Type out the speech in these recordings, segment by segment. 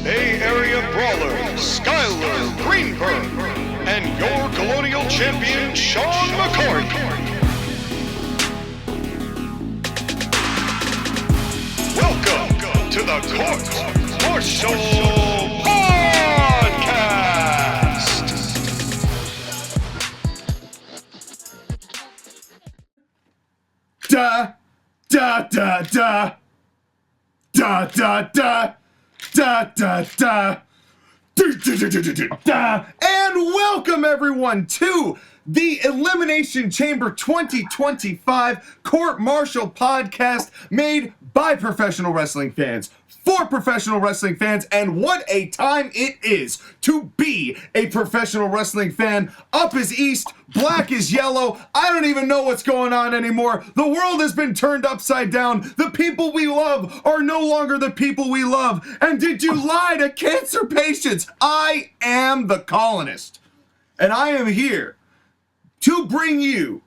Bay Area Brawler, Skylar Greenberg, and your Colonial Champion, Sean McCourt. Welcome to the Court-Martail Podcast. Da da da da da da da da da da da. And welcome everyone to the Elimination Chamber 2025 Court-Martail Podcast, made by professional wrestling fans for professional wrestling fans. And what a time it is to be a professional wrestling fan. Up is east, black is yellow. I don't even know what's going on anymore. The world has been turned upside down. The people we love are no longer the people we love. And did you lie to cancer patients? I am the colonist, and I am here to bring you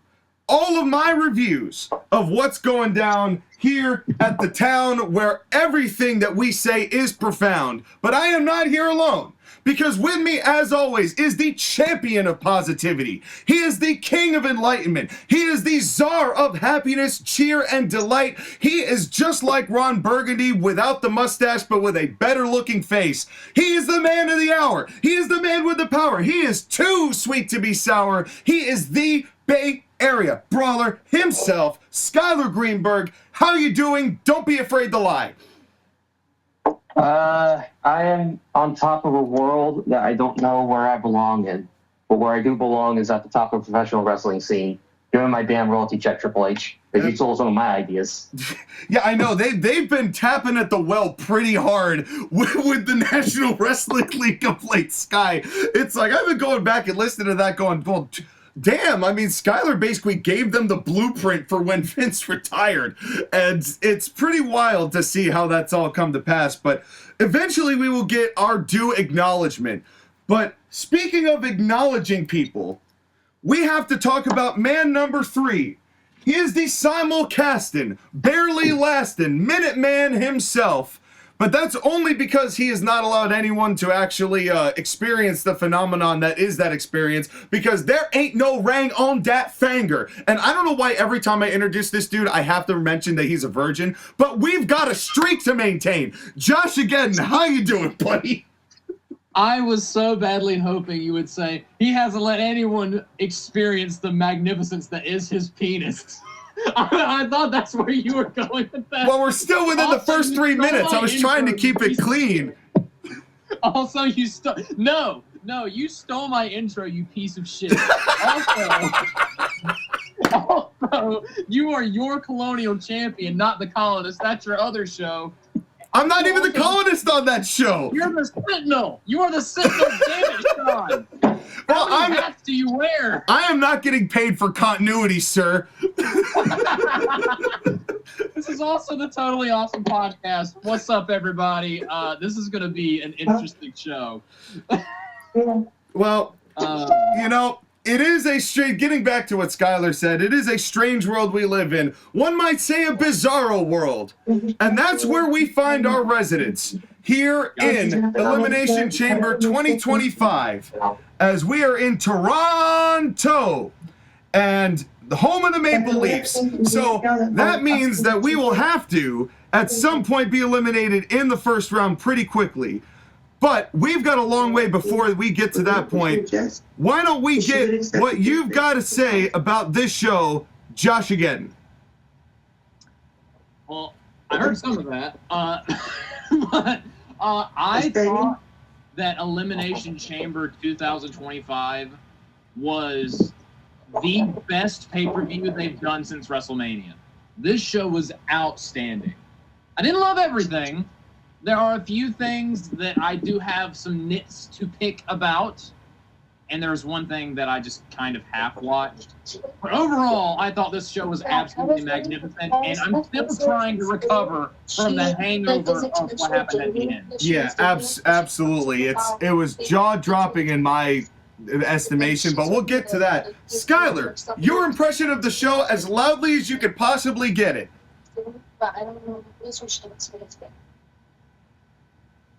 all of my reviews of what's going down here at the town where everything that we say is profound. But I am not here alone, because with me, as always, is the champion of positivity. He is the king of enlightenment. He is the czar of happiness, cheer, and delight. He is just like Ron Burgundy without the mustache, but with a better looking face. He is the man of the hour. He is the man with the power. He is too sweet to be sour. He is the Bay Area Brawler himself, Skylar Greenberg. How you doing? Don't be afraid to lie. I am on top of a world that I don't know where I belong in, but where I do belong is at the top of the professional wrestling scene, doing my damn royalty check, Triple H, because you stole some of my ideas. Yeah, I know. They've been tapping at the well pretty hard with the National Wrestling League of late, Sky. It's like, I've been going back and listening to that going, well, damn, I mean, Skylar basically gave them the blueprint for when Vince retired, and it's pretty wild to see how that's all come to pass, but eventually we will get our due acknowledgement. But speaking of acknowledging people, we have to talk about man number 3. He is the simulcasting, barely lasting Minuteman himself. But that's only because he has not allowed anyone to actually experience the phenomenon that is that experience, because there ain't no rang on dat fanger. And I don't know why every time I introduce this dude, I have to mention that he's a virgin, but we've got a streak to maintain. JoshAgeddon, how you doing, buddy? I was so badly hoping you would say he hasn't let anyone experience the magnificence that is his penis. I thought that's where you were going with that. Well, we're still within the first 3 minutes. I was trying to keep it clean. Also, you stole... No, you stole my intro, you piece of shit. Also, you are your Colonial Champion, not the Colonist. That's your other show. I'm not even the colonist on that show. You're the Sentinel. You are the Sentinel. Damn it, Sean. Well, How many hats do you wear? I am not getting paid for continuity, sir. This is also the Totally Awesome Podcast. What's up, everybody? This is going to be an interesting show. Well, you know, it is a strange, getting back to what Skylar said, it is a strange world we live in. One might say a bizarro world. And that's where we find our residence, here in Elimination Chamber 2025, as we are in Toronto, and the home of the Maple Leafs. So that means that we will have to, at some point, be eliminated in the first round pretty quickly. But we've got a long way before we get to that point. Why don't we get what you've got to say about this show, JoshAgeddon? Well, I heard some of that. But I thought that Elimination Chamber 2025 was the best pay-per-view they've done since WrestleMania. This show was outstanding. I didn't love everything. There are a few things that I do have some nits to pick about, and there's one thing that I just kind of half-watched. But overall, I thought this show was absolutely magnificent, and I'm still trying to recover from the hangover of what happened at the end. Yeah, absolutely. It was jaw-dropping in my estimation, but we'll get to that. Skylar, your impression of the show as loudly as you could possibly get it.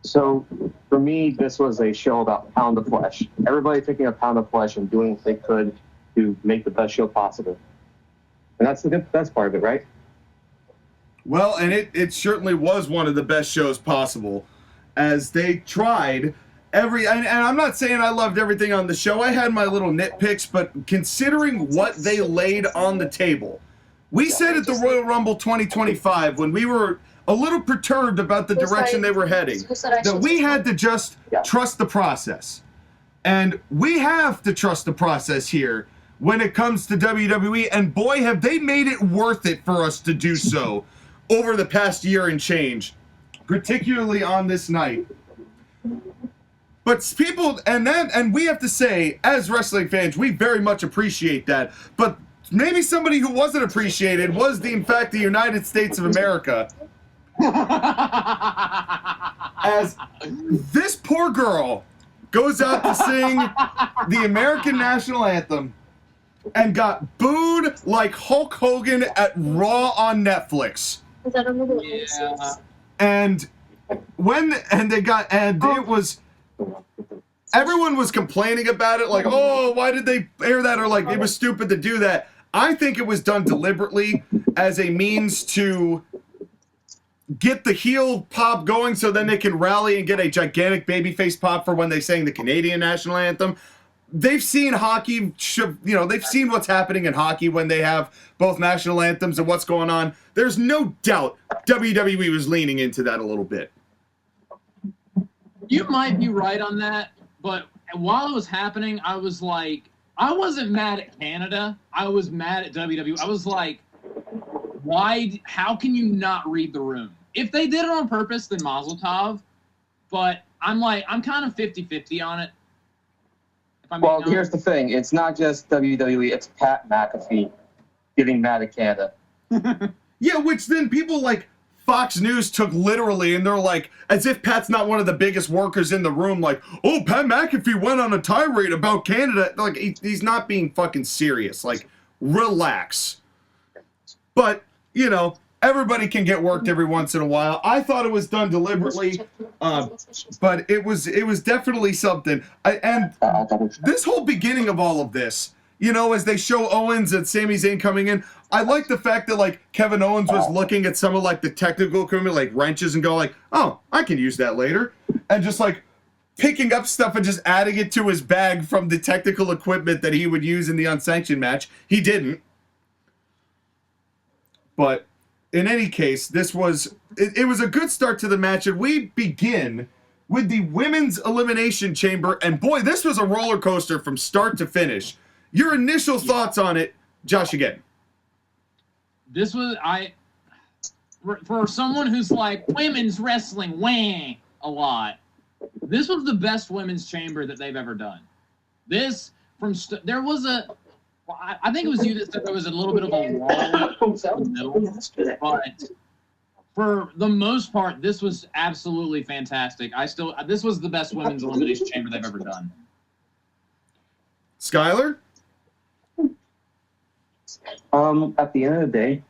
So for me, this was a show about pound of flesh. Everybody taking a pound of flesh and doing what they could to make the best show possible. And that's the best part of it, right? Well, and it certainly was one of the best shows possible, as they tried and I'm not saying I loved everything on the show. I had my little nitpicks, but considering what they laid on the table, we said at the Royal Rumble 2025, when we were a little perturbed about the direction they were heading, that we had to just trust the process. And we have to trust the process here when it comes to WWE, and boy, have they made it worth it for us to do so over the past year and change, particularly on this night. But people, and we have to say, as wrestling fans, we very much appreciate that. But maybe somebody who wasn't appreciated was, in fact, the United States of America. As this poor girl goes out to sing the American national anthem and got booed like Hulk Hogan at Raw on Netflix. Is that on the Yeah. And it was, everyone was complaining about it, like, oh, why did they air that? Or like, it was stupid to do that. I think it was done deliberately as a means to get the heel pop going so then they can rally and get a gigantic babyface pop for when they sang the Canadian national anthem. They've seen hockey, they've seen what's happening in hockey when they have both national anthems and what's going on. There's no doubt WWE was leaning into that a little bit. You might be right on that, but while it was happening, I was like, I wasn't mad at Canada. I was mad at WWE. I was like, why? How can you not read the room? If they did it on purpose, then Mazel Tov. But I'm kind of 50-50 on it. Well, here's the thing. It's not just WWE. It's Pat McAfee getting mad at Canada. Yeah, which then people like Fox News took literally, and they're like, as if Pat's not one of the biggest workers in the room, like, oh, Pat McAfee went on a tirade about Canada. Like, he's not being fucking serious. Like, relax. But, everybody can get worked every once in a while. I thought it was done deliberately, but it was definitely something. And this whole beginning of all of this, as they show Owens and Sami Zayn coming in, I like the fact that, like, Kevin Owens was looking at some of, like, the technical equipment, like wrenches, and go, like, oh, I can use that later. And just, like, picking up stuff and just adding it to his bag from the technical equipment that he would use in the unsanctioned match. He didn't. But in any case, it was a good start to the match, and we begin with the Women's Elimination Chamber, and boy, this was a roller coaster from start to finish. Your initial thoughts on it, JoshAgeddon? This was, for someone who's like, women's wrestling, wah, a lot, this was the best women's chamber that they've ever done. There was I think it was you that said there was a little bit of a wall in the middle, but for the most part, this was absolutely fantastic. This was the best women's elimination chamber they've ever done. Skylar? At the end of the day,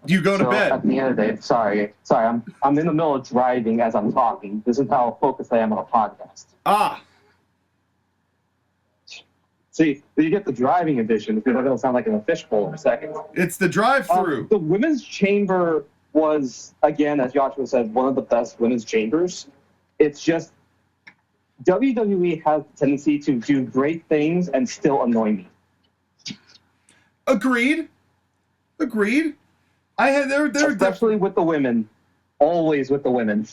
Do you go to bed? At the end of the day, sorry, I'm in the middle of driving as I'm talking. This is how focused I am on a podcast. Ah. See, you get the driving edition because it'll sound like in a fishbowl in a second. It's the drive-through. The women's chamber was, again, as Joshua said, one of the best women's chambers. It's just WWE has the tendency to do great things and still annoy me. Agreed. Especially with the women. Always with the women.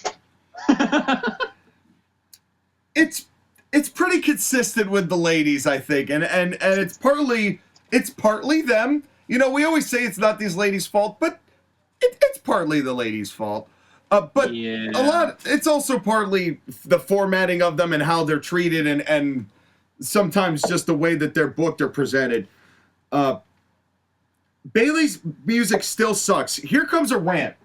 It's pretty consistent with the ladies, I think, and it's partly them. We always say it's not these ladies' fault, but it's partly the ladies' fault. But yeah. A lot, it's also partly the formatting of them and how they're treated, and sometimes just the way that they're booked or presented. Bayley's music still sucks. Here comes a rant.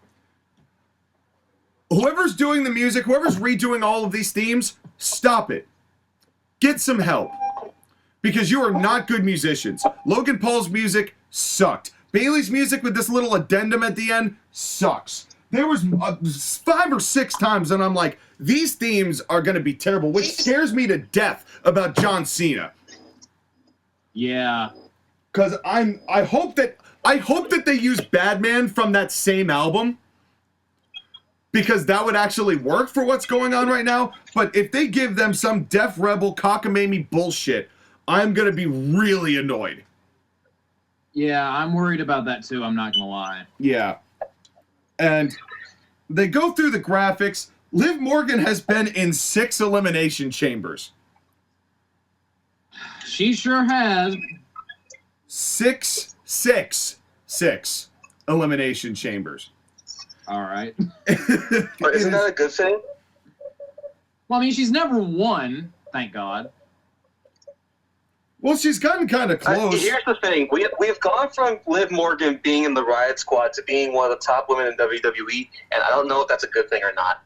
Whoever's doing the music, whoever's redoing all of these themes, stop it. Get some help. Because you are not good musicians. Logan Paul's music sucked. Bayley's music with this little addendum at the end sucks. There was 5 or 6 times, and I'm like, these themes are going to be terrible, which scares me to death about John Cena. Yeah. Because I hope that they use Badman from that same album, because that would actually work for what's going on right now. But if they give them some Def Rebel cockamamie bullshit, I'm going to be really annoyed. Yeah, I'm worried about that too, I'm not going to lie. Yeah. And they go through the graphics. Liv Morgan has been in 6 Elimination Chambers. She sure has. 6 Elimination Chambers. All right. But isn't that a good thing? Well, I mean, she's never won, thank God. Well, she's gotten kind of close. Here's the thing. We've gone from Liv Morgan being in the Riot Squad to being one of the top women in WWE, and I don't know if that's a good thing or not.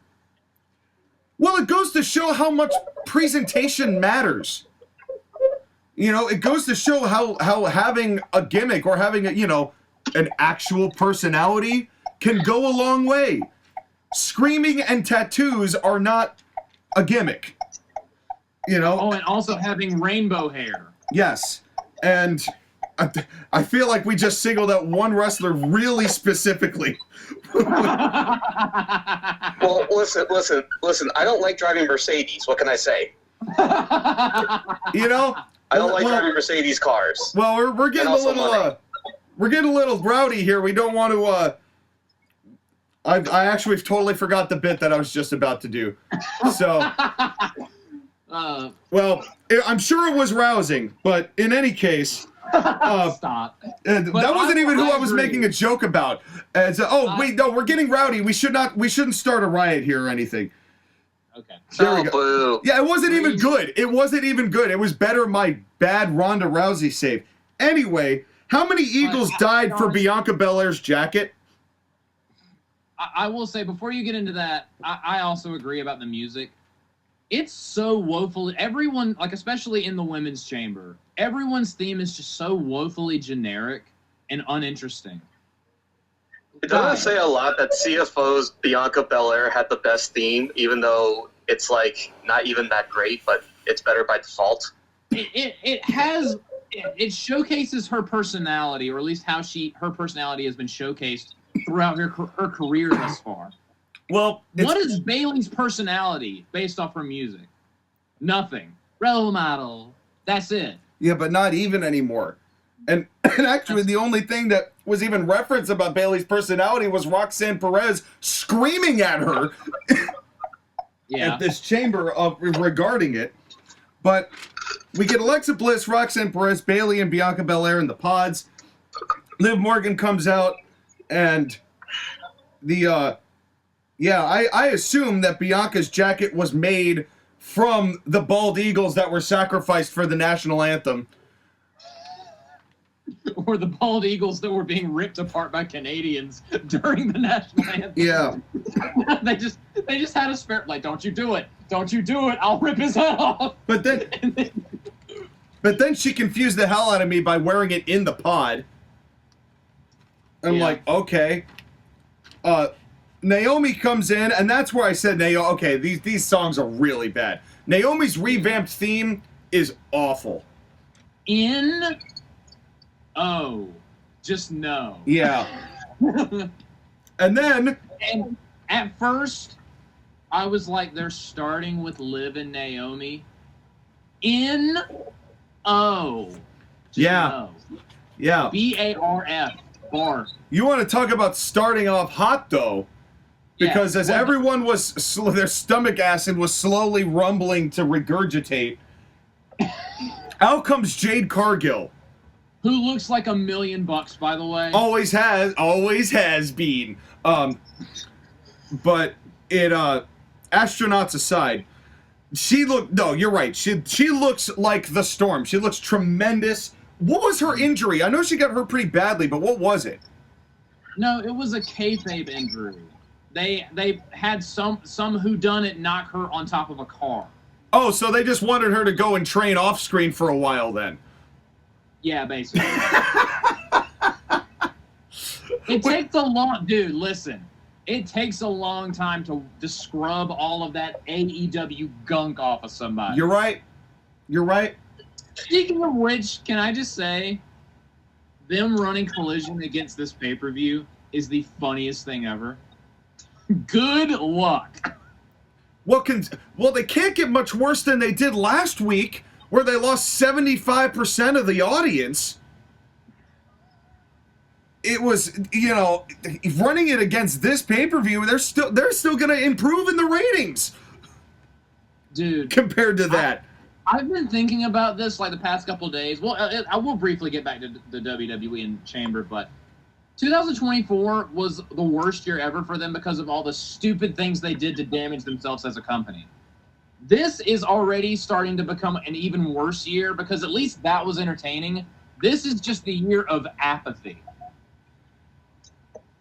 Well, it goes to show how much presentation matters. You know, it goes to show how having a gimmick or having an actual personality can go a long way. Screaming and tattoos are not a gimmick. You know? Oh, and also having rainbow hair. Yes. And I feel like we just singled out one wrestler really specifically. Well, listen. I don't like driving Mercedes. What can I say? You know? I don't like driving Mercedes cars. Well, we're getting a little rowdy here. We don't want to. I actually totally forgot the bit that I was just about to do. So, well, I'm sure it was rousing, but in any case, stop. That wasn't even who I was making a joke about. Wait, no, we're getting rowdy. We shouldn't start a riot here or anything. Okay. There we go. Boo. Yeah, it wasn't even good. It was better my bad Ronda Rousey save. Anyway, how many Eagles died for Bianca Belair's jacket? I will say, before you get into that, I also agree about the music. It's so woefully, everyone, like especially in the women's chamber, everyone's theme is just so woefully generic and uninteresting. It doesn't say a lot that CFO's Bianca Belair had the best theme, even though it's like not even that great, but it's better by default. It showcases her personality, or at least how her personality has been showcased throughout her career thus far. Well, what is Bayley's personality based off her music? Nothing. Role model. That's it. Yeah, but not even anymore. And actually, the only thing that was even referenced about Bayley's personality was Roxanne Perez screaming at her at this chamber regarding it. But we get Alexa Bliss, Roxanne Perez, Bayley, and Bianca Belair in the pods. Liv Morgan comes out, and I assume that Bianca's jacket was made from the bald eagles that were sacrificed for the national anthem. Or the bald eagles that were being ripped apart by Canadians during the national anthem. Yeah. they just had a spare, like, don't you do it, I'll rip his head off. But then she confused the hell out of me by wearing it in the pod. I'm like, okay. Naomi comes in, and that's where I said, okay, these songs are really bad. Naomi's revamped theme is awful. Just no. Yeah. And at first, I was like, they're starting with Liv and Naomi. Yeah. No. Yeah. BARF. Barf. You want to talk about starting off hot, though. Because as everyone their stomach acid was slowly rumbling to regurgitate, out comes Jade Cargill. Who looks like $1 million, by the way. Always has been. But astronauts aside, you're right. She looks like the Storm. She looks tremendous. What was her injury? I know she got hurt pretty badly, but what was it? No, it was a kayfabe injury. They had some whodunit knock her on top of a car. Oh, so they just wanted her to go and train off screen for a while then. Yeah, basically. It takes a long... Dude, listen. It takes a long time to scrub all of that AEW gunk off of somebody. You're right. You're right. Speaking of which, can I just say, them running Collision against this pay-per-view is the funniest thing ever. Good luck. Well, they can't get much worse than they did last week, where they lost 75% of the audience. It was, you know, running it against this pay-per-view, they're still going to improve in the ratings. Dude. Compared to that. I've been thinking about this like the past couple of days. Well, I will briefly get back to the WWE and Chamber, but 2024 was the worst year ever for them because of all the stupid things they did to damage themselves as a company. This is already starting to become an even worse year because at least that was entertaining. This is just the year of apathy.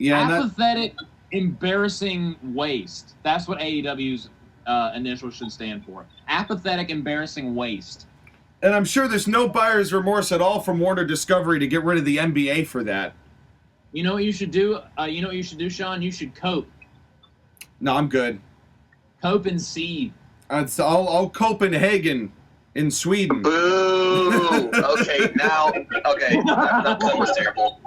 Yeah, apathetic, embarrassing waste. That's what AEW's initials should stand for. Apathetic, embarrassing waste. And I'm sure there's no buyer's remorse at all from Warner Discovery to get rid of the NBA for that. You know what you should do? Sean? You should cope. No, I'm good. Cope and seed. I'll Copenhagen in Sweden. Boo! Okay, now, that was terrible.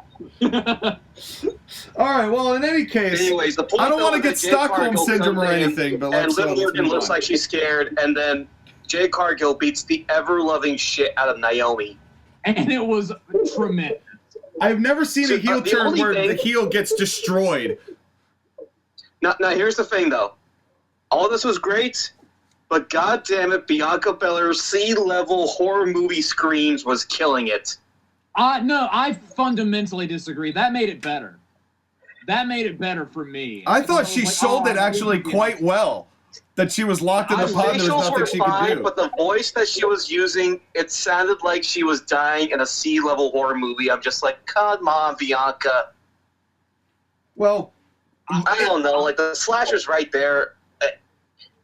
All right, well, in any case, anyways, the point I don't want to get Jade Stockholm Cargill syndrome or comes in, anything, but and let's Liv Morgan looks like she's scared, and then Jade Cargill beats the ever-loving shit out of Naomi. And it was tremendous. I've never seen a heel turn where the heel gets destroyed. Now, here's the thing, though. All this was great, but goddammit, Bianca Belair's C-level horror movie screams was killing it. No, I fundamentally disagree. That made it better. That made it better for me. I thought she sold it actually quite well. That she was locked in the pod and there was nothing she could do. But the voice that she was using, it sounded like she was dying in a C-level horror movie. I'm just like, come on, Bianca. Well, I don't know. Like, the slasher's right there.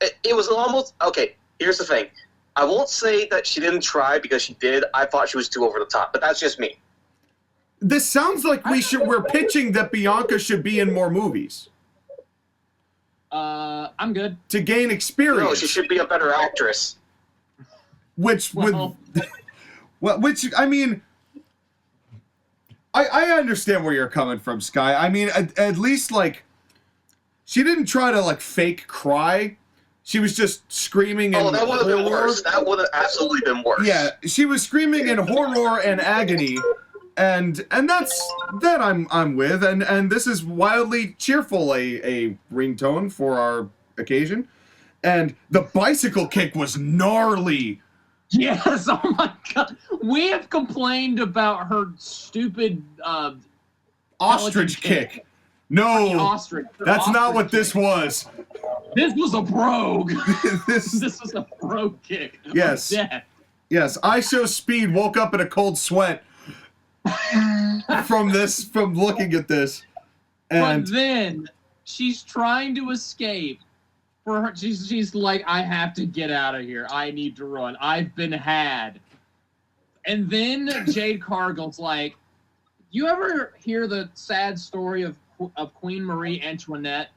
It was almost... Okay, here's the thing. I won't say that she didn't try because she did. I thought she was too over the top, but that's just me. This sounds like we're pitching that Bianca should be in more movies. I'm good. To gain experience. No, she should be a better actress. Which I mean, I understand where you're coming from, Sky. I mean, at least like, she didn't try to like fake cry. She was just screaming in that would have been worse. That would have absolutely been worse. Yeah, she was screaming in horror and agony, and that I'm with, and this is wildly cheerful, a ringtone for our occasion, and the bicycle kick was gnarly. Yes, oh my god, we have complained about her stupid ostrich kick. No, that's not what this was. This was a brogue. this was a brogue kick. Yes. Yes. I Show Speed woke up in a cold sweat from looking at this. And but then she's trying to escape. For her, she's like, I have to get out of here. I need to run. I've been had. And then Jade Cargill's like, you ever hear the sad story of Queen Marie Antoinette?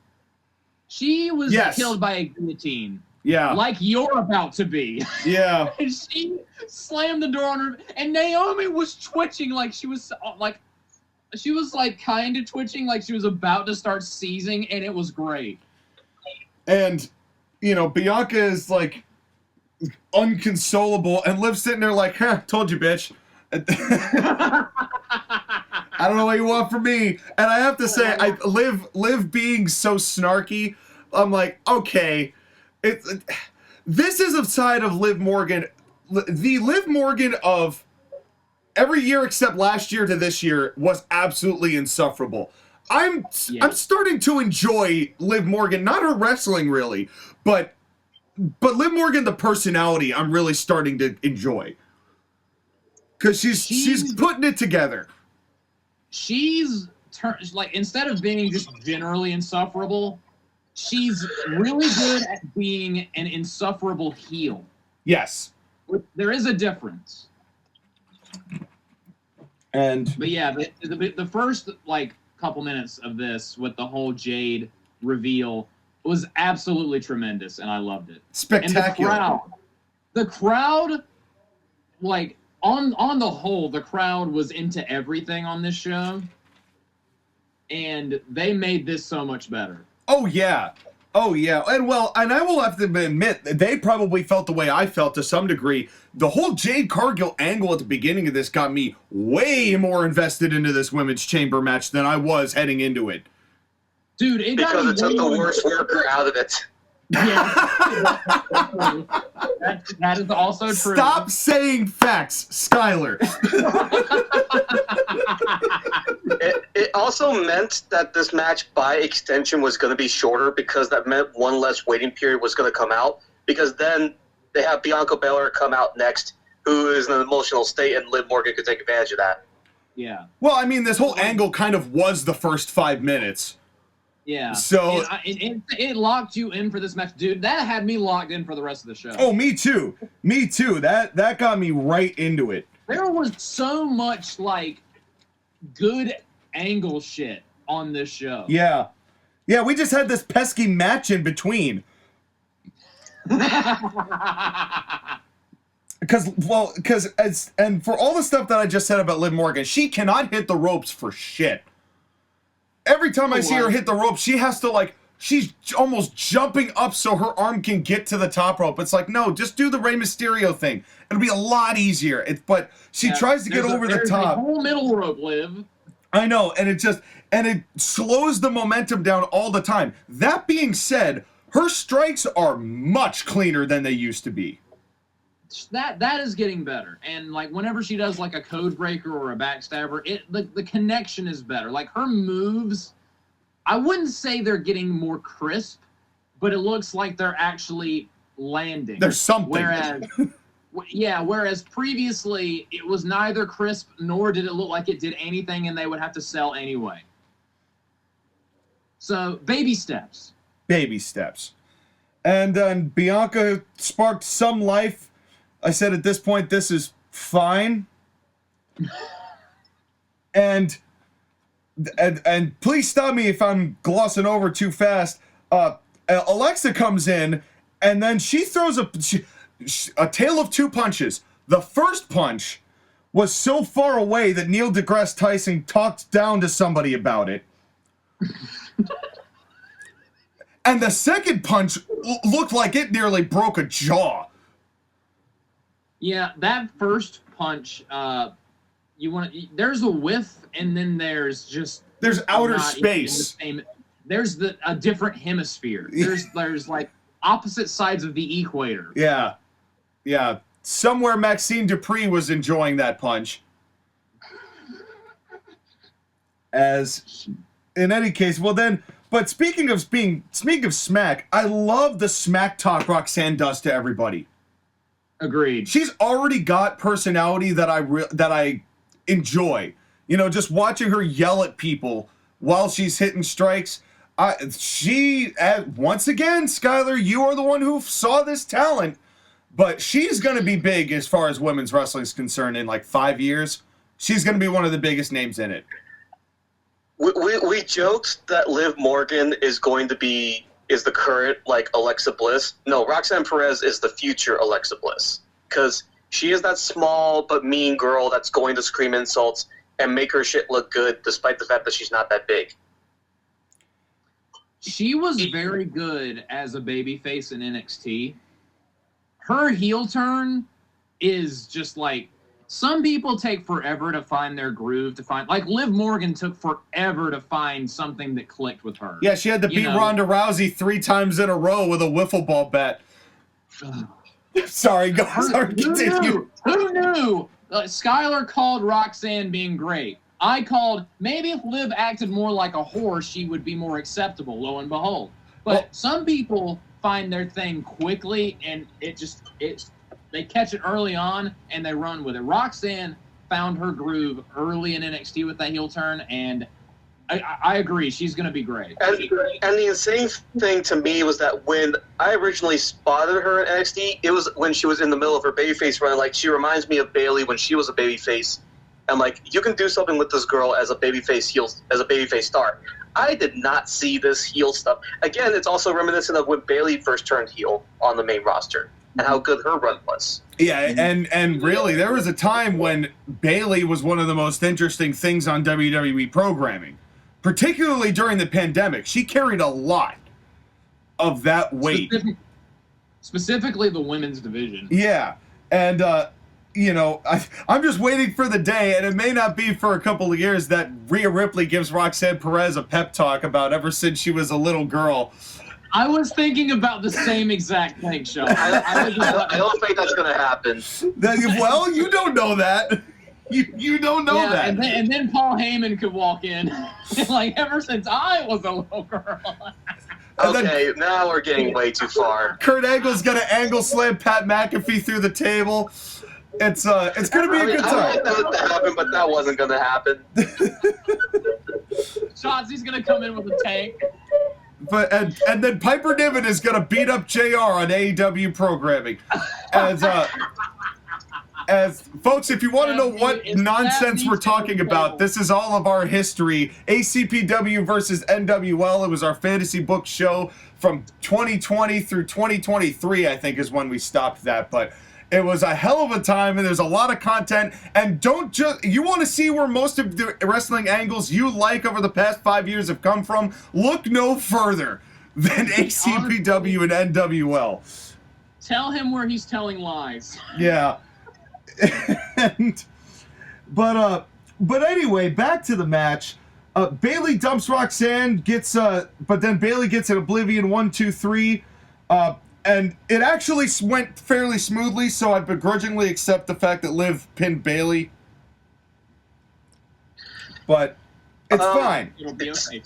She was killed by a guillotine. Yeah. Like you're about to be. Yeah. And she slammed the door on her, and Naomi was twitching like she was kind of twitching like she was about to start seizing, and it was great. And, you know, Bianca is like unconsolable, and Liv's sitting there like, told you, bitch. I don't know what you want from me. And I have to say, Liv being so snarky, I'm like, okay. This is a side of Liv Morgan. The Liv Morgan of every year except last year to this year was absolutely insufferable. I'm starting to enjoy Liv Morgan, not her wrestling really, but Liv Morgan, the personality, I'm really starting to enjoy. Because she's putting it together. She's like, instead of being just generally insufferable, she's really good at being an insufferable heel. Yes. There is a difference. But yeah, the first like couple minutes of this with the whole Jade reveal was absolutely tremendous, and I loved it. Spectacular. And the crowd, like, on the whole, the crowd was into everything on this show, and they made this so much better. Oh, yeah. Oh, yeah. And I will have to admit, they probably felt the way I felt to some degree. The whole Jade Cargill angle at the beginning of this got me way more invested into this women's chamber match than I was heading into it. Dude, because it took the worst worker out of it. Yeah. that is also true. Stop saying facts, Skylar. It also meant that this match, by extension, was going to be shorter because that meant one less waiting period was going to come out. Because then they have Bianca Belair come out next, who is in an emotional state, and Liv Morgan could take advantage of that. Yeah. Well, I mean, this whole angle kind of was the first 5 minutes. Yeah. So it locked you in for this match, dude. That had me locked in for the rest of the show. Oh, me too. Me too. That got me right into it. There was so much like good angle shit on this show. Yeah. Yeah, we just had this pesky match in between. Because for all the stuff that I just said about Liv Morgan, she cannot hit the ropes for shit. Every time I see her hit the rope, she has to, she's almost jumping up so her arm can get to the top rope. It's like, no, just do the Rey Mysterio thing. It'll be a lot easier. But she tries to get over the top. The whole middle rope, Liv. I know, and it slows the momentum down all the time. That being said, her strikes are much cleaner than they used to be. That is getting better, and whenever she does a code breaker or a backstabber, the connection is better. Her moves, I wouldn't say they're getting more crisp, but it looks like they're actually landing. There's something. Whereas previously it was neither crisp nor did it look like it did anything, and they would have to sell anyway. So baby steps. Baby steps, and then Bianca sparked some life. I said at this point, this is fine. and please stop me if I'm glossing over too fast. Alexa comes in, and then she throws a tale of two punches. The first punch was so far away that Neil deGrasse Tyson talked down to somebody about it. And the second punch looked like it nearly broke a jaw. Yeah, that first punch, there's a whiff, and then there's outer space. There's a different hemisphere. There's opposite sides of the equator. Yeah. Yeah. Somewhere Maxine Dupree was enjoying that punch. As in any case, but speaking of smack, I love the smack talk Roxanne does to everybody. Agreed. She's already got personality that I enjoy. Just watching her yell at people while she's hitting strikes. Once again, Skylar, you are the one who saw this talent, but she's going to be big as far as women's wrestling is concerned in 5 years. She's going to be one of the biggest names in it. We joked that Liv Morgan is the current Alexa Bliss. No, Roxanne Perez is the future Alexa Bliss, because she is that small but mean girl that's going to scream insults and make her shit look good despite the fact that she's not that big. She was very good as a babyface in NXT. Her heel turn is just some people take forever to find their groove, Liv Morgan took forever to find something that clicked with her. Yeah, she had to beat Ronda Rousey 3 times in a row with a wiffle ball bat. Sorry, continue. Who knew? Skylar called Roxanne being great. I called, maybe if Liv acted more like a whore, she would be more acceptable, lo and behold. But some people find their thing quickly, and they catch it early on, and they run with it. Roxanne found her groove early in NXT with that heel turn, and I agree. She's going to be great. And the insane thing to me was that when I originally spotted her in NXT, it was when she was in the middle of her babyface run. She reminds me of Bayley when she was a babyface. And, you can do something with this girl as a babyface star. I did not see this heel stuff. Again, it's also reminiscent of when Bayley first turned heel on the main roster and how good her run was. Yeah, and really, there was a time when Bayley was one of the most interesting things on WWE programming, particularly during the pandemic. She carried a lot of that weight. Specifically the women's division. Yeah, and you know, I'm just waiting for the day, and it may not be for a couple of years, that Rhea Ripley gives Roxanne Perez a pep talk about ever since she was a little girl. I was thinking about the same exact thing, Sean. I don't think that's going to happen. Well, you don't know that. You don't know that. And then Paul Heyman could walk in. Like, ever since I was a little girl. Okay, now we're getting way too far. Kurt Angle's going to angle slam Pat McAfee through the table. It's going to be a good time. I want that to happen, but that wasn't going to happen. Shotzi's going to come in with a tank. But and then Piper Niven is going to beat up JR on AEW programming. As folks, if you want to know what nonsense we're talking about, this is all of our history. ACPW versus NWL. It was our fantasy book show from 2020 through 2023, I think, is when we stopped that. But it was a hell of a time, and there's a lot of content. And you want to see where most of the wrestling angles you like over the past 5 years have come from? Look no further than ACPW and NWL. Tell him where he's telling lies. Yeah. But anyway, back to the match. Bayley dumps Roxanne, but then Bayley gets an Oblivion 1, 2, 3. And it actually went fairly smoothly, so I begrudgingly accept the fact that Liv pinned Bayley. But it's fine.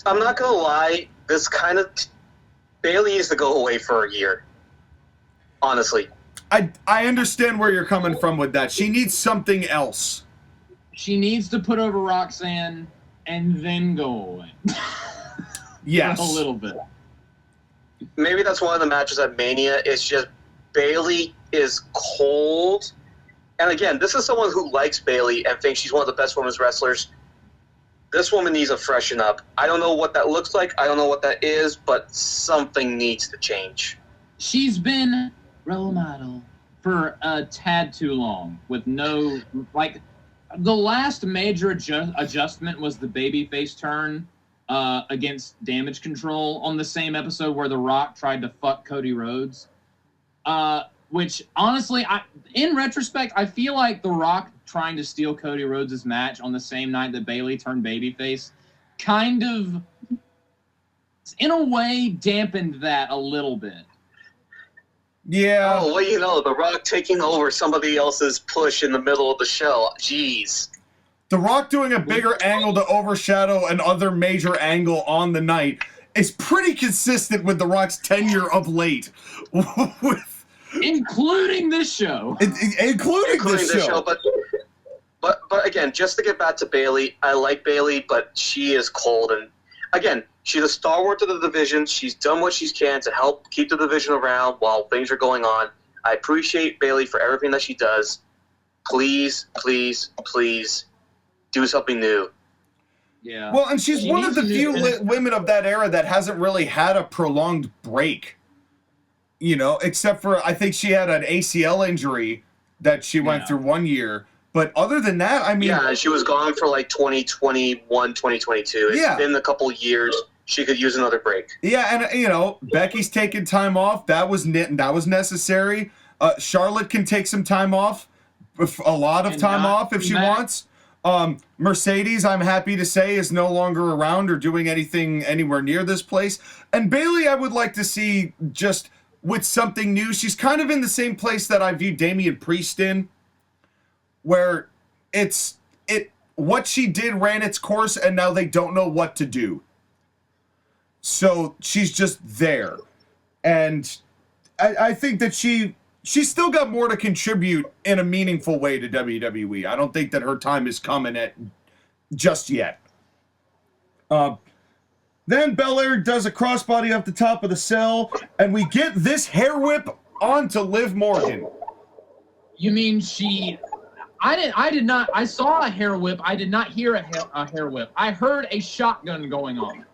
I'm not gonna lie, this kind of Bayley needs to go away for a year. Honestly. I understand where you're coming from with that. She needs something else. She needs to put over Roxanne and then go away. Yes. A little bit. Maybe that's one of the matches at Mania. It's just Bayley is cold. And again, this is someone who likes Bayley and thinks she's one of the best women's wrestlers. This woman needs to freshen up. I don't know what that looks like. I don't know what that is, but something needs to change. She's been role model for a tad too long with no, like, the last major adjustment was the babyface turn against Damage Control on the same episode where The Rock tried to fuck Cody Rhodes. Which, honestly, in retrospect, I feel like The Rock trying to steal Cody Rhodes' match on the same night that Bayley turned babyface kind of, in a way, dampened that a little bit. Yeah. Oh, well, you know, The Rock taking over somebody else's push in the middle of the show. Jeez. The Rock doing a bigger angle to overshadow another major angle on the night is pretty consistent with The Rock's tenure of late. Including this show. Including this show. But again, just to get back to Bayley, I like Bayley, but she is cold. And again, she's a stalwart to the division. She's done what she can to help keep the division around while things are going on. I appreciate Bayley for everything that she does. Please, please, please do something new. Yeah. Well, and she's one of the few women of that era that hasn't really had a prolonged break. You know, except for, I think she had an ACL injury that she went through 1 year. But other than that, I mean... Yeah, she was gone for like 2021, 2022. It's been a couple years. She could use another break. Yeah, and, you know, Becky's taking time off. That was necessary. Charlotte can take some time off. A lot of time off if she wants. Mercedes, I'm happy to say, is no longer around or doing anything anywhere near this place. And Bayley, I would like to see just with something new. She's kind of in the same place that I view Damian Priest in, where what she did ran its course and now they don't know what to do. So she's just there. And I think that she's still got more to contribute in a meaningful way to WWE. I don't think that her time is coming just yet. Then Belair does a crossbody up the top of the cell, and we get this hair whip onto Liv Morgan. You mean I did not, I saw a hair whip. I did not hear a hair whip. I heard a shotgun going on.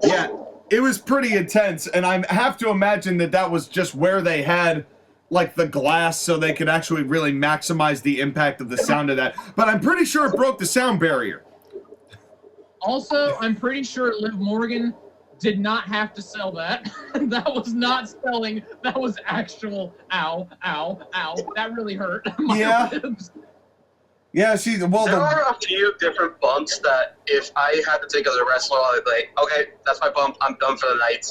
Yeah, it was pretty intense, and I have to imagine that was just where they had like the glass so they could actually really maximize the impact of the sound of that. But I'm pretty sure it broke the sound barrier. Also, I'm pretty sure Liv Morgan did not have to sell that. That was not selling. That was actual ow, ow, ow. That really hurt my ribs. Yeah, there are a few different bumps that if I had to take as a wrestler, I'd be like, okay, that's my bump. I'm done for the night.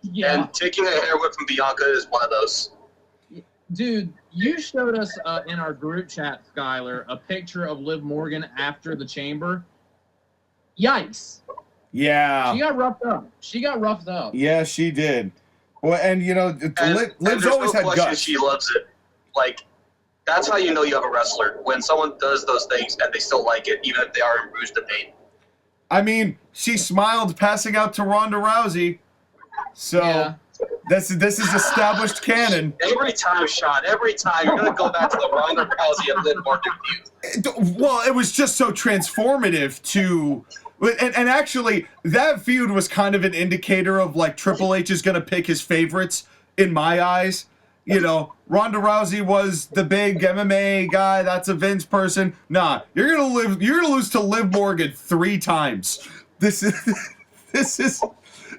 Yeah. And taking a hair whip from Bianca is one of those. Dude, you showed us in our group chat, Skylar, a picture of Liv Morgan after the chamber. Yikes. Yeah. She got roughed up. Yeah, she did. Well, and you know, Liv's always had guts. She loves it. Like, that's how you know you have a wrestler. When someone does those things and they still like it, even if they are in bruised and pain. I mean, she smiled passing out to Ronda Rousey. So yeah. this is established canon. Every time, Sean, every time you're gonna go back to the Ronda Rousey and Liv Morgan feud. Well, it was just so transformative to, and actually that feud was kind of an indicator of like Triple H is gonna pick his favorites in my eyes. You know, Ronda Rousey was the big MMA guy. That's a Vince person. Nah, you're gonna lose to Liv Morgan 3 times. This is.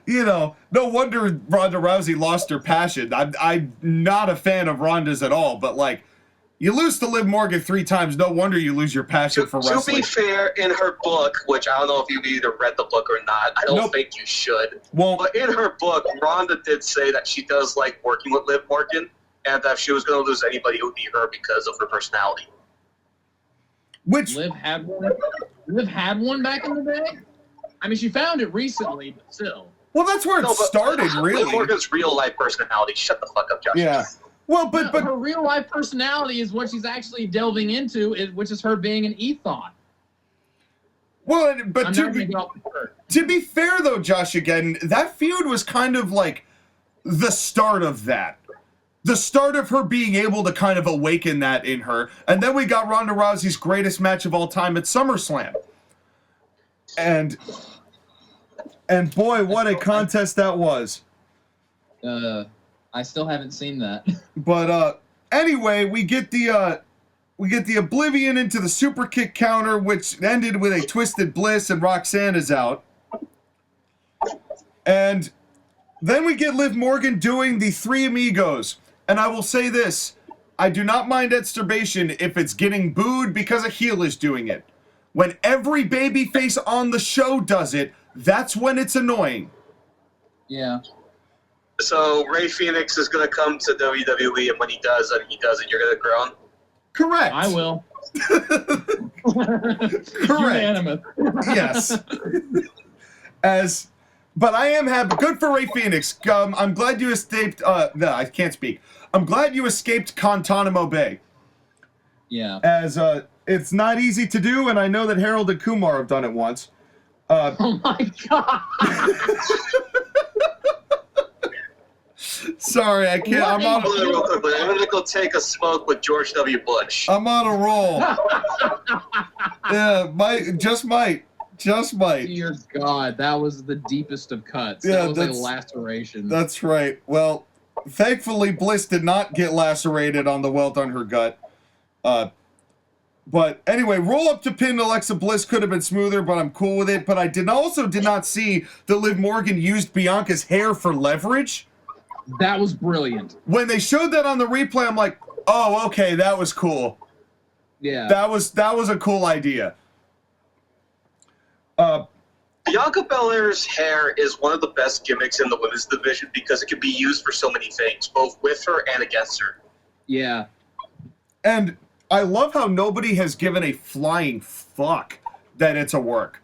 You know, no wonder Ronda Rousey lost her passion. I'm not a fan of Ronda's at all, but like, you lose to Liv Morgan 3 times, no wonder you lose your passion for wrestling. To be fair, in her book, which I don't know if you've either read the book or not, I don't think you should. Well, but in her book, Ronda did say that she does like working with Liv Morgan, and that if she was going to lose anybody, it would be her because of her personality. Which Liv had one back in the day? I mean, she found it recently, but still. Well, that's where it started, really. Liv Morgan's real-life personality. Shut the fuck up, Josh. Yeah. Well, but her real-life personality is what she's actually delving into, which is her being an ethon. Well, but to be fair, though, JoshAgeddon, that feud was kind of like the start of that. The start of her being able to kind of awaken that in her. And then we got Ronda Rousey's greatest match of all time at SummerSlam. And boy, what a contest that was. I still haven't seen that. But anyway, we get the Oblivion into the super kick counter, which ended with a Twisted Bliss, and Roxanne is out. And then we get Liv Morgan doing the Three Amigos. And I will say this, I do not mind Esturbation if it's getting booed because a heel is doing it. When every babyface on the show does it, that's when it's annoying. Yeah. So Ray Phoenix is going to come to WWE, and when he does it, you're going to groan? Correct. I will. Correct. Unanimous. Yes. But I am happy. Good for Ray Phoenix. I'm glad you escaped. No, I can't speak. I'm glad you escaped Guantanamo Bay. Yeah. As it's not easy to do, and I know that Harold and Kumar have done it once. Oh my God. Sorry, I can't. I'm on. Real quickly, I'm gonna go take a smoke with George W. Bush. I'm on a roll. Yeah, just might. Dear God, that was the deepest of cuts. Yeah, that was a laceration. That's right. Well, thankfully, Bliss did not get lacerated on the welt on her gut. But anyway, roll up to pin Alexa Bliss could have been smoother, but I'm cool with it. But I did not see that Liv Morgan used Bianca's hair for leverage. That was brilliant. When they showed that on the replay, I'm like, oh, okay, that was cool. Yeah. That was a cool idea. Bianca Belair's hair is one of the best gimmicks in the women's division because it can be used for so many things, both with her and against her. Yeah. And I love how nobody has given a flying fuck that it's a work.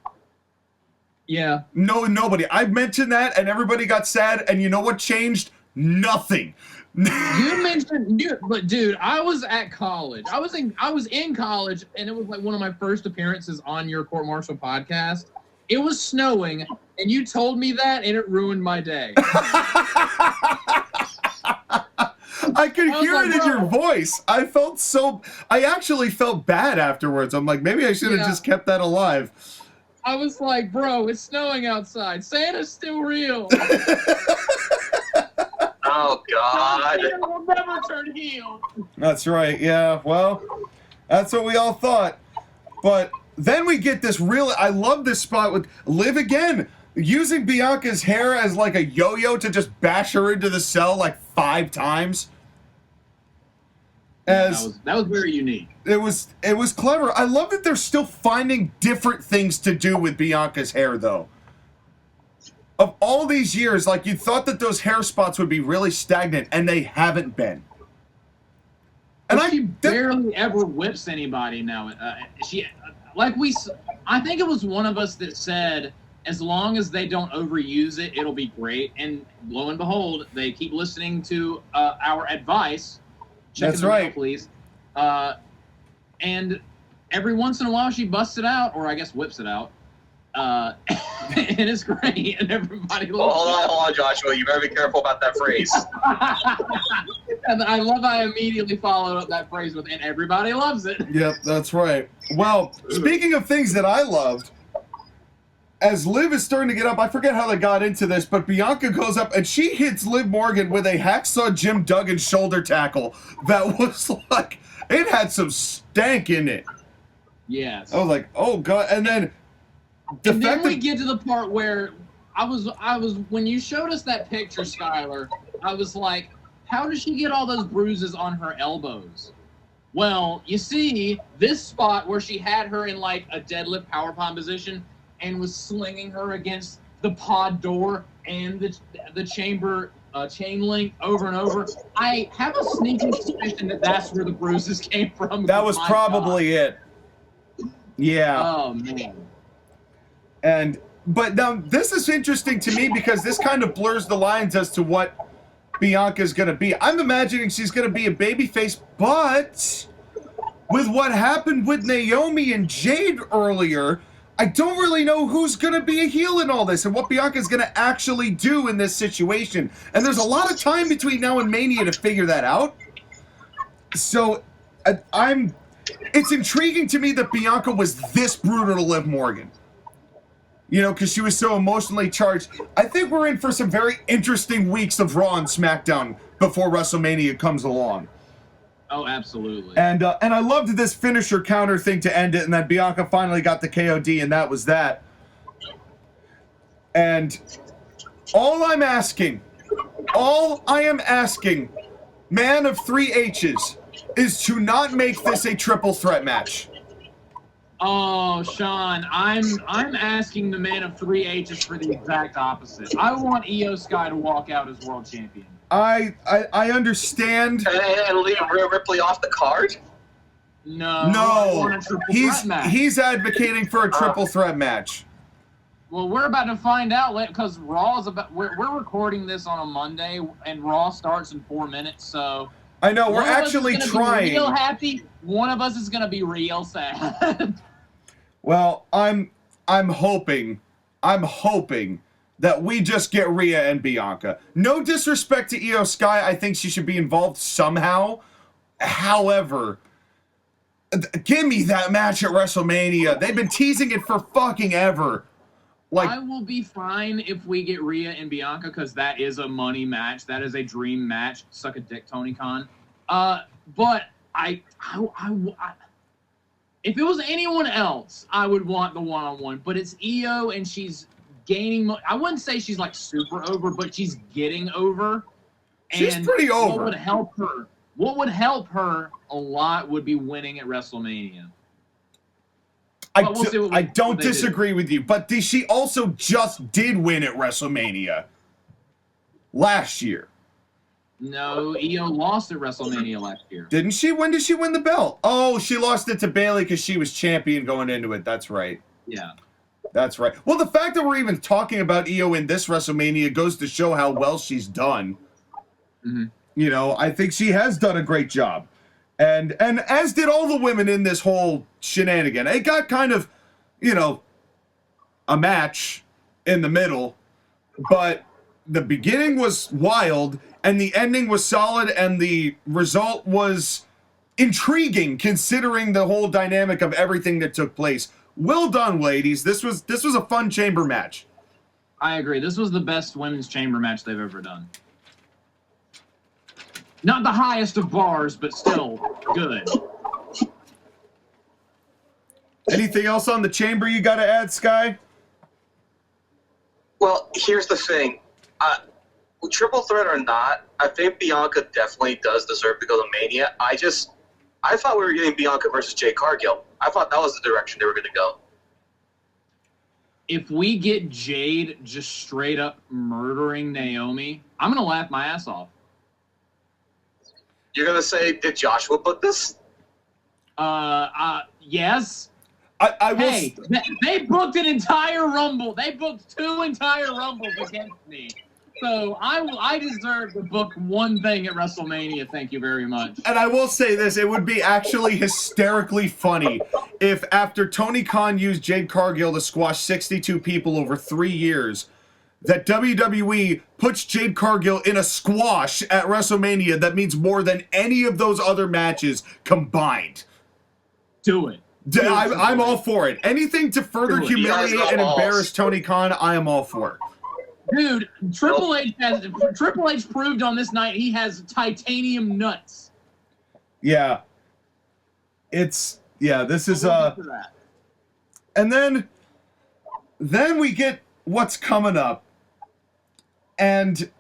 Yeah. No, nobody. I mentioned that, and everybody got sad, and you know what changed? Nothing. You mentioned, but dude, I was at college. I was in college, and it was like one of my first appearances on your Court-Martail podcast. It was snowing, and you told me that, and it ruined my day. I could hear it in your voice. I actually felt bad afterwards. I'm like, maybe I should have just kept that alive. I was like, bro, it's snowing outside. Santa's still real. Oh God! Santa will never turn heel. That's right. Yeah. Well, that's what we all thought. But then we get this real. I love this spot with Liv again using Bianca's hair as like a yo-yo to just bash her into the cell like 5 times. As that was very unique. it was clever. I love that they're still finding different things to do with Bianca's hair, though. Of all these years, like, you thought that those hair spots would be really stagnant, and they haven't been. And She barely ever whips anybody now. I think it was one of us that said, as long as they don't overuse it, it'll be great. And lo and behold, they keep listening to our advice. Check That's in the mail, right. please. And every once in a while, she busts it out, or I guess whips it out. And it's great, and everybody loves Hold on, Joshua. You better be careful about that phrase. it. And I love I immediately followed up that phrase with, and everybody loves it. Yep, that's right. Well, speaking of things that I loved, as Liv is starting to get up, I forget how they got into this, but Bianca goes up and she hits Liv Morgan with a hacksaw Jim Duggan shoulder tackle that was like, it had some stank in it. Yes. I was like, oh God. And then then we get to the part where I was when you showed us that picture, Skylar, I was like, how did she get all those bruises on her elbows? Well, you see, this spot where she had her in like a deadlift powerpoint position and was slinging her against the pod door and the chamber chain link over and over. I have a sneaking suspicion that that's where the bruises came from. that was probably it. Yeah. Oh man. But now this is interesting to me because this kind of blurs the lines as to what Bianca's going to be. I'm imagining she's going to be a babyface, but with what happened with Naomi and Jade earlier, I don't really know who's going to be a heel in all this and what Bianca's going to actually do in this situation. And there's a lot of time between now and Mania to figure that out. So it's intriguing to me that Bianca was this brutal to Liv Morgan. You know, because she was so emotionally charged. I think we're in for some very interesting weeks of Raw and SmackDown before WrestleMania comes along. Oh, absolutely. And I loved this finisher counter thing to end it, and then Bianca finally got the KOD, and that was that. And all I am asking, man of 3 H's, is to not make this a triple threat match. Oh, Sean, I'm asking the man of 3 H's for the exact opposite. I want Io Sky to walk out as world champion. I understand. And leave Rhea Ripley off the card? No. I want a triple threat match. He's advocating for a triple threat match. Well, we're about to find out because Raw's about. We're recording this on a Monday, and Raw starts in 4 minutes. So I know we're actually trying. Be real happy. One of us is gonna be real sad. Well, I'm hoping that we just get Rhea and Bianca. No disrespect to Io Sky, I think she should be involved somehow. However, give me that match at WrestleMania. They've been teasing it for fucking ever. Like, I will be fine if we get Rhea and Bianca because that is a money match. That is a dream match. Suck a dick, Tony Khan. But I if it was anyone else, I would want the one-on-one. But it's Io, and she's gaining. I wouldn't say she's like super over, but she's getting over. She's and pretty over. What would help her a lot would be winning at WrestleMania. I don't disagree with you, but she also just did win at WrestleMania last year. No, Io lost at WrestleMania last year. Didn't she? When did she win the belt? Oh, she lost it to Bayley because she was champion going into it. That's right. Yeah. That's right. Well, the fact that we're even talking about Io in this WrestleMania goes to show how well she's done. Mm-hmm. You know, I think she has done a great job. And as did all the women in this whole shenanigan. It got kind of, you know, a match in the middle, but the beginning was wild, and the ending was solid, and the result was intriguing considering the whole dynamic of everything that took place. well done, ladies. This was a fun chamber match. I agree. This was the best women's chamber match they've ever done. Not the highest of bars, but still good. Anything else on the chamber you got to add, Sky? Well, here's the thing. Triple threat or not, I think Bianca definitely does deserve to go to Mania. I thought we were getting Bianca versus Jade Cargill. I thought that was the direction they were going to go. If we get Jade just straight up murdering Naomi, I'm going to laugh my ass off. You're going to say, did Joshua put this? Yes. I will. Hey, they booked an entire Rumble. They booked 2 entire Rumbles against me. So I deserve to book one thing at WrestleMania. Thank you very much. And I will say this, it would be actually hysterically funny if after Tony Khan used Jade Cargill to squash 62 people over 3 years, that WWE puts Jade Cargill in a squash at WrestleMania that means more than any of those other matches combined. Do it. I'm all for it. Anything to further humiliate and embarrass Tony Khan, I am all for it. Dude, Triple H proved on this night he has titanium nuts. Yeah. This is and then we get what's coming up. And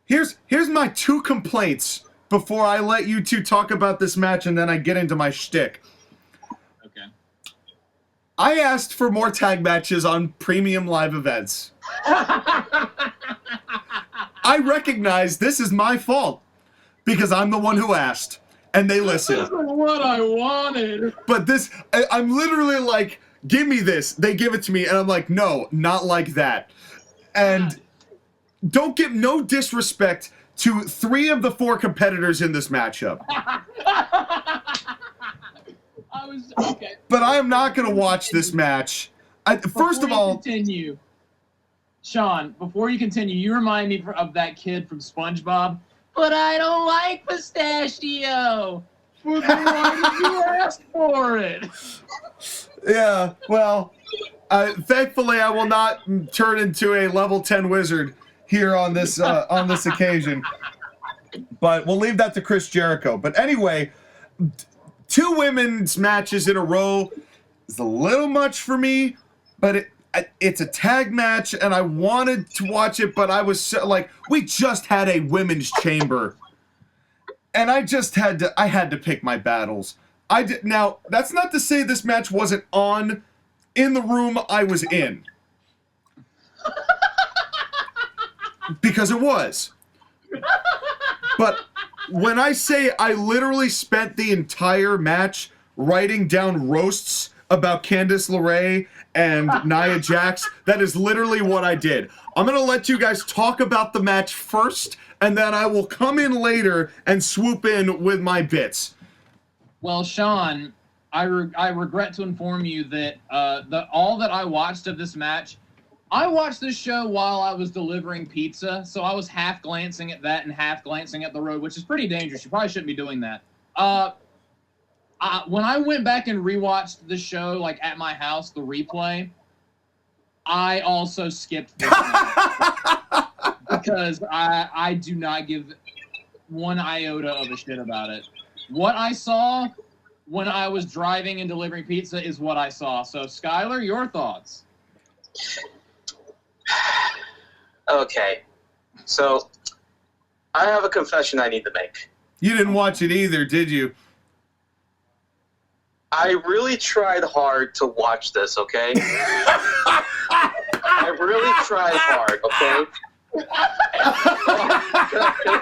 here's my 2 complaints before I let you two talk about this match and then I get into my shtick. Okay. I asked for more tag matches on premium live events. I recognize this is my fault because I'm the one who asked and they listened. This is what I wanted. But I'm literally like, give me this. They give it to me and I'm like, no, not like that. And don't give no disrespect to 3 of the 4 competitors in this matchup. Okay. But I am not going to watch this match. First of all, continue. Sean, before you continue, you remind me of that kid from SpongeBob. But I don't like pistachio. Well, then why did you ask for it? Yeah, well, thankfully I will not turn into a level 10 wizard here on this occasion. But we'll leave that to Chris Jericho. But anyway, 2 women's matches in a row is a little much for me, but it's a tag match, and I wanted to watch it, but I was so, like, we just had a women's chamber, and I had to pick my battles. Now, that's not to say this match wasn't on in the room I was in. Because it was. But when I say I literally spent the entire match writing down roasts about Candice LeRae and Nia Jax, that is literally what I did. I'm going to let you guys talk about the match first, and then I will come in later and swoop in with my bits. Well, Sean, I regret to inform you that all that I watched of this match, I watched this show while I was delivering pizza, so I was half glancing at that and half glancing at the road, which is pretty dangerous. You probably shouldn't be doing that. When I went back and rewatched the show, like at my house, the replay, I also skipped this match because I do not give one iota of a shit about it. What I saw when I was driving and delivering pizza is what I saw. So, Skylar, your thoughts? Okay. So, I have a confession I need to make. You didn't watch it either, did you? I really tried hard to watch this, okay? I really tried hard, okay?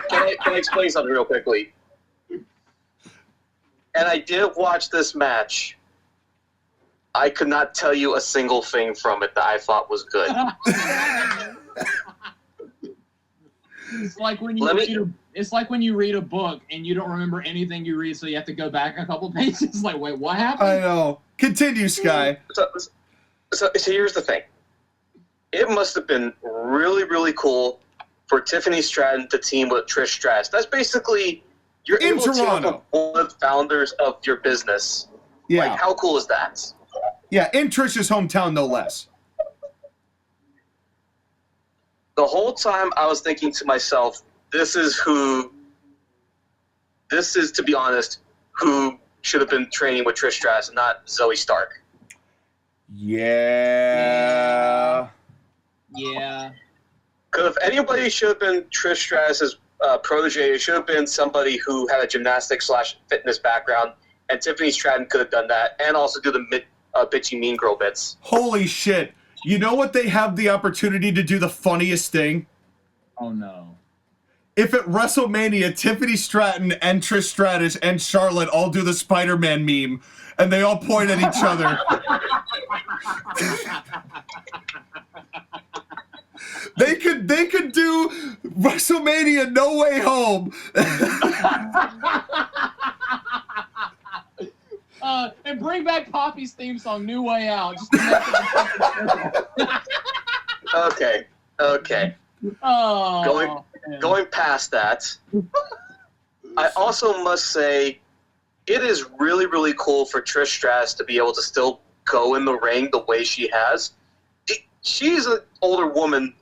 Can I explain something real quickly? And I did watch this match. I could not tell you a single thing from it that I thought was good. It's like when you read a book and you don't remember anything you read, so you have to go back a couple pages. Like, wait, what happened? I know. Continue, Sky. So here's the thing. It must have been really, really cool for Tiffany Stratton to team with Trish Stratus. That's basically, you're In able to team Toronto. up with one of the founders of your business. Yeah. Like, how cool is that? Yeah, in Trish's hometown, no less. The whole time I was thinking to myself, this is, to be honest, who should have been training with Trish Stratus and not Zoe Stark. Yeah. Yeah. Because if anybody should have been Trish Stratus's protege, it should have been somebody who had a gymnastics/fitness background, and Tiffany Stratton could have done that, and also do the bitchy mean girl bits. Holy shit. You know what they have the opportunity to do the funniest thing? Oh, no. If at WrestleMania, Tiffany Stratton and Trish Stratus and Charlotte all do the Spider-Man meme, and they all point at each other. They could do WrestleMania No Way Home. And bring back Poppy's theme song, New Way Out. Just Okay. Oh, Going past that, I also must say it is really, really cool for Trish Stratus to be able to still go in the ring the way she has. She's an older woman,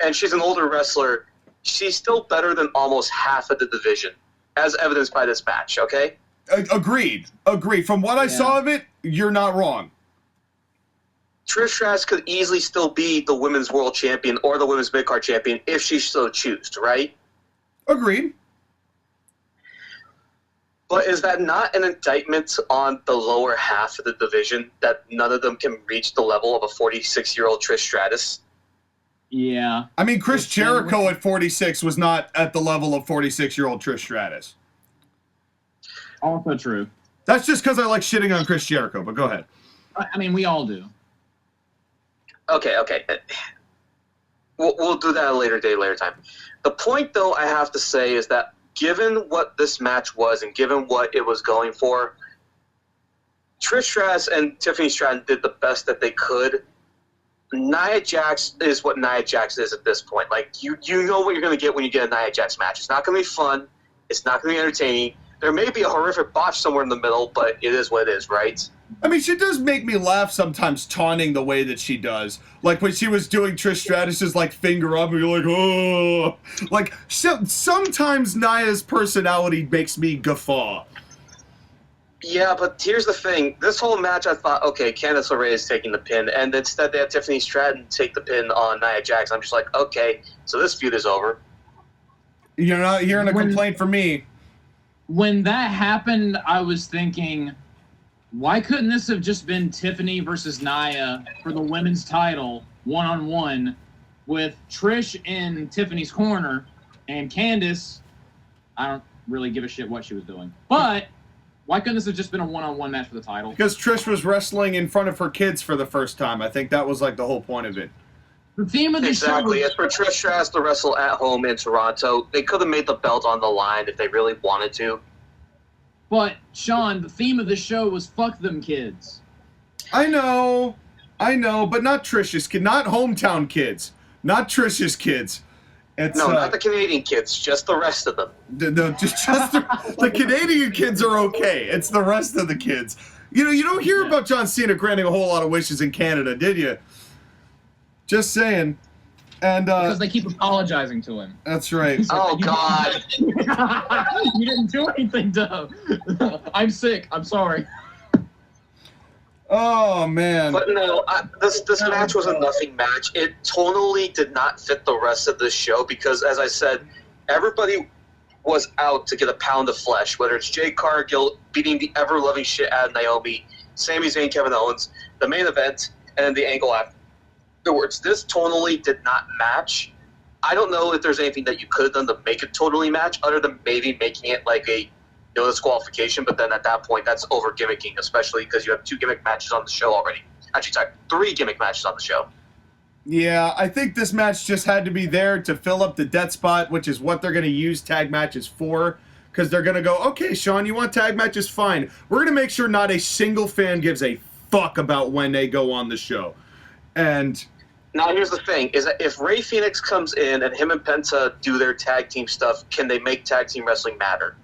and she's an older wrestler. She's still better than almost half of the division, as evidenced by this match, okay? Agreed. From what I saw of it, you're not wrong. Trish Stratus could easily still be the women's world champion or the women's mid-card champion if she so chooses, right? Agreed. But is that not an indictment on the lower half of the division that none of them can reach the level of a 46-year-old Trish Stratus? yeah. I mean, Chris Jericho at 46 was not at the level of 46-year-old Trish Stratus. Also true. That's just because I like shitting on Chris Jericho, but go ahead. I mean, we all do. Okay. We'll do that at a later day, later time. The point, though, I have to say is that given what this match was and given what it was going for, Trish Stratus and Tiffany Stratton did the best that they could. Nia Jax is what Nia Jax is at this point. Like, you know what you're going to get when you get a Nia Jax match. It's not going to be fun. It's not going to be entertaining. There may be a horrific botch somewhere in the middle, but it is what it is, right? I mean, she does make me laugh sometimes, taunting the way that she does. Like when she was doing Trish Stratus's like finger up, and you're like, oh, like sometimes Nia's personality makes me guffaw. Yeah, but here's the thing. This whole match, I thought, okay, Candice LeRae is taking the pin, and instead they had Tiffany Stratton take the pin on Nia Jax. I'm just like, okay, so this feud is over. You're not hearing a complaint from me. When that happened, I was thinking, why couldn't this have just been Tiffany versus Nia for the women's title, one-on-one, with Trish in Tiffany's corner, and Candice, I don't really give a shit what she was doing. But why couldn't this have just been a one-on-one match for the title? Because Trish was wrestling in front of her kids for the first time. I think that was like the whole point of it. The theme of the Exactly. show... As for Trish Stratus to wrestle at home in Toronto, they could have made the belt on the line if they really wanted to. But, Sean, the theme of the show was fuck them kids. I know, but not Trish's kid, not hometown kids, not Trish's kids. It's, No, not the Canadian kids, just the rest of them. No, just the Canadian kids are okay. It's the rest of the kids. You know, you don't hear about John Cena granting a whole lot of wishes in Canada, did you? Just saying. And Because they keep apologizing to him. that's right. Oh, God. You didn't do anything, Dove. I'm sick. I'm sorry. Oh man. But no, this match was a nothing match. It totally did not fit the rest of the show because, as I said, everybody was out to get a pound of flesh, whether it's Jade Cargill beating the ever-loving shit out of Naomi, Sami Zayn, Kevin Owens, the main event, and then the angle afterwards. This totally did not match. I don't know if there's anything that you could have done to make it totally match other than maybe making it like a no disqualification, but then at that point, that's over gimmicking, especially because you have 2 gimmick matches on the show already. Actually, sorry, 3 gimmick matches on the show. Yeah, I think this match just had to be there to fill up the dead spot, which is what they're going to use tag matches for, because they're going to go, okay, Sean, you want tag matches? Fine. We're going to make sure not a single fan gives a fuck about when they go on the show. And now, here's the thing, is that if Rey Fenix comes in and him and Penta do their tag team stuff, can they make tag team wrestling matter?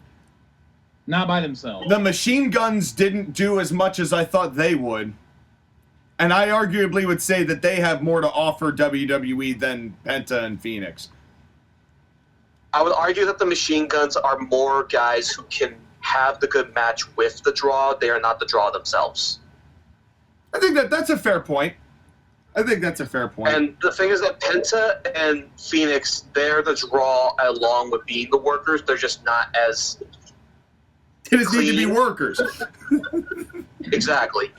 Not by themselves. the Machine Guns didn't do as much as I thought they would. And I arguably would say that they have more to offer WWE than Penta and Phoenix. I would argue that the Machine Guns are more guys who can have the good match with the draw. They are not the draw themselves. I think that's a fair point. And the thing is that Penta and Phoenix, they're the draw along with being the workers. They're just not as They just need to be workers. Exactly.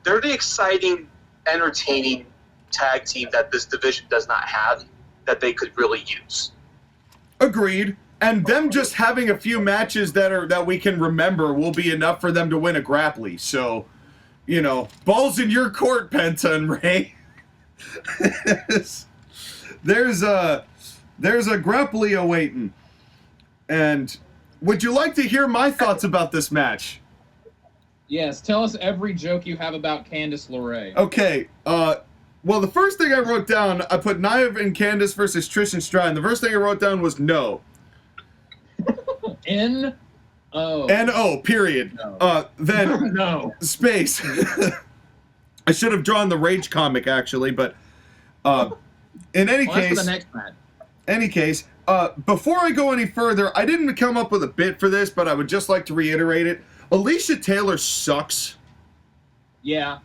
They're the exciting, entertaining tag team that this division does not have that they could really use. Agreed. And them just having a few matches that we can remember will be enough for them to win a Grapply. So, you know, balls in your court, Penta and Ray. There's a Grapply awaiting. And would you like to hear my thoughts about this match? Yes, tell us every joke you have about Candice LeRae. Okay, well, the first thing I wrote down, I put Nia and Candice versus Trish and Stratus. The first thing I wrote down was no. N-O. N-O, period. No. Then no. Space. I should have drawn the Rage comic, actually, but in any case... That's for the next match. Any case, before I go any further, I didn't come up with a bit for this, but I would just like to reiterate it. Alicia Taylor sucks. Yeah.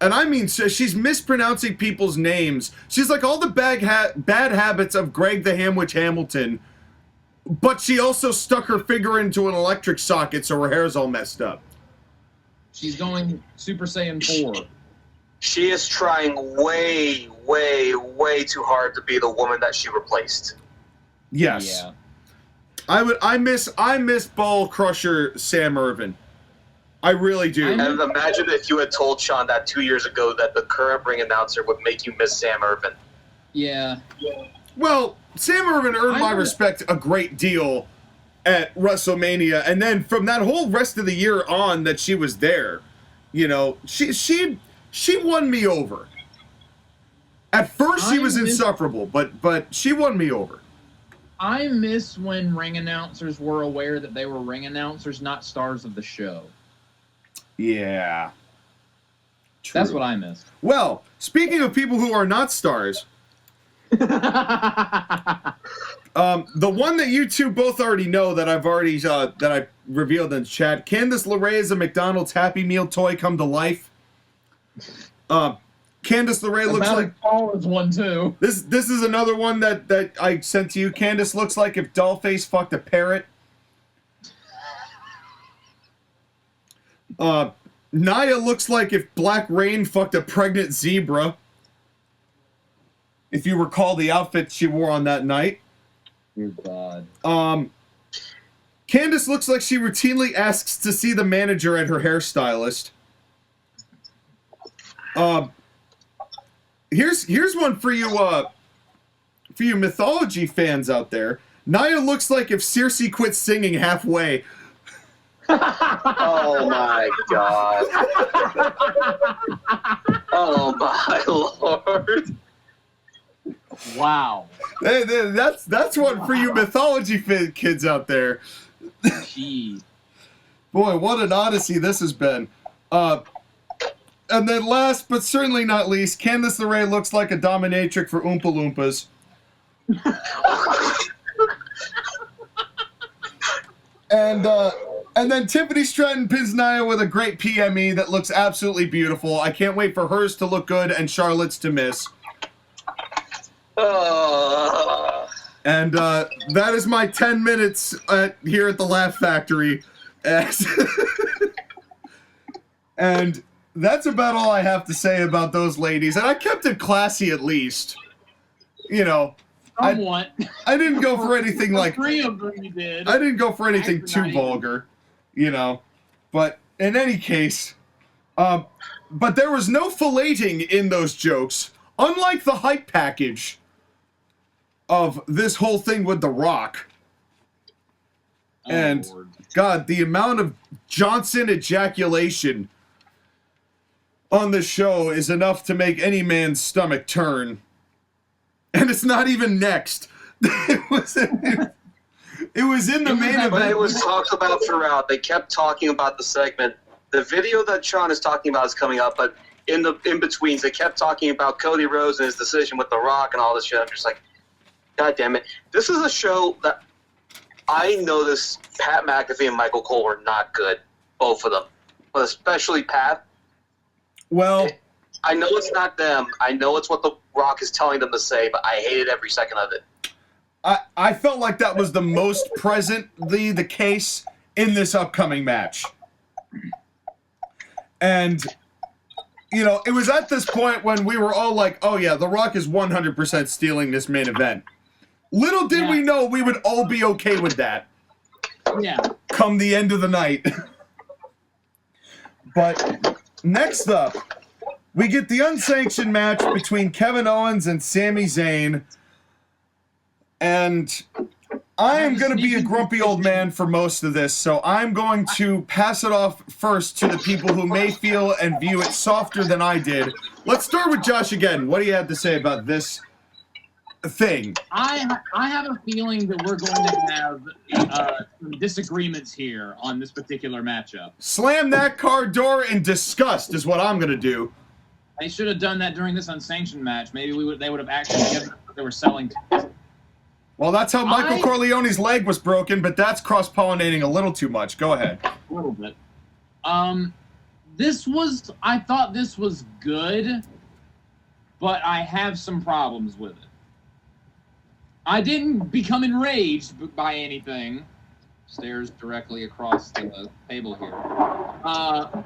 And I mean, so she's mispronouncing people's names. She's like all the bad habits of Greg the Hamwich Hamilton, but she also stuck her finger into an electric socket, so her hair's all messed up. She's going Super Saiyan 4. She is trying way, way, way too hard to be the woman that she replaced. Yes. Yeah. I miss Ball Crusher Sam Irvin. I really do. And imagine if you had told Sean that 2 years ago that the current ring announcer would make you miss Sam Irvin. Yeah. Well, Sam Irvin earned my respect a great deal at WrestleMania, and then from that whole rest of the year on that she was there, you know, she won me over. At first, she was insufferable, but she won me over. I miss when ring announcers were aware that they were ring announcers, not stars of the show. Yeah. True. That's what I miss. Well, speaking of people who are not stars, the one that you two both already know that I've already that I revealed in chat, Candice LeRae is a McDonald's Happy Meal toy come to life. Candice LeRae looks like Paul is one too. This is another one that I sent to you. Candice looks like if Dollface fucked a parrot. Nia looks like if Black Rain fucked a pregnant zebra. If you recall the outfit she wore on that night. Dear God. Candice looks like she routinely asks to see the manager and her hairstylist. Here's one for you mythology fans out there. Nia looks like if Circe quit singing halfway. Oh my God. Oh my Lord. Wow. Hey, that's one for you mythology kids out there. Jeez. Boy, what an odyssey this has been. And then last but certainly not least, Candice LeRae looks like a dominatrix for Oompa Loompas. And then Tiffany Stratton pins Nia with a great PME that looks absolutely beautiful. I can't wait for hers to look good and Charlotte's to miss. And that is my 10 minutes here at the Laugh Factory. And that's about all I have to say about those ladies. And I kept it classy at least. You know. Somewhat. I didn't go for anything like... Three of them you did. I didn't go for anything too vulgar. You know. But in any case... but there was no filleting in those jokes. Unlike the hype package of this whole thing with The Rock. And, Lord. God, the amount of Johnson ejaculation on the show is enough to make any man's stomach turn. And it's not even next. It was in the main event. But it was talked about throughout. They kept talking about the segment. The video that Sean is talking about is coming up, but in the in-betweens, they kept talking about Cody Rhodes and his decision with The Rock and all this shit. I'm just like, God damn it. This is a show that I noticed Pat McAfee and Michael Cole were not good, both of them. But especially Pat. Well, I know it's not them. I know it's what The Rock is telling them to say, but I hated every second of it. I felt like that was the most presently the case in this upcoming match. And, you know, it was at this point when we were all like, oh yeah, The Rock is 100% stealing this main event. Little did we know we would all be okay with that. Yeah. Come the end of the night. But next up, we get the unsanctioned match between Kevin Owens and Sami Zayn. And I am going to be a grumpy old man for most of this, so I'm going to pass it off first to the people who may feel and view it softer than I did. Let's start with JoshAgeddon. What do you have to say about this thing? I have a feeling that we're going to have some disagreements here on this particular matchup. Slam that car door in disgust is what I'm going to do. They should have done that during this unsanctioned match. Maybe they would have actually given what they were selling tickets. Well, that's how Michael Corleone's leg was broken, but that's cross-pollinating a little too much. Go ahead. A little bit. I thought this was good, but I have some problems with it. I didn't become enraged by anything. Stares directly across the table here.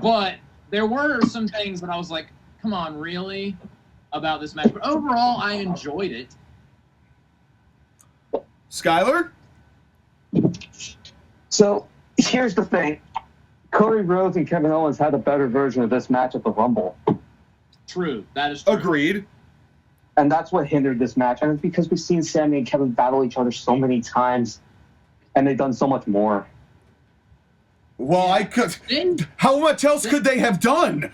But there were some things that I was like, come on, really? About this match. But overall, I enjoyed it. Skylar? So here's the thing. Cody Rhodes and Kevin Owens had a better version of this match at the Rumble. True. That is true. Agreed. And that's what hindered this match. And it's because we've seen Sami and Kevin battle each other so many times, and they've done so much more. Well, how much else could they have done?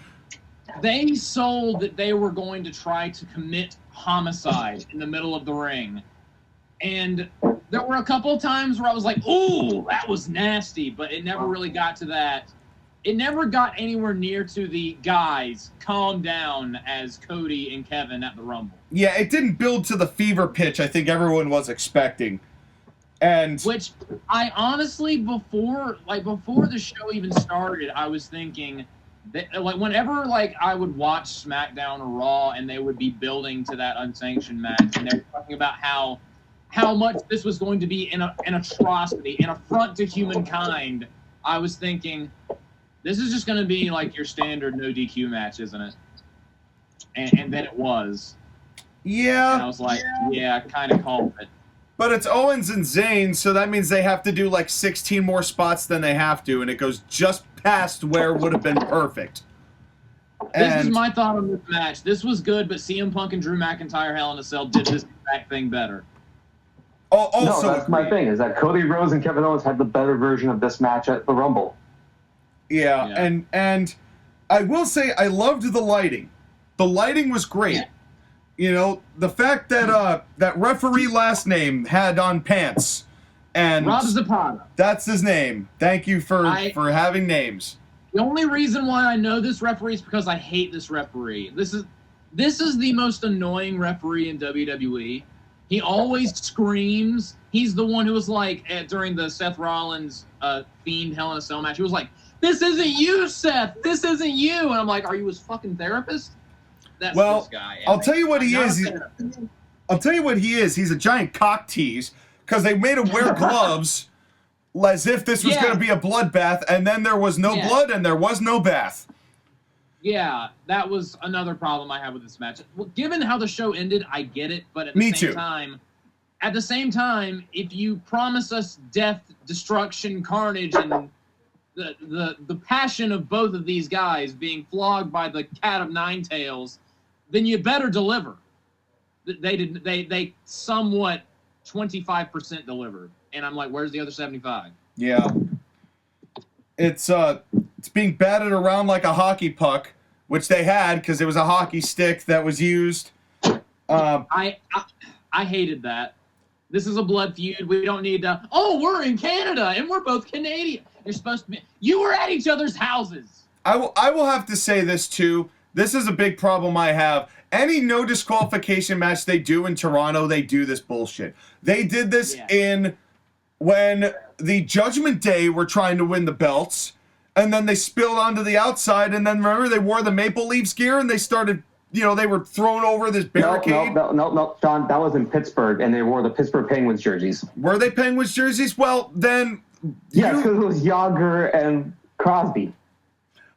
They sold that they were going to try to commit homicide in the middle of the ring. And there were a couple of times where I was like, ooh, that was nasty, but it never really got to that. It never got anywhere near to the guys, calm down, as Cody and Kevin at the Rumble. Yeah, it didn't build to the fever pitch I think everyone was expecting. And which I honestly, before the show even started, I was thinking that, like, whenever I would watch SmackDown or Raw and they would be building to that unsanctioned match and they were talking about how much this was going to be an atrocity, an affront to humankind, I was thinking, this is just going to be like your standard no DQ match, isn't it? And then it was. Yeah. And I was like, yeah, kind of called it. But it's Owens and Zayn, so that means they have to do like 16 more spots than they have to, and it goes just past where it would have been perfect. This is my thought on this match. This was good, but CM Punk and Drew McIntyre Hell in a Cell did this exact thing better. Also, no, that's my thing, is that Cody Rhodes and Kevin Owens had the better version of this match at the Rumble. Yeah. And I will say I loved the lighting. The lighting was great. Yeah. You know, the fact that that referee last name had on pants, and Rob Zapata. That's his name. Thank you for having names. The only reason why I know this referee is because I hate this referee. This is the most annoying referee in WWE. He always screams. He's the one who was like, during the Seth Rollins Fiend Hell in a Cell match, he was like, "This isn't you, Seth. This isn't you." And I'm like, "Are you his fucking therapist?" That's this guy. I'll tell you what he is. I'll tell you what he is. He's a giant cock tease because they made him wear gloves as if this was going to be a bloodbath, and then there was no blood and there was no bath. Yeah, that was another problem I had with this match. Well, given how the show ended, I get it, but at the same time, if you promise us death, destruction, carnage, and the passion of both of these guys being flogged by the cat of nine tails, then you better deliver. They somewhat 25% delivered, and I'm like, where's the other 75? Yeah, it's being batted around like a hockey puck, which they had because it was a hockey stick that was used. I hated that. This is a blood feud. We don't need to. Oh, we're in Canada and we're both Canadian. You're supposed to be. You were at each other's houses. I will have to say this too. This is a big problem I have. Any no disqualification match they do in Toronto, they do this bullshit. They did this in when the Judgment Day were trying to win the belts, and then they spilled onto the outside, and then remember they wore the Maple Leafs gear and they started, you know, they were thrown over this barricade. No, Sean, that was in Pittsburgh, and they wore the Pittsburgh Penguins jerseys. Were they Penguins jerseys? Well, then... Yeah, because it was Yager and Crosby.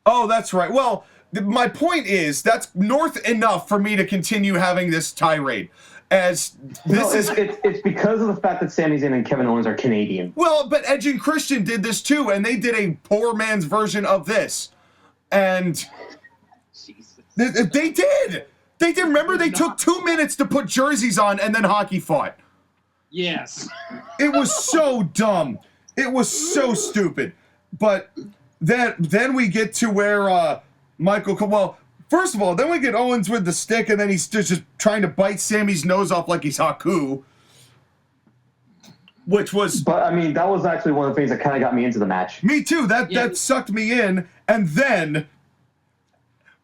Oh, that's right. Well, my point is, that's north enough for me to continue having this tirade. As this it's because of the fact that Sami Zayn and Kevin Owens are Canadian. Well, but Edge and Christian did this too, and they did a poor man's version of this. And they did. They did. Remember, they took 2 minutes to put jerseys on, and then hockey fought. Yes. It was so dumb. It was so stupid. But then we get to where Michael... Well, first of all, then we get Owens with the stick, and then he's just trying to bite Sammy's nose off like he's Haku. Which was... But, I mean, that was actually one of the things that kind of got me into the match. Me too. That sucked me in. And then...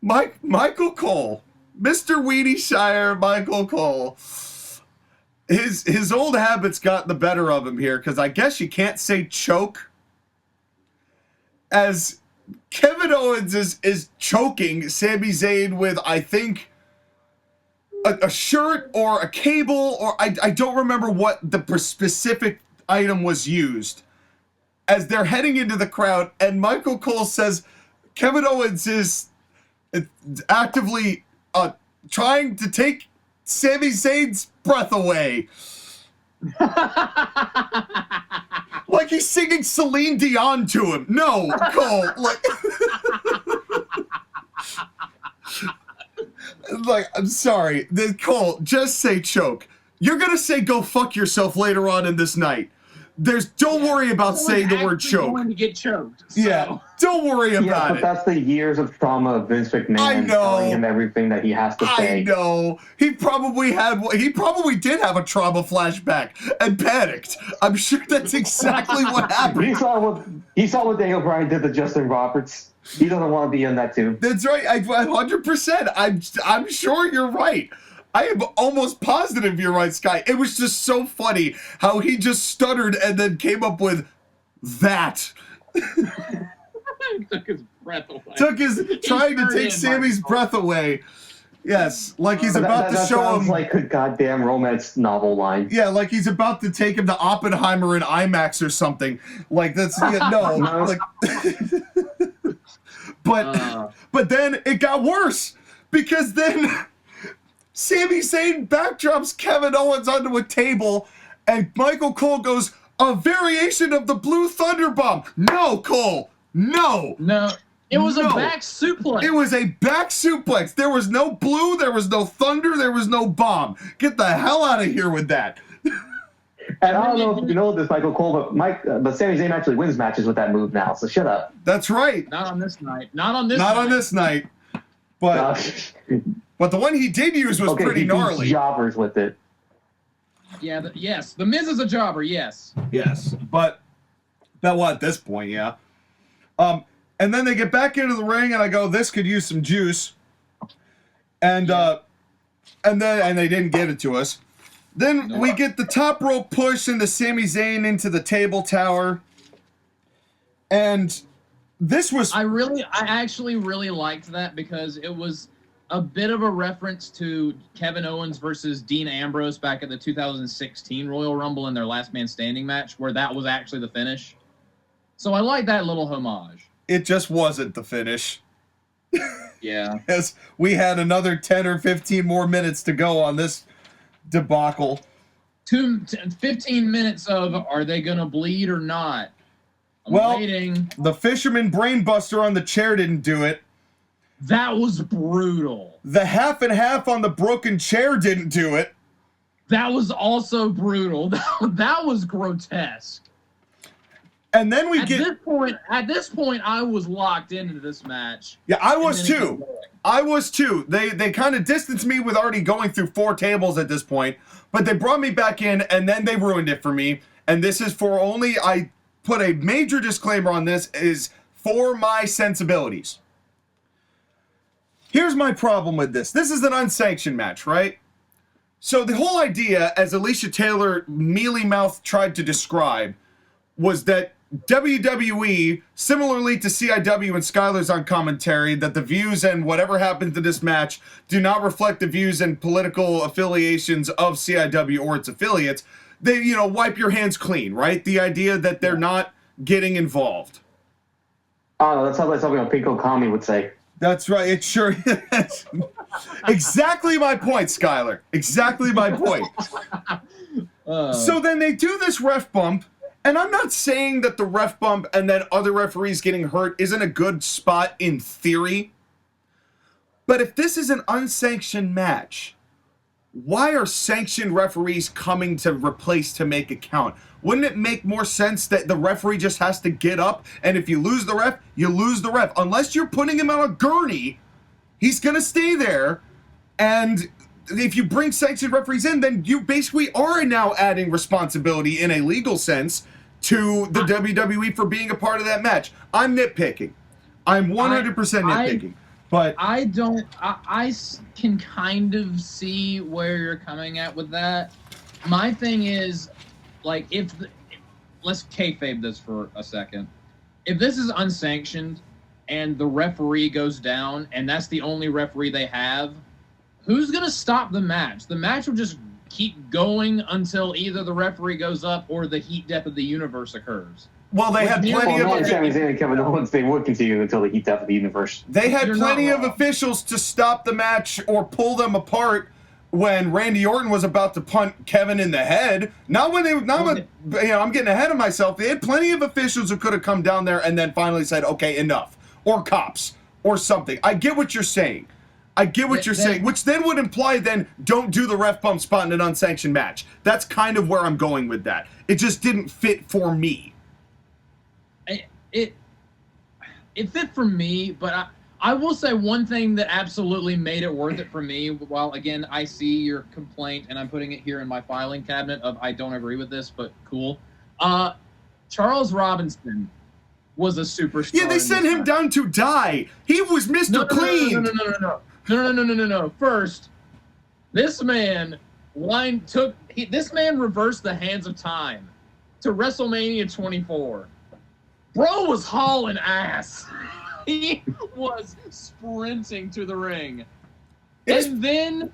Michael Cole. Mr. Weedy Shire, Michael Cole. His old habits got the better of him here, because I guess you can't say choke. As Kevin Owens is choking Sami Zayn with, I think, a shirt or a cable, or I don't remember what the specific item was used. As they're heading into the crowd, and Michael Cole says Kevin Owens is actively trying to take Sami Zayn's breath away. Like he's singing Celine Dion to him. No, Cole. Like, I'm sorry. Cole, just say choke. You're going to say go fuck yourself later on in this night. Don't worry about saying the word choke. Going to get choked. So. Yeah, don't worry about it. That's the years of trauma of Vince McMahon telling him everything that he has to say. I know. He probably did have a trauma flashback and panicked. I'm sure that's exactly what happened. He saw what Daniel Bryan did to Justin Roberts. He doesn't want to be in that too. That's right. 100%. I'm sure you're right. I am almost positive you're right, Sky. It was just so funny how he just stuttered and then came up with that. Took his breath away. Trying to take Sammy's breath away. Yes, like he's about to show him. That sounds like a goddamn romance novel line. Yeah, like he's about to take him to Oppenheimer in IMAX or something. Like that's no. Like, but then it got worse because then Sami Zayn backdrops Kevin Owens onto a table, and Michael Cole goes, "A variation of the Blue Thunder Bomb." No, Cole. No. It was a back suplex. It was a back suplex. There was no blue, there was no thunder, there was no bomb. Get the hell out of here with that. And I don't know if you know this, Michael Cole, but Sami Zayn actually wins matches with that move now, so shut up. That's right. Not on this night. Not on this night. But the one he did use was pretty gnarly. He jobbers with it. Yeah, yes. The Miz is a jobber, yes. Yes, but at this point, yeah. And then they get back into the ring, and I go, "This could use some juice." And they didn't give it to us. Then we get the top rope push into Sami Zayn into the table tower. And this was... I actually really liked that because it was a bit of a reference to Kevin Owens versus Dean Ambrose back at the 2016 Royal Rumble in their Last Man Standing match, where that was actually the finish. So I like that little homage. It just wasn't the finish. Yeah. As we had another 10 or 15 more minutes to go on this debacle. 15 minutes of, are they going to bleed or not? I'm waiting. The Fisherman Brainbuster on the chair didn't do it. That was brutal. The half and half on the broken chair didn't do it. That was also brutal. That was grotesque. And then at this point, I was locked into this match. Yeah, I was too. They kind of distanced me with already going through 4 tables at this point, but they brought me back in, and then they ruined it for me. And this is for only, I put a major disclaimer on this, is for my sensibilities. Here's my problem with this. This is an unsanctioned match, right? So the whole idea, as Alicia Taylor mealy mouth tried to describe, was that WWE, similarly to CIW and Skylar's on commentary, that the views and whatever happens to this match do not reflect the views and political affiliations of CIW or its affiliates. They, wipe your hands clean, right? The idea that they're not getting involved. Oh, that's something a Pico Kami would say. That's right. It sure is. Exactly my point, Skylar. Exactly my point. So then they do this ref bump, and I'm not saying that the ref bump and then other referees getting hurt isn't a good spot in theory. But if this is an unsanctioned match, why are sanctioned referees coming to replace to make it count? Wouldn't it make more sense that the referee just has to get up, and if you lose the ref, you lose the ref? Unless you're putting him on a gurney, he's going to stay there. And if you bring sanctioned referees in, then you basically are now adding responsibility in a legal sense to the WWE for being a part of that match. I'm nitpicking. I'm 100% nitpicking. But I can kind of see where you're coming at with that. My thing is, like, let's kayfabe this for a second. If this is unsanctioned and the referee goes down and that's the only referee they have, who's going to stop the match? The match will just keep going until either the referee goes up or the heat death of the universe occurs. Well, they had plenty of... Sami Zayn and Kevin Owens, they would continue until the heat death of the universe. They had plenty of officials to stop the match or pull them apart when Randy Orton was about to punt Kevin in the head. Not when I'm getting ahead of myself. They had plenty of officials who could have come down there and then finally said, okay, enough. Or cops. Or something. I get what you're saying. Which then would imply don't do the ref bump spot in an unsanctioned match. That's kind of where I'm going with that. It just didn't fit for me. It fit for me, but I will say one thing that absolutely made it worth it for me, while, again, I see your complaint, and I'm putting it here in my filing cabinet of I don't agree with this, but cool. Charles Robinson was a superstar. Yeah, they sent him down to die. He was Mr. Clean. No. First, this man reversed the hands of time to WrestleMania 24. Bro was hauling ass. He was sprinting to the ring. And then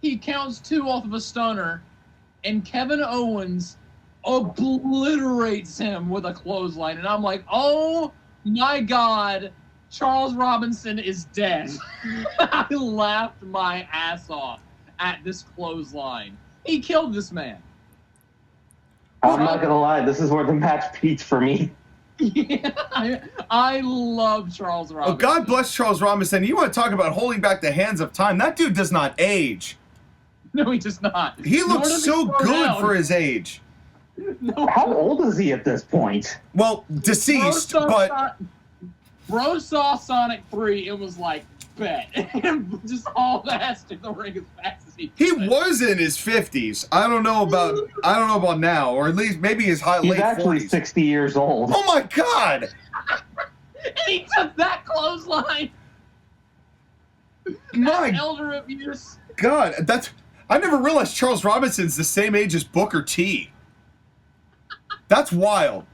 he counts 2 off of a stunner, and Kevin Owens obliterates him with a clothesline. And I'm like, oh my God, Charles Robinson is dead. I laughed my ass off at this clothesline. He killed this man. I'm not going to lie, this is where the match peaked for me. Yeah, I love Charles Robinson. Oh, God bless Charles Robinson. You want to talk about holding back the hands of time? That dude does not age. No, he does not. He looks so good for his age. No. How old is he at this point? Well, deceased, but... Bro saw Sonic 3 and was like, bet. And just all ass to the ring as fast as he could. He was in his 50s. I don't know about now, or at least maybe his late 40s. He's actually 60 years old. Oh my God! And he took that clothesline. My elder abuse. God, I never realized Charles Robinson's the same age as Booker T. That's wild.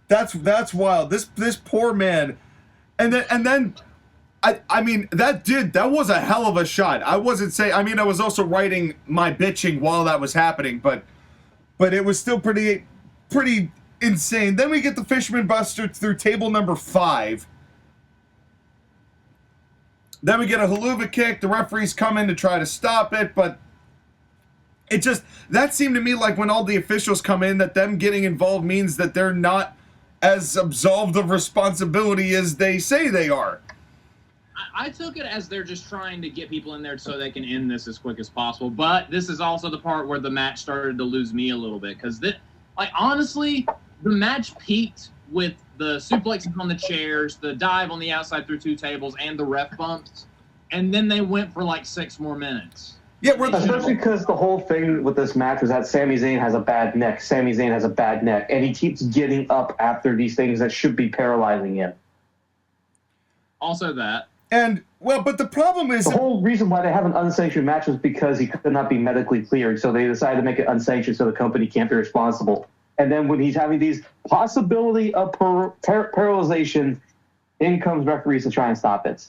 That's wild. This poor man. And then I mean, that was a hell of a shot. I wasn't saying, I mean, I was also writing my bitching while that was happening, but it was still pretty insane. Then we get the Fisherman Buster through table number 5. Then we get a haluva kick. The referees come in to try to stop it, but that seemed to me like when all the officials come in, that them getting involved means that they're not as absolved of responsibility as they say they are. I took it as they're just trying to get people in there so they can end this as quick as possible. But this is also the part where the match started to lose me a little bit. Because, honestly, the match peaked with the suplexes on the chairs, the dive on the outside through 2 tables, and the ref bumps. And then they went for 6 more minutes. Yeah, especially because the whole thing with this match was that Sami Zayn has a bad neck. Sami Zayn has a bad neck. And he keeps getting up after these things that should be paralyzing him. Also that. And, well, but the problem is... The whole reason why they have an unsanctioned match was because he could not be medically cleared, so they decided to make it unsanctioned so the company can't be responsible. And then when he's having these possibility of paralyzation, in comes referees to try and stop it.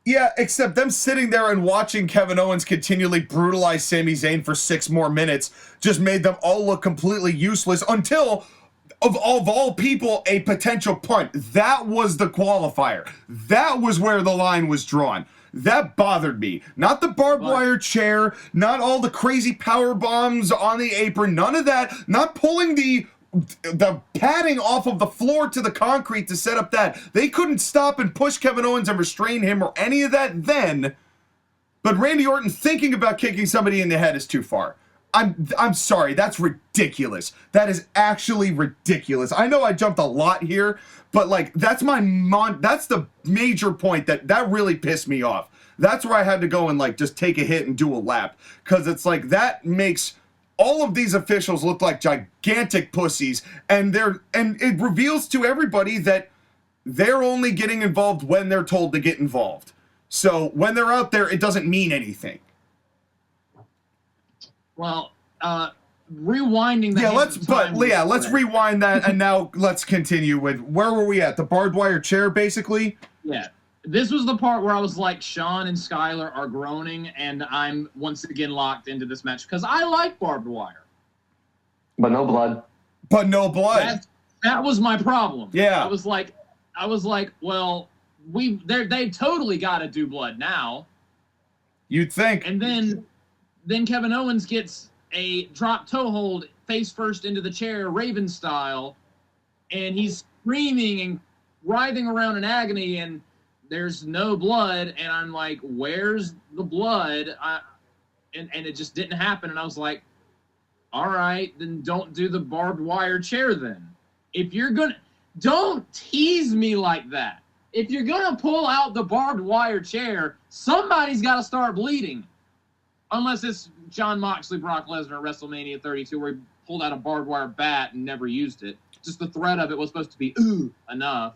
Yeah, except them sitting there and watching Kevin Owens continually brutalize Sami Zayn for 6 more minutes just made them all look completely useless until... Of all people, a potential punt. That was the qualifier. That was where the line was drawn. That bothered me. Not the barbed wire chair, not all the crazy power bombs on the apron, none of that. Not pulling the padding off of the floor to the concrete to set up that. They couldn't stop and push Kevin Owens and restrain him or any of that then. But Randy Orton thinking about kicking somebody in the head is too far. I'm sorry, that's ridiculous. That is actually ridiculous. I know I jumped a lot here, but like that's the major point that really pissed me off. That's where I had to go and like just take a hit and do a lap, because it's like that makes all of these officials look like gigantic pussies, and it reveals to everybody that they're only getting involved when they're told to get involved. So when they're out there, it doesn't mean anything. Well, rewinding the let's rewind that, and now let's continue with where were we at? The barbed wire chair, basically. Yeah, this was the part where I was like, Sean and Skylar are groaning, and I'm once again locked into this match because I like barbed wire, but no blood. That was my problem. Yeah, I was like, well, they totally got to do blood now. You'd think, and then Kevin Owens gets a drop toe hold face first into the chair, Raven style, and he's screaming and writhing around in agony, and there's no blood, and I'm like, where's the blood? And it just didn't happen, and I was like, all right, then don't do the barbed wire chair then. If you're gonna, don't tease me like that. If you're gonna pull out the barbed wire chair, somebody's got to start bleeding. Unless it's Jon Moxley, Brock Lesnar at WrestleMania 32, where he pulled out a barbed wire bat and never used it. Just the threat of it was supposed to be, enough.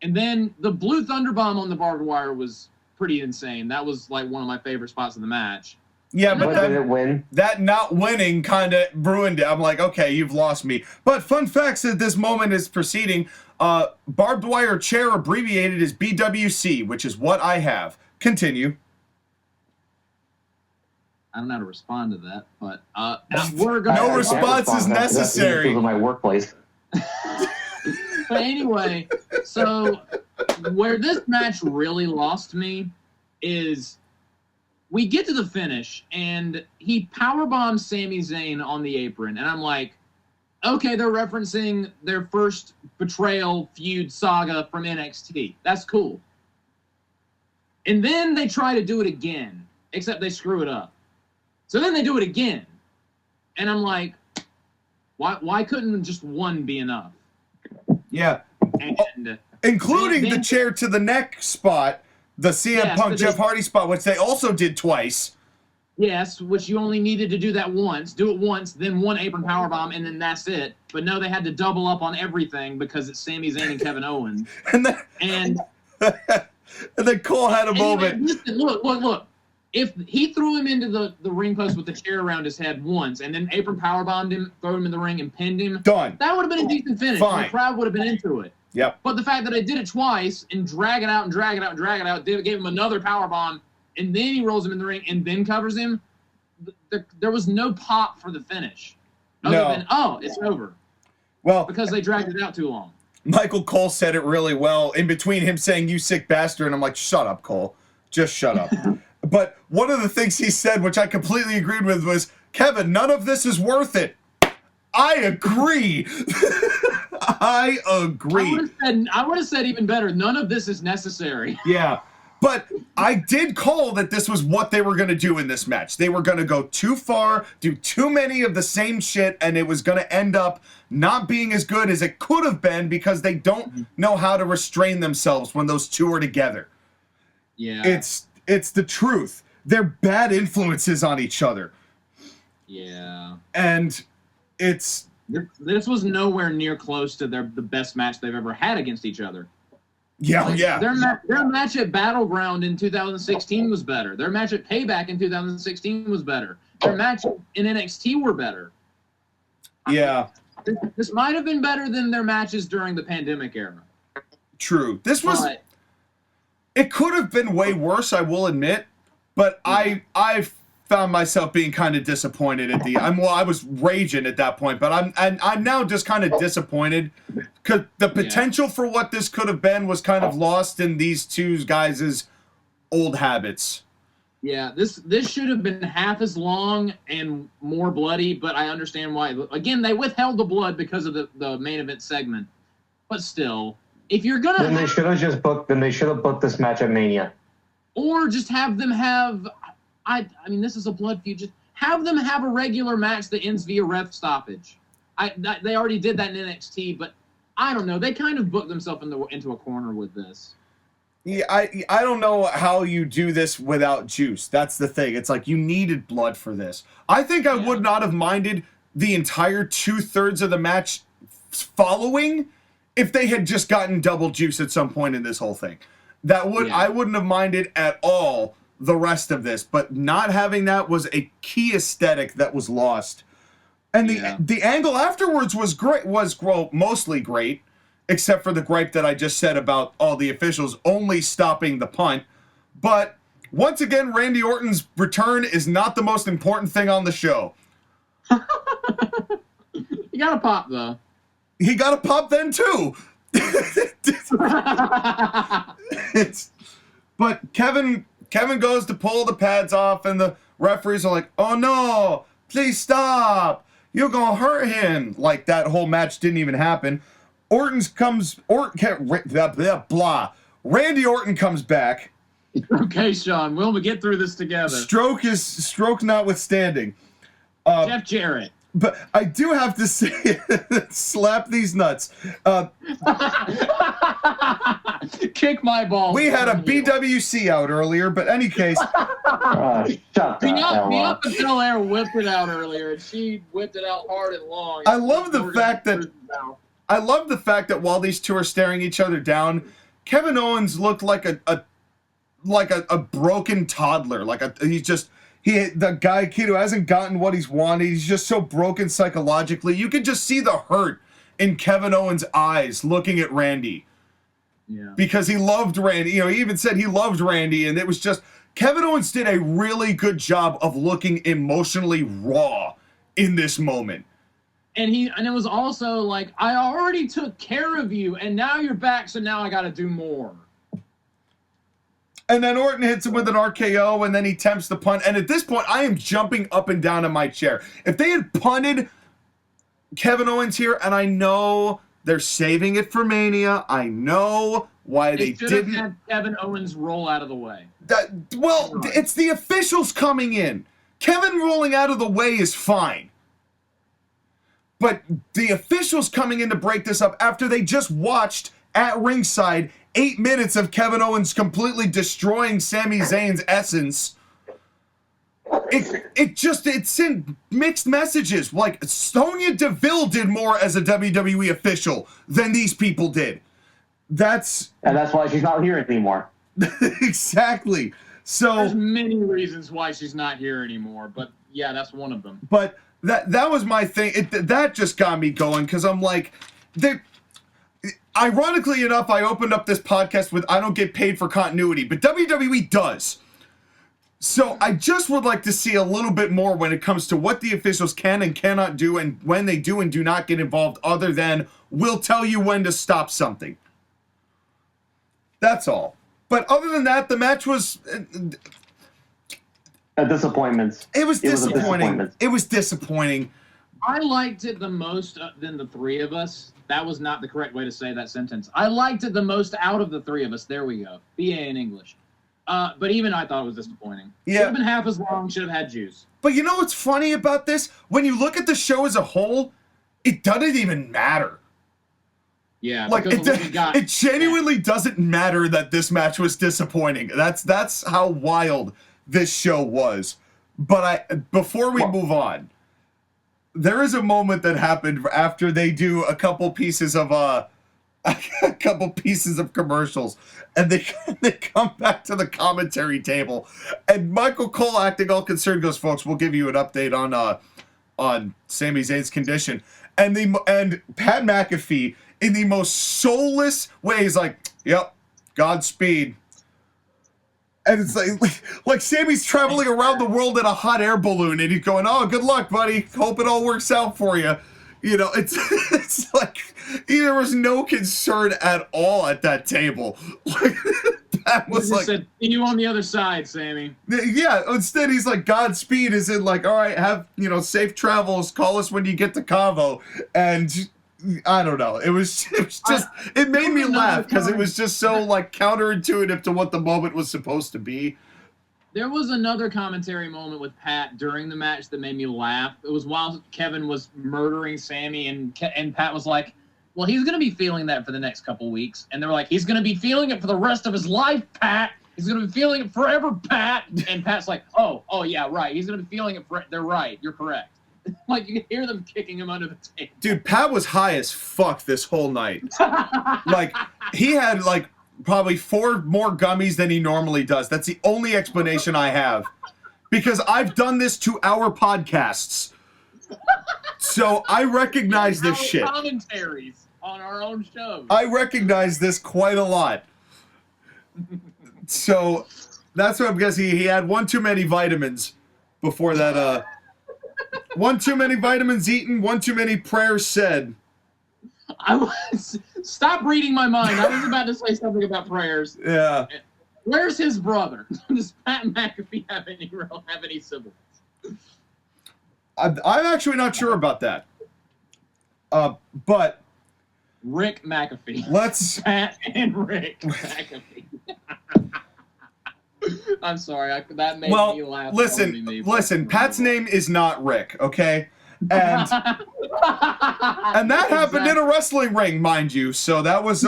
And then the blue thunder bomb on the barbed wire was pretty insane. That was like one of my favorite spots in the match. Yeah, but win? That not winning kind of ruined it. I'm like, okay, you've lost me. But fun facts at this moment is proceeding. Barbed wire chair abbreviated is BWC, which is what I have. Continue. I don't know how to respond to that, but we're going no response is necessary. That's my workplace. But anyway, so where this match really lost me is we get to the finish, and he powerbombs Sami Zayn on the apron, and I'm like, okay, they're referencing their first betrayal feud saga from NXT. That's cool. And then they try to do it again, except they screw it up. So then they do it again. And I'm like, why couldn't just one be enough? Yeah. And including the chair to the neck spot, the CM Punk Jeff Hardy spot, which they also did twice. Yes, which you only needed to do that once. Do it once, then one apron powerbomb, and then that's it. But no, they had to double up on everything because it's Sami Zayn and Kevin Owens. and then Cole had a moment. Listen, look. If he threw him into the ring post with the chair around his head once, and then apron powerbombed him, threw him in the ring, and pinned him, done. That would have been a decent finish. Fine. The crowd would have been into it. Yep. But the fact that I did it twice and drag it out, gave him another powerbomb, and then he rolls him in the ring and then covers him, there was no pop for the finish. Other than, it's over. Well, because they dragged it out too long. Michael Cole said it really well in between him saying, "You sick bastard," and I'm like, shut up, Cole. Just shut up. But one of the things he said, which I completely agreed with, was, Kevin, none of this is worth it. I agree. I agree. I would have said even better, none of this is necessary. Yeah. But I did call that this was what they were going to do in this match. They were going to go too far, do too many of the same shit, and it was going to end up not being as good as it could have been because they don't know how to restrain themselves when those two are together. Yeah. It's the truth. They're bad influences on each other. Yeah. And it's... This was nowhere near close to the best match they've ever had against each other. Yeah, Like, yeah. Their match at Battleground in 2016 was better. Their match at Payback in 2016 was better. Their match in NXT were better. Yeah. This might have been better than their matches during the pandemic era. True. This was... But, It could have been way worse, I will admit, but I found myself being kind of disappointed at the... I was raging at that point, but I'm now just kind of disappointed because the potential for what this could have been was kind of lost in these two guys' old habits. yeah, this should have been half as long and more bloody, but I understand why. Again, they withheld the blood because of the main event segment. But still, if you're gonna Then they should have just booked. Then they should have booked this match at Mania. or just have them have, I mean, this is a blood feud. Just have them have a regular match that ends via ref stoppage. They already did that in NXT, but I don't know. They kind of booked themselves into a corner with this. Yeah, I don't know how you do this without juice. That's the thing. It's like you needed blood for this. I think I would not have minded the entire 2/3 of the match following if they had just gotten double juice at some point in this whole thing. I wouldn't have minded at all the rest of this, but not having that was a key aesthetic that was lost. And the angle afterwards was great, mostly great, except for the gripe that I just said about all the officials only stopping the punt. But once again, Randy Orton's return is not the most important thing on the show. You got to pop, though. He got a pop then, too. But Kevin goes to pull the pads off, and the referees are like, oh, no, please stop. You're going to hurt him. Like, that whole match didn't even happen. Randy Orton comes back. Okay, Sean, we'll get through this together. Stroke notwithstanding. Jeff Jarrett. But I do have to say, slap these nuts. Kick my balls. We had a BWC out earlier, but any case. Shut the hell Bianca up. Belair whipped it out earlier, and she whipped it out hard and long. I love the fact that while these two are staring each other down, Kevin Owens looked like a broken toddler. The guy kid who hasn't gotten what he's wanted. He's just so broken psychologically. You could just see the hurt in Kevin Owens' eyes looking at Randy. Yeah. Because he loved Randy. He even said he loved Randy, and it was just Kevin Owens did a really good job of looking emotionally raw in this moment. And it was also like, I already took care of you, and now you're back, so now I got to do more. And then Orton hits him with an RKO, and then he attempts the punt. And at this point, I am jumping up and down in my chair. If they had punted Kevin Owens here, and I know they're saving it for Mania, I know why they didn't. Have Kevin Owens roll out of the way. It's the officials coming in. Kevin rolling out of the way is fine. But the officials coming in to break this up after they just watched at ringside 8 minutes of Kevin Owens completely destroying Sami Zayn's essence. It sent mixed messages. Like, Sonya Deville did more as a WWE official than these people did. And that's why she's not here anymore. Exactly. So there's many reasons why she's not here anymore, but yeah, that's one of them. But that was my thing. That just got me going because I'm like, ironically enough, I opened up this podcast with I don't get paid for continuity, but WWE does. So I just would like to see a little bit more when it comes to what the officials can and cannot do, and when they do and do not get involved, other than we'll tell you when to stop something. That's all. But other than that, the match was A disappointment. It was disappointing. It was disappointing. I liked it the most than the three of us. That was not the correct way to say that sentence. I liked it the most out of the three of us. There we go. BA in English. But even I thought it was disappointing. Yeah. Should have been half as long, should have had juice. But you know what's funny about this? When you look at the show as a whole, it doesn't even matter. Yeah, like it genuinely doesn't matter that this match was disappointing. That's how wild this show was. But before we move on, there is a moment that happened after they do a couple pieces of a couple pieces of commercials, and they come back to the commentary table, and Michael Cole, acting all concerned, goes, "Folks, we'll give you an update on Sami Zayn's condition," and Pat McAfee, in the most soulless way, is like, "Yep, Godspeed." And it's like Sammy's traveling around the world in a hot air balloon, and he's going, "Oh, good luck, buddy. Hope it all works out for you." You know, it's like there was no concern at all at that table. Like, Pat was like, said, "See you on the other side, Sammy." Yeah. Instead, he's like, "Godspeed," is in like, "All right, have safe travels. Call us when you get to Cavo." And I don't know. It was just it made me laugh because it was just so like counterintuitive to what the moment was supposed to be. There was another commentary moment with Pat during the match that made me laugh. It was while Kevin was murdering Sammy, and Pat was like, "Well, he's going to be feeling that for the next couple weeks." And they're like, "He's going to be feeling it for the rest of his life, Pat. He's going to be feeling it forever, Pat." And Pat's like, oh, yeah, right. He's going to be feeling it they're right. You're correct. Like, you can hear them kicking him under the table. Dude, Pat was high as fuck this whole night. Like, he had, like, probably 4 more gummies than he normally does. That's the only explanation I have. Because I've done this to our podcasts. So I recognize this shit. Commentaries on our own shows. I recognize this quite a lot. So that's what I'm guessing. He had one too many vitamins before that. One too many vitamins eaten, one too many prayers said. Stop reading my mind. I was about to say something about prayers. Yeah. Where's his brother? Does Pat McAfee have any siblings? I'm actually not sure about that. But Rick McAfee. Let's Pat and Rick McAfee. I'm sorry. That made me laugh. Listen. Pat's name is not Rick, okay? And that happened in a wrestling ring, mind you. So that was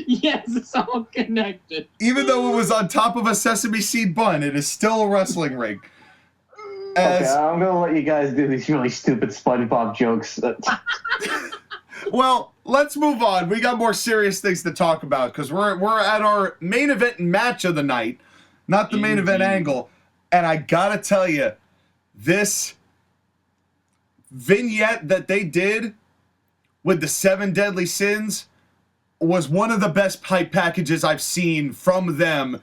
yes, it's all connected. Even though it was on top of a sesame seed bun, it is still a wrestling ring. Okay, I'm gonna let you guys do these really stupid SpongeBob jokes. Well, let's move on. We got more serious things to talk about because we're at our main event match of the night, not the main event angle. And I gotta tell you, this vignette that they did with the 7 deadly sins was one of the best hype packages I've seen from them.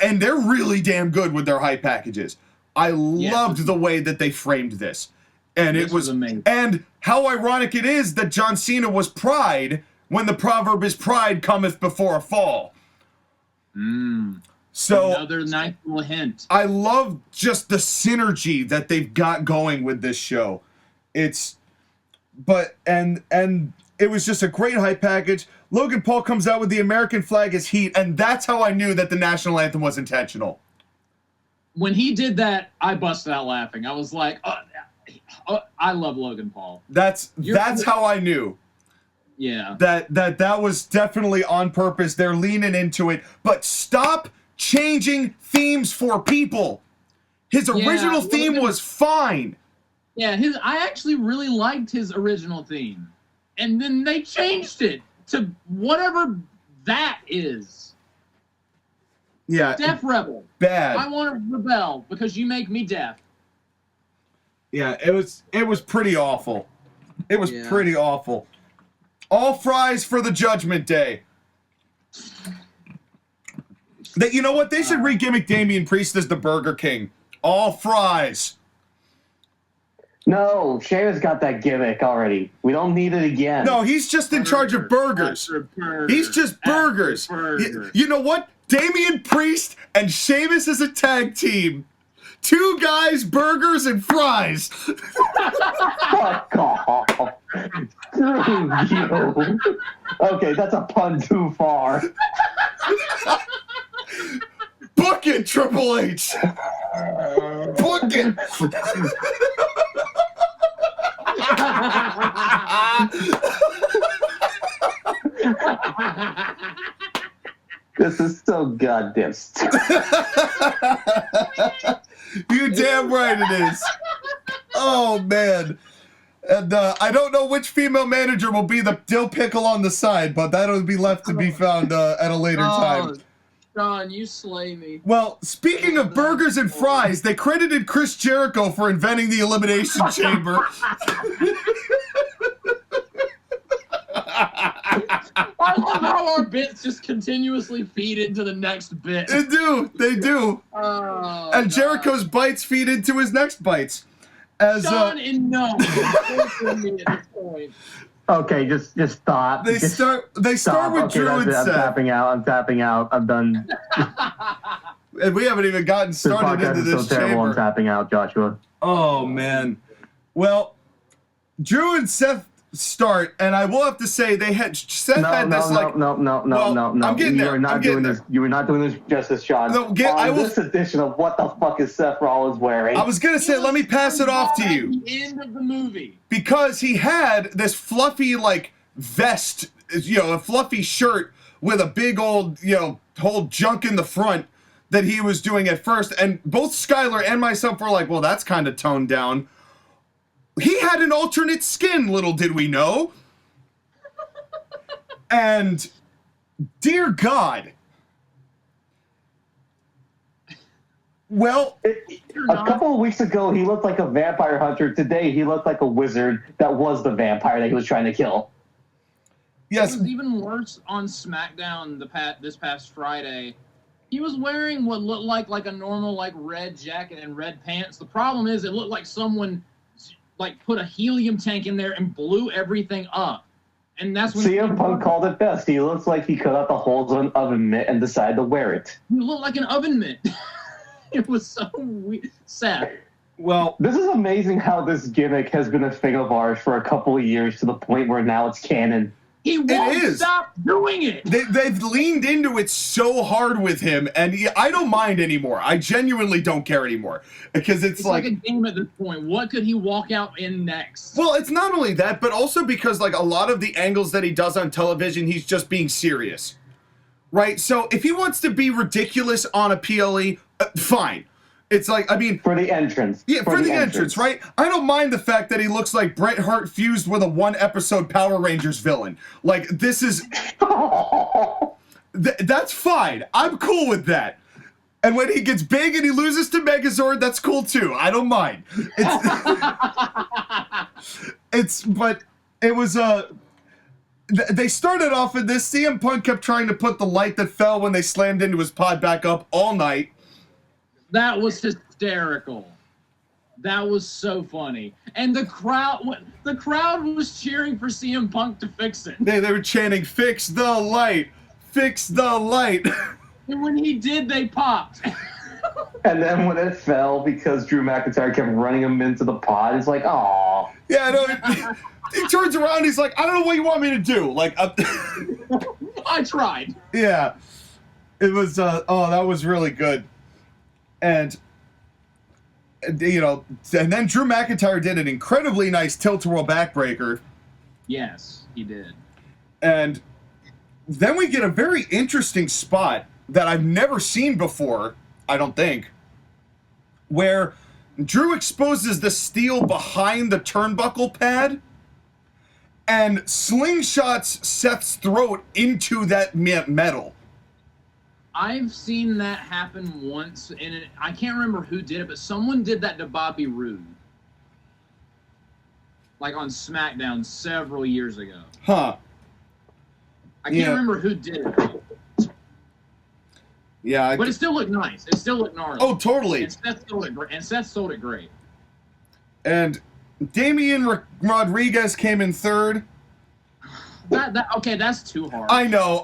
And they're really damn good with their hype packages. I loved the way that they framed this. And it was amazing. And how ironic it is that John Cena was Pride when the proverb is pride cometh before a fall. So another nice little hint. I love just the synergy that they've got going with this show. And it was just a great hype package. Logan Paul comes out with the American flag as heat, and that's how I knew that the national anthem was intentional. When he did that, I busted out laughing. I was like, I love Logan Paul. That's how I knew. Yeah. That was definitely on purpose. They're leaning into it. But stop changing themes for people. His original theme was fine. Yeah, I actually really liked his original theme. And then they changed it to whatever that is. Yeah. Deaf Rebel. Bad. I want to rebel because you make me deaf. Yeah, it was pretty awful. It was pretty awful. All fries for the Judgment Day. You know what? They should re-gimmick Damian Priest as the Burger King. All fries. No, Sheamus got that gimmick already. We don't need it again. No, he's just in charge of burgers. He's just burgers. You know what? Damian Priest and Sheamus as a tag team. 2 guys, burgers, and fries. Fuck off. Screw you. Okay, that's a pun too far. Book it, Triple H. Book it. This is so goddamn stupid. You damn right it is. Oh, man. And I don't know which female manager will be the dill pickle on the side, but that'll be left to be found at a later time. John, you slay me. Well, speaking of burgers and fries, they credited Chris Jericho for inventing the Elimination Chamber. I love how our bits just continuously feed into the next bit. They do. They do. Oh, and Jericho's bites feed into his next bites. As John and no. At this point. Okay, just stop. They start with Drew and Seth. I'm tapping out. I'm done. And we haven't even gotten started into this so terrible. chamber. I'm tapping out, Joshua. Oh man. Well, Drew and Seth start, and I will have to say Seth had this like no. I'm getting there. You are not doing this. You are not doing this justice, Sean. No, this edition of what the fuck is Seth Rollins wearing? I was gonna say, let me pass it off to you. At the end of the movie. Because he had this fluffy like vest, a fluffy shirt with a big old, whole junk in the front that he was doing at first, and both Skylar and myself were like, well, that's kind of toned down. He had an alternate skin, little did we know. And, dear God. Well, a couple of weeks ago, he looked like a vampire hunter. Today, he looked like a wizard that was the vampire that he was trying to kill. Yes. It was even worse on SmackDown this past Friday. He was wearing what looked like a normal red jacket and red pants. The problem is it looked like someone put a helium tank in there and blew everything up. And that's when CM Punk called it best. He looks like he cut out the holes of an oven mitt and decided to wear it. He looked like an oven mitt. It was so sad. Well, this is amazing how this gimmick has been a thing of ours for a couple of years to the point where now it's canon. He won't stop doing it. They've leaned into it so hard with him, and I don't mind anymore. I genuinely don't care anymore because it's like a game at this point. What could he walk out in next? Well, it's not only that, but also because a lot of the angles that he does on television, he's just being serious, right? So if he wants to be ridiculous on a PLE, fine. It's for the entrance. Yeah, for the entrance, right? I don't mind the fact that he looks like Bret Hart fused with a one-episode Power Rangers villain. This is... that's fine. I'm cool with that. And when he gets big and he loses to Megazord, that's cool too. I don't mind. But it was, they started off in this. CM Punk kept trying to put the light that fell when they slammed into his pod back up all night. That was hysterical. That was so funny. And the crowd was cheering for CM Punk to fix it. They were chanting, "Fix the light! Fix the light!" And when he did, they popped. And then when it fell, because Drew McIntyre kept running him into the pod, it's like, "Aw." Yeah, I know. He turns around, he's like, "I don't know what you want me to do." I tried. Yeah. It was, that was really good. And then Drew McIntyre did an incredibly nice tilt-a-whirl backbreaker. Yes, he did. And then we get a very interesting spot that I've never seen before, I don't think, where Drew exposes the steel behind the turnbuckle pad and slingshots Seth's throat into that metal. I've seen that happen once, and I can't remember who did it, but someone did that to Bobby Roode. On SmackDown several years ago. Huh. I can't remember who did it. Yeah. But it still looked nice. It still looked gnarly. Oh, totally. And Seth sold it great. And Damian Rodriguez came in third. Okay, that's too hard. I know.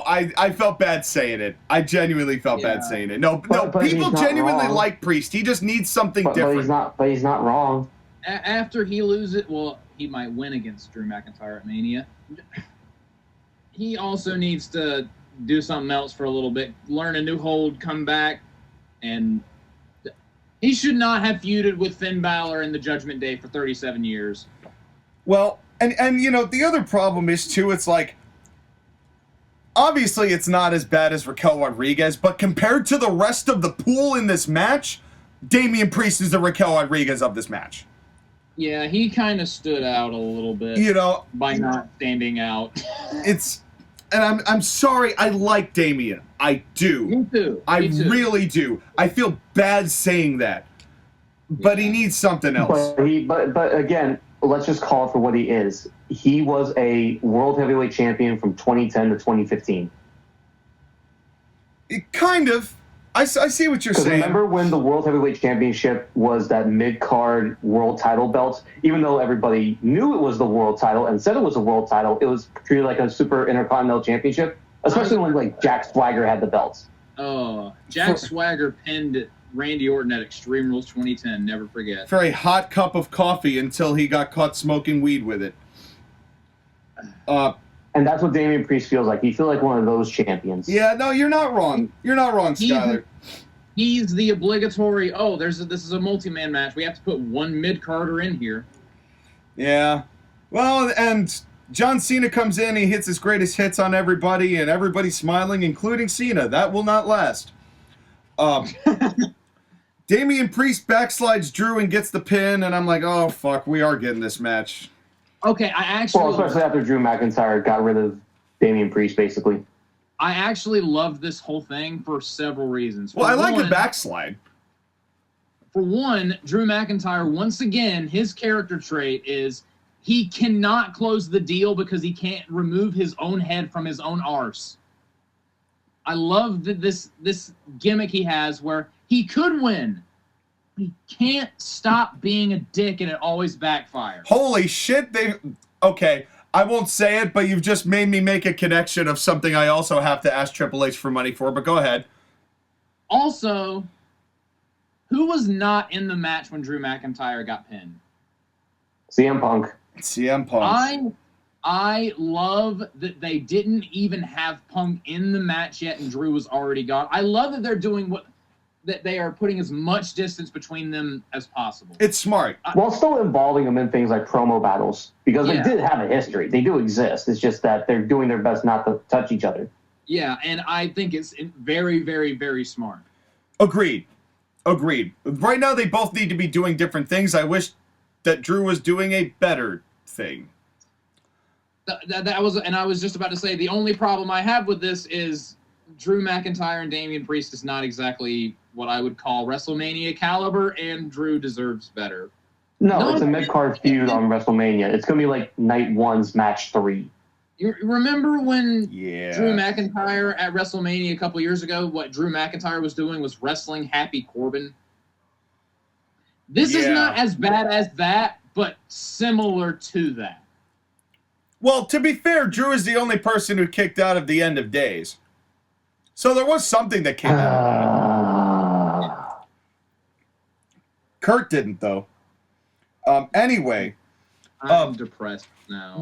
I felt bad saying it. I genuinely felt bad saying it. No, people genuinely like Priest. He just needs something different. But he's not wrong. After he loses, he might win against Drew McIntyre at Mania. He also needs to do something else for a little bit, learn a new hold, come back, and he should not have feuded with Finn Balor in the Judgment Day for 37 years. Well, and the other problem is too, it's obviously it's not as bad as Raquel Rodriguez, but compared to the rest of the pool in this match, Damian Priest is the Raquel Rodriguez of this match. Yeah, he kind of stood out a little bit. You know, by not standing out. And I'm sorry. I like Damien. I do. Me too. I Me too. really do. I feel bad saying that, but he needs something else. But again, let's just call it for what he is. He was a world heavyweight champion from 2010 to 2015. Kind of. I see what you're saying. Remember when the World Heavyweight Championship was that mid-card world title belt? Even though everybody knew it was the world title and said it was a world title, it was treated like a super intercontinental championship, especially when like Jack Swagger had the belts. Oh, Jack Swagger pinned Randy Orton at Extreme Rules 2010. Never forget. For a hot cup of coffee until he got caught smoking weed with it. And that's what Damian Priest feels like. He feels like one of those champions. Yeah, no, you're not wrong. You're not wrong, Skyler. He's the obligatory, this is a multi-man match. We have to put one mid-carder in here. Yeah. Well, and John Cena comes in, he hits his greatest hits on everybody, and everybody's smiling, including Cena. That will not last. Damian Priest backslides Drew and gets the pin, and I'm like, oh, fuck, we are getting this match. Okay, especially after Drew McIntyre got rid of Damian Priest, basically. I actually love this whole thing for several reasons. Well, I like a backslide. For one, Drew McIntyre, once again, his character trait is he cannot close the deal because he can't remove his own head from his own arse. I love this gimmick he has where he could win. He can't stop being a dick, and it always backfires. Holy shit, okay, I won't say it, but you've just made me make a connection of something I also have to ask Triple H for money for, but go ahead. Also, who was not in the match when Drew McIntyre got pinned? CM Punk. CM Punk. I love that they didn't even have Punk in the match yet, and Drew was already gone. I love that they're doing that they are putting as much distance between them as possible. It's smart. While still involving them in things like promo battles, because they did have a history. They do exist. It's just that they're doing their best not to touch each other. Yeah, and I think it's very, very, very smart. Agreed. Right now, they both need to be doing different things. I wish that Drew was doing a better thing. That was, and I was just about to say, the only problem I have with this is Drew McIntyre and Damian Priest is not exactly what I would call WrestleMania caliber, and Drew deserves better. No, it's a mid-card feud on WrestleMania. It's going to be like Night 1's match 3. You remember when Drew McIntyre at WrestleMania a couple years ago, what Drew McIntyre was doing was wrestling Happy Corbin? This is not as bad as that, but similar to that. Well, to be fair, Drew is the only person who kicked out of the End of Days. So there was something that came out. Kurt didn't, though. Anyway. I'm depressed now.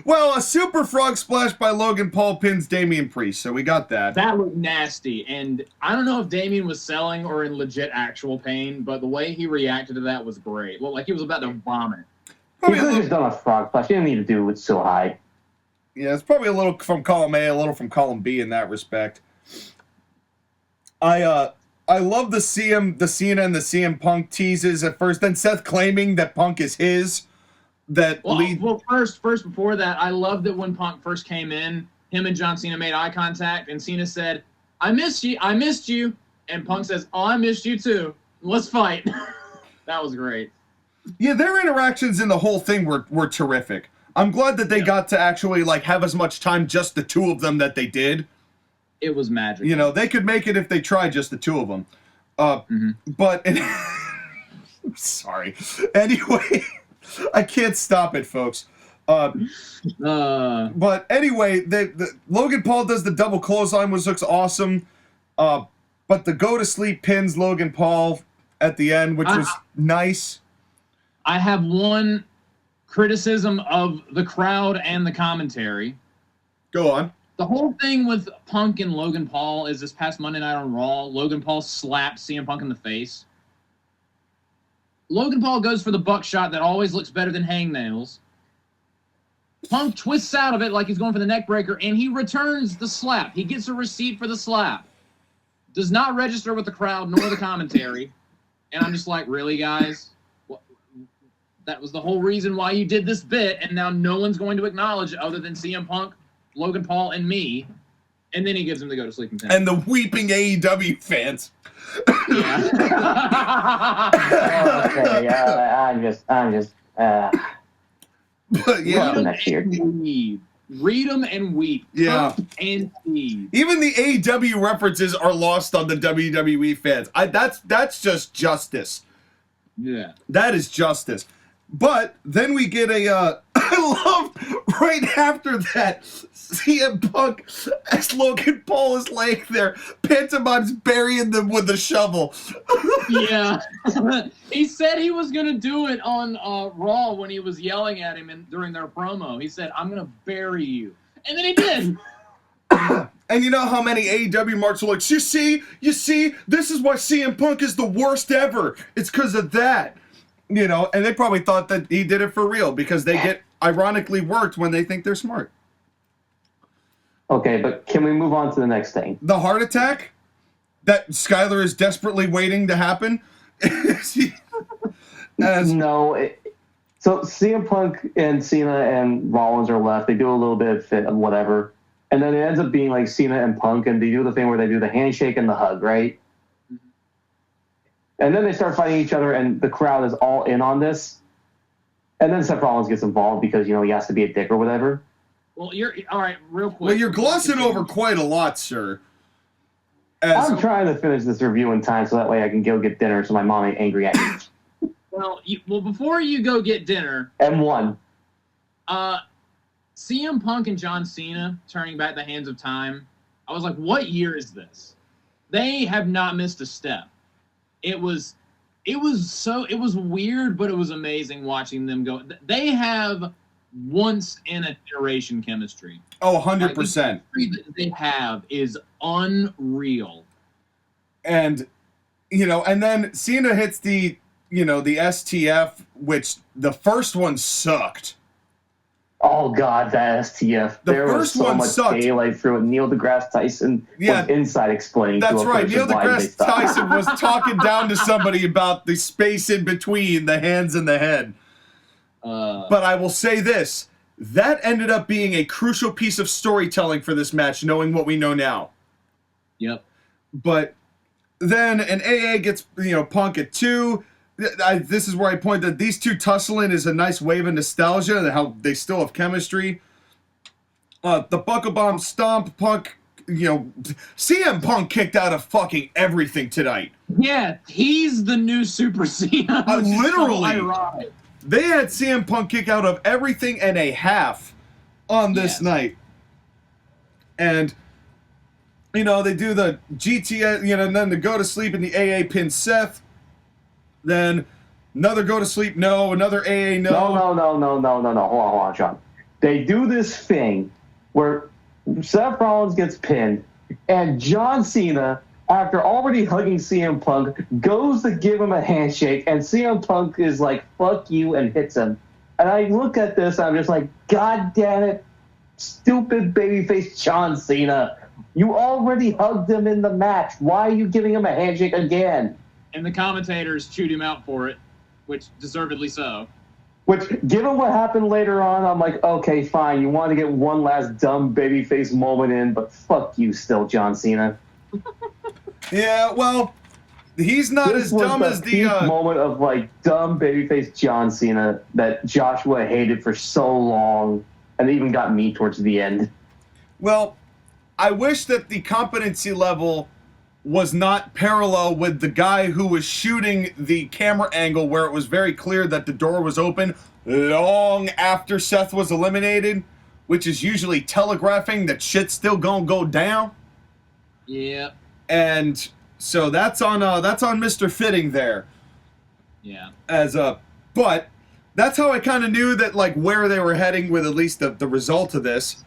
Well, a super frog splash by Logan Paul pins Damian Priest, so we got that. That looked nasty, and I don't know if Damian was selling or in legit actual pain, but the way he reacted to that was great. Looked like he was about to vomit. He could have just done a frog splash. He didn't need to do it so high. Yeah, it's probably a little from column A, a little from column B in that respect. I love the Cena and the CM Punk teases at first, then Seth claiming that Punk is his. First before that, I love that when Punk first came in, him and John Cena made eye contact, and Cena said, I missed you, and Punk says, oh, I missed you too. Let's fight. That was great. Yeah, their interactions in the whole thing were terrific. I'm glad that they got to actually have as much time, just the two of them, that they did. It was magical. You know, they could make it if they tried, just the two of them. But I'm sorry. Anyway, I can't stop it, folks. But anyway, the Logan Paul does the double clothesline, which looks awesome. But the go to sleep pins Logan Paul at the end, which was nice. I have one criticism of the crowd and the commentary. Go on. The whole thing with Punk and Logan Paul is this past Monday night on Raw, Logan Paul slapped CM Punk in the face. Logan Paul goes for the buckshot that always looks better than hangnails. Punk twists out of it like he's going for the neck breaker, and he returns the slap. He gets a receipt for the slap. Does not register with the crowd nor the commentary. And I'm just like, really, guys? That was the whole reason why you did this bit, and now no one's going to acknowledge it other than CM Punk, Logan Paul, and me. And then he gives him to go to sleep in 10. And the weeping AEW fans. Yeah. Okay, I'm just. But yeah. Next year. Read them and weep. Yeah. Cook and feed. Even the AEW references are lost on the WWE fans. That's just justice. Yeah. That is justice. But then we get a, I love right after that, CM Punk as Logan Paul is laying there, pantomime's burying them with a shovel. Yeah. He said he was going to do it on Raw when he was yelling at him during their promo. He said, I'm going to bury you. And then he did. And you know how many AEW marks are like, you see, this is why CM Punk is the worst ever. It's because of that. You know, and they probably thought that he did it for real because they get ironically worked when they think they're smart. Okay, but can we move on to the next thing? The heart attack that Skylar is desperately waiting to happen. So CM Punk and Cena and Rollins are left. They do a little bit of fit of whatever. And then it ends up being like Cena and Punk, and they do the thing where they do the handshake and the hug, right? And then they start fighting each other, and the crowd is all in on this. And then Seth Rollins gets involved because, you know, he has to be a dick or whatever. Well, all right, real quick. Well, you're glossing over quite a lot, sir. I'm trying to finish this review in time so that way I can go get dinner so my mom ain't angry at me. Well, before you go get dinner. M1. CM Punk and John Cena turning back the hands of time. I was like, what year is this? They have not missed a step. It was weird, but it was amazing watching them go. They have once in a generation chemistry. Oh, 100%. Like, the chemistry that they have is unreal. And, you know, and then Cena hits the STF, which the first one sucked. Oh, God, that STF. There was so much daylight through it. Neil deGrasse Tyson was inside explaining. That's right. Neil deGrasse Tyson was talking down to somebody about the space in between the hands and the head. But I will say this. That ended up being a crucial piece of storytelling for this match, knowing what we know now. Yep. But then an AA gets, Punk at 2. This is where I point that these two tussling is a nice wave of nostalgia and how they still have chemistry. The Buckle Bomb Stomp, Punk, CM Punk kicked out of fucking everything tonight. Yeah, he's the new Super Cena. Literally. So they had CM Punk kick out of everything and a half on this night. And, they do the GTS, and then the go to sleep in the AA pin Seth. Then another go to sleep, no. Another AA, no. No. Hold on, Sean. They do this thing where Seth Rollins gets pinned, and John Cena, after already hugging CM Punk, goes to give him a handshake, and CM Punk is like, fuck you, and hits him. And I look at this, and I'm just like, God damn it, stupid babyface John Cena. You already hugged him in the match. Why are you giving him a handshake again? And the commentators chewed him out for it, which deservedly so. Which, given what happened later on, I'm like, okay, fine. You want to get one last dumb babyface moment in, but fuck you still, John Cena. Yeah, well, he's not as dumb as the moment of like dumb babyface John Cena that Joshua hated for so long, and it even got me towards the end. Well, I wish that the competency level was not parallel with the guy who was shooting the camera angle where it was very clear that the door was open long after Seth was eliminated, which is usually telegraphing that shit's still gonna go down. Yeah. And so that's on Mr. Fitting there. Yeah. But that's how I kind of knew that like where they were heading with at least the result of this,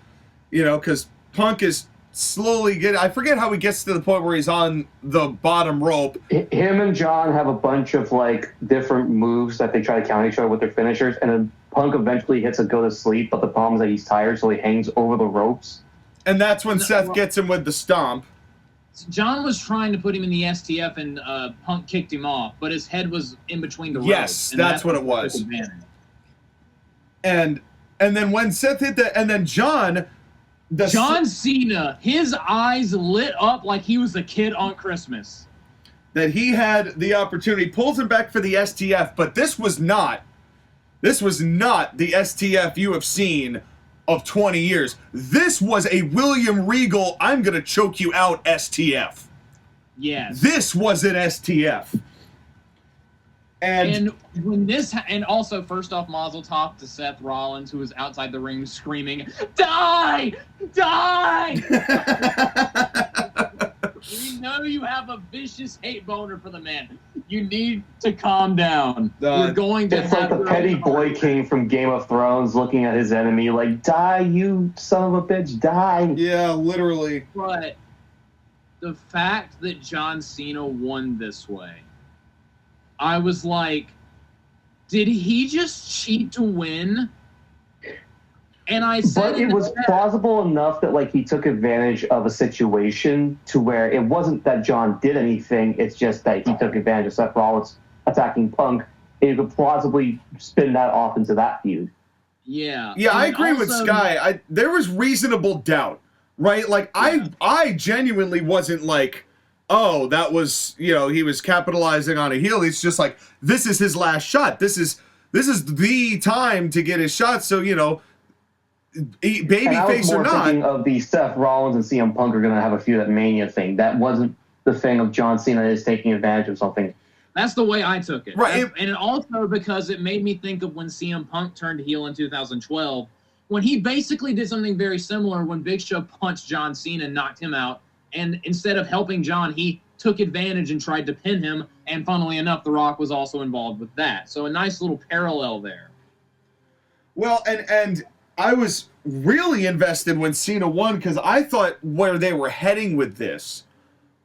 because Punk is slowly I forget how he gets to the point where he's on the bottom rope. Him and John have a bunch of like different moves that they try to counter each other with their finishers, and then Punk eventually hits a go to sleep, but the problem is that he's tired, so he hangs over the ropes. And that's when Seth gets him with the stomp. John was trying to put him in the STF, and Punk kicked him off, but his head was in between the ropes. Yes, that's what it was. And then when Seth hit that, and then John Cena, his eyes lit up like he was a kid on Christmas. That he had the opportunity, pulls him back for the STF, but this was not the STF you have seen of 20 years. This was a William Regal, I'm gonna choke you out STF. Yes. This was an STF. And when this, and also first off, Mazel Tov to Seth Rollins, who was outside the ring screaming, "Die! Die!" We know you have a vicious hate boner for the man. You need to calm down. You're going to. It's like the petty boy king from Game of Thrones looking at his enemy like, "Die, you son of a bitch, die!" Yeah, literally. But the fact that John Cena won this way, I was like, did he just cheat to win? And I said, but it was plausible enough that like he took advantage of a situation to where it wasn't that John did anything. It's just that he took advantage of Seth Rollins attacking Punk. And you could plausibly spin that off into that feud. Yeah. Yeah, I agree with Sky. There was reasonable doubt, right? Like I genuinely wasn't like, oh, that was, he was capitalizing on a heel. It's just like, this is his last shot. This is the time to get his shot. So, babyface or not. Thinking of the Seth Rollins and CM Punk are going to have a feud at Mania thing. That wasn't the thing of John Cena is taking advantage of something. That's the way I took it. Right. And also because it made me think of when CM Punk turned heel in 2012, when he basically did something very similar when Big Show punched John Cena and knocked him out. And instead of helping John, he took advantage and tried to pin him. And funnily enough, The Rock was also involved with that. So a nice little parallel there. Well, and I was really invested when Cena won because I thought where they were heading with this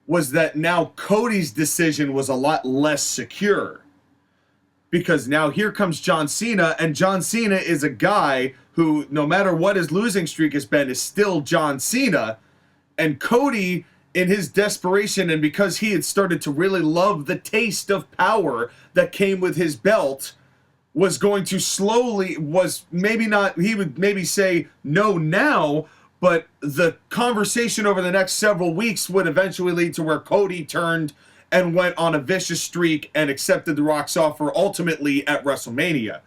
was that now Cody's decision was a lot less secure. Because now here comes John Cena, and John Cena is a guy who, no matter what his losing streak has been, is still John Cena. And Cody, in his desperation, and because he had started to really love the taste of power that came with his belt, was going to slowly, he would maybe say no now, but the conversation over the next several weeks would eventually lead to where Cody turned and went on a vicious streak and accepted The Rock's offer ultimately at WrestleMania.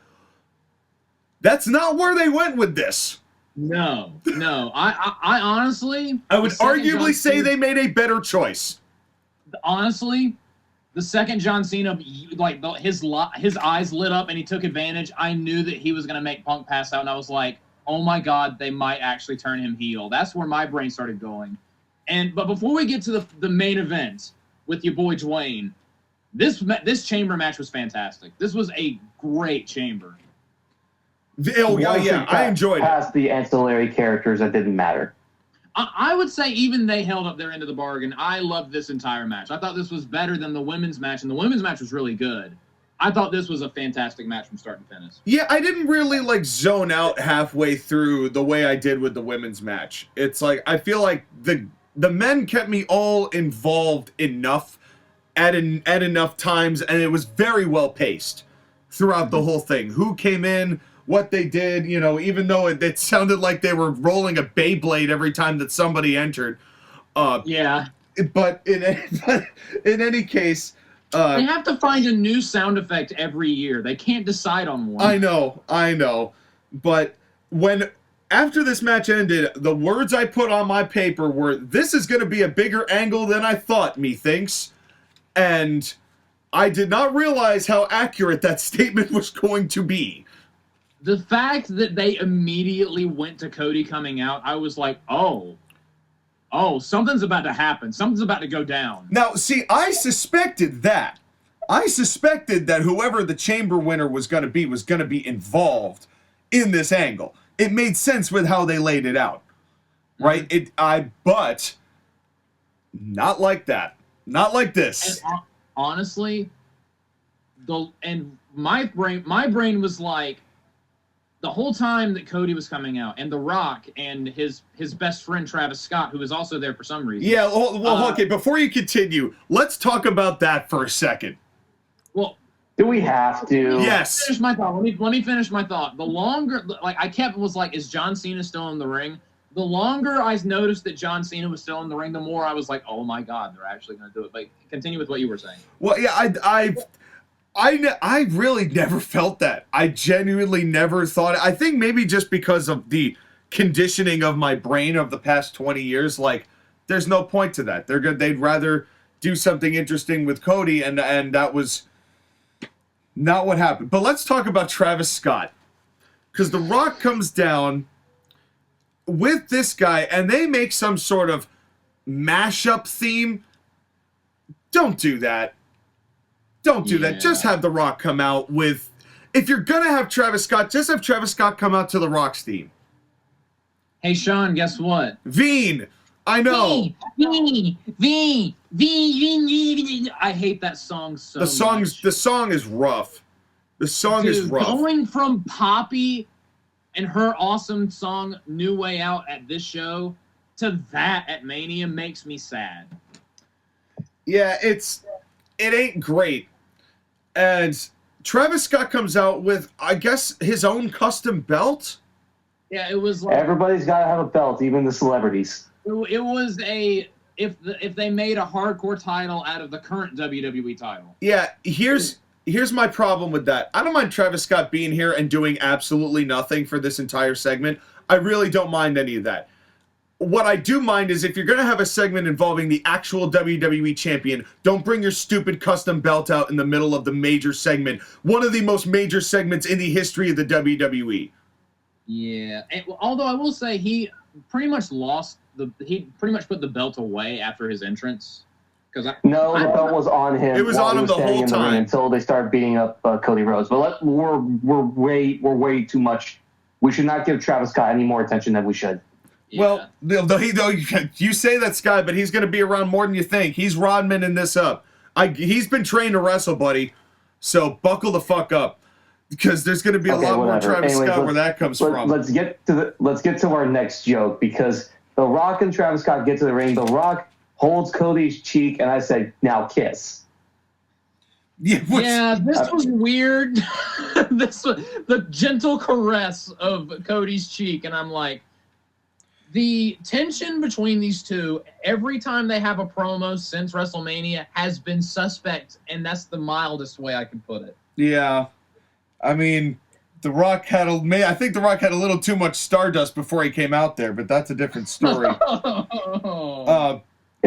That's not where they went with this. No. I honestly... I would arguably say they made a better choice. Honestly, the second John Cena, like his eyes lit up and he took advantage, I knew that he was going to make Punk pass out, and I was like, oh my God, they might actually turn him heel. That's where my brain started going. But before we get to the main event with your boy Dwayne, this chamber match was fantastic. This was a great chamber. I enjoyed it. Past the ancillary characters that didn't matter. I would say even they held up their end of the bargain. I loved this entire match. I thought this was better than the women's match, and the women's match was really good. I thought this was a fantastic match from start to finish. Yeah, I didn't really zone out halfway through the way I did with the women's match. It's like I feel like the men kept me all involved enough at enough times, and it was very well paced throughout the whole thing. Who came in, what they did, even though it sounded like they were rolling a Beyblade every time that somebody entered. Yeah. But in any case, they have to find a new sound effect every year. They can't decide on one. I know. But after this match ended, the words I put on my paper were, "This is going to be a bigger angle than I thought, methinks." And I did not realize how accurate that statement was going to be. The fact that they immediately went to Cody coming out, I was like, oh, something's about to happen. Something's about to go down. Now, see, I suspected that. I suspected that whoever the chamber winner was going to be involved in this angle. It made sense with how they laid it out, right? But not like that. Not like this. And honestly, my brain was like, the whole time that Cody was coming out, and The Rock and his best friend Travis Scott, who was also there for some reason. Yeah, well, okay, before you continue, let's talk about that for a second. Well, do we have to? Yes. Finish my thought. Let me finish my thought. The longer, like, was like, is John Cena still in the ring? The longer I noticed that John Cena was still in the ring, the more I was like, oh my God, they're actually going to do it. But continue with what you were saying. Well, yeah, I really never felt that. I genuinely never thought it. I think maybe just because of the conditioning of my brain of the past 20 years, like, there's no point to that. They'd rather do something interesting with Cody, and that was not what happened. But let's talk about Travis Scott. Because The Rock comes down with this guy, and they make some sort of mashup theme. Don't do that. Don't do that. Just have The Rock come out with... If you're going to have Travis Scott, just have Travis Scott come out to The Rock's theme. Hey, Sean, guess what? Veen! I know. Veen! I hate that song so much. The song is rough. The song is rough. Going from Poppy and her awesome song, New Way Out, at this show, to that at Mania makes me sad. Yeah, it ain't great. And Travis Scott comes out with, I guess, his own custom belt? Yeah, it was like... Everybody's got to have a belt, even the celebrities. It was a... If they made a hardcore title out of the current WWE title. Yeah, here's my problem with that. I don't mind Travis Scott being here and doing absolutely nothing for this entire segment. I really don't mind any of that. What I do mind is if you're going to have a segment involving the actual WWE champion, don't bring your stupid custom belt out in the middle of the major segment. One of the most major segments in the history of the WWE. Yeah. And, although I will say he pretty much he pretty much put the belt away after his entrance. No, the belt was on him. It was on him the whole time until they started beating up Cody Rhodes. But we're way too much. We should not give Travis Scott any more attention than we should. Yeah. Well, you say that, Sky, but he's going to be around more than you think. He's Rodman this up. He's been trained to wrestle, buddy. So buckle the fuck up, because there's going to be a lot more Travis Scott where that comes from. Let's get to our next joke, because The Rock and Travis Scott get to the ring. The Rock holds Cody's cheek, and I said, "Now kiss." Yeah, this was weird. This was the gentle caress of Cody's cheek, and I'm like. The tension between these two, every time they have a promo since WrestleMania, has been suspect, and that's the mildest way I can put it. Yeah. I mean, I think The Rock had a little too much Stardust before he came out there, but that's a different story. In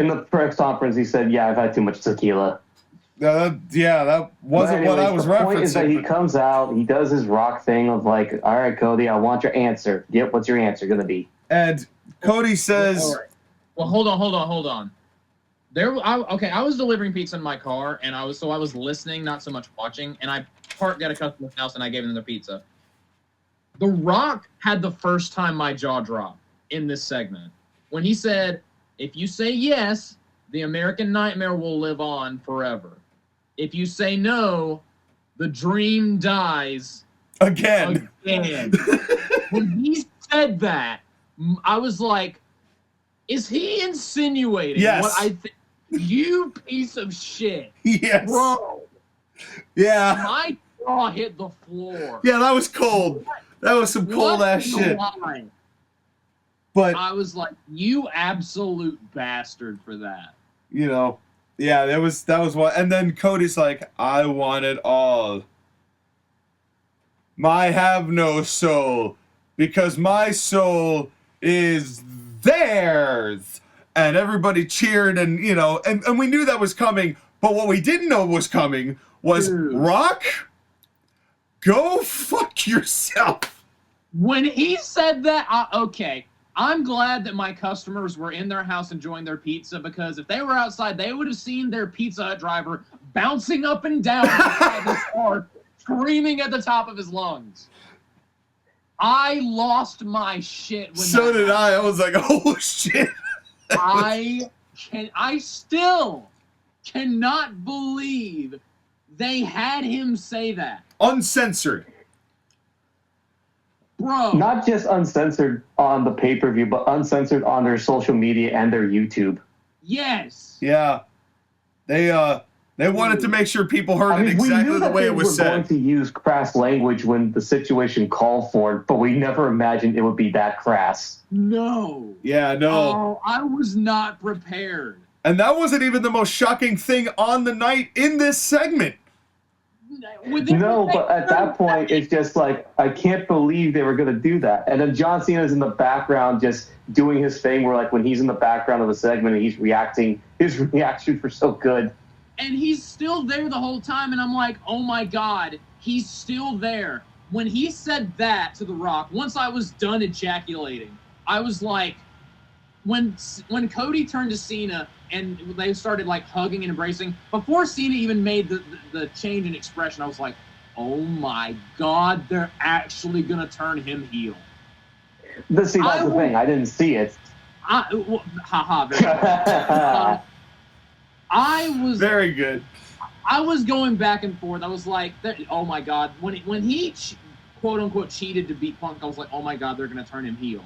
the press conference, he said, "Yeah, I've had too much tequila." That wasn't what I was referencing. The point is that he comes out, he does his Rock thing of like, "All right, Cody, I want your answer. Yep, what's your answer going to be?" And Cody says... Well, hold on. I was delivering pizza in my car, and I was listening, not so much watching, and I parked at a customer's house, and I gave them their pizza. The Rock had the first time my jaw dropped in this segment. When he said, "If you say yes, the American Nightmare will live on forever. If you say no, the dream dies again." When he said that, I was like, is he insinuating what I think? You piece of shit. Yes. Bro. Yeah. My jaw hit the floor. Yeah, that was cold. That was some cold-ass shit. But I was like, you absolute bastard for that. You know, yeah, that was what. And then Cody's like, "I want it all. I have no soul, because my soul is theirs." And everybody cheered, and you know, and we knew that was coming, but what we didn't know was coming was, Rock, go fuck yourself. When he said that, okay, I'm glad that my customers were in their house enjoying their pizza, because if they were outside, they would have seen their Pizza Hut driver bouncing up and down outside his car, screaming at the top of his lungs. I lost my shit when so did I. I was like, oh shit. I still cannot believe they had him say that. Uncensored. Bro. Not just uncensored on the pay-per-view, but uncensored on their social media and their YouTube. Yes. Yeah. They wanted to make sure people heard it exactly the way it was said. We knew that they were going to use crass language when the situation called for it, but we never imagined it would be that crass. No. Yeah, no. Oh, I was not prepared. And that wasn't even the most shocking thing on the night in this segment. No, but at that point, it's just like, I can't believe they were going to do that. And then John Cena's in the background just doing his thing where, like, when he's in the background of a segment and he's reacting, his reactions were so good. And he's still there the whole time, and I'm like, oh my God, he's still there. When he said that to The Rock, once I was done ejaculating, I was like, when Cody turned to Cena and they started like hugging and embracing, before Cena even made the change in expression, I was like, oh my God, they're actually gonna turn him heel. That's the thing. I didn't see it. I was very good. I was going back and forth. I was like, oh my God, when he quote unquote cheated to beat Punk, I was like, oh my God, they're gonna turn him heel.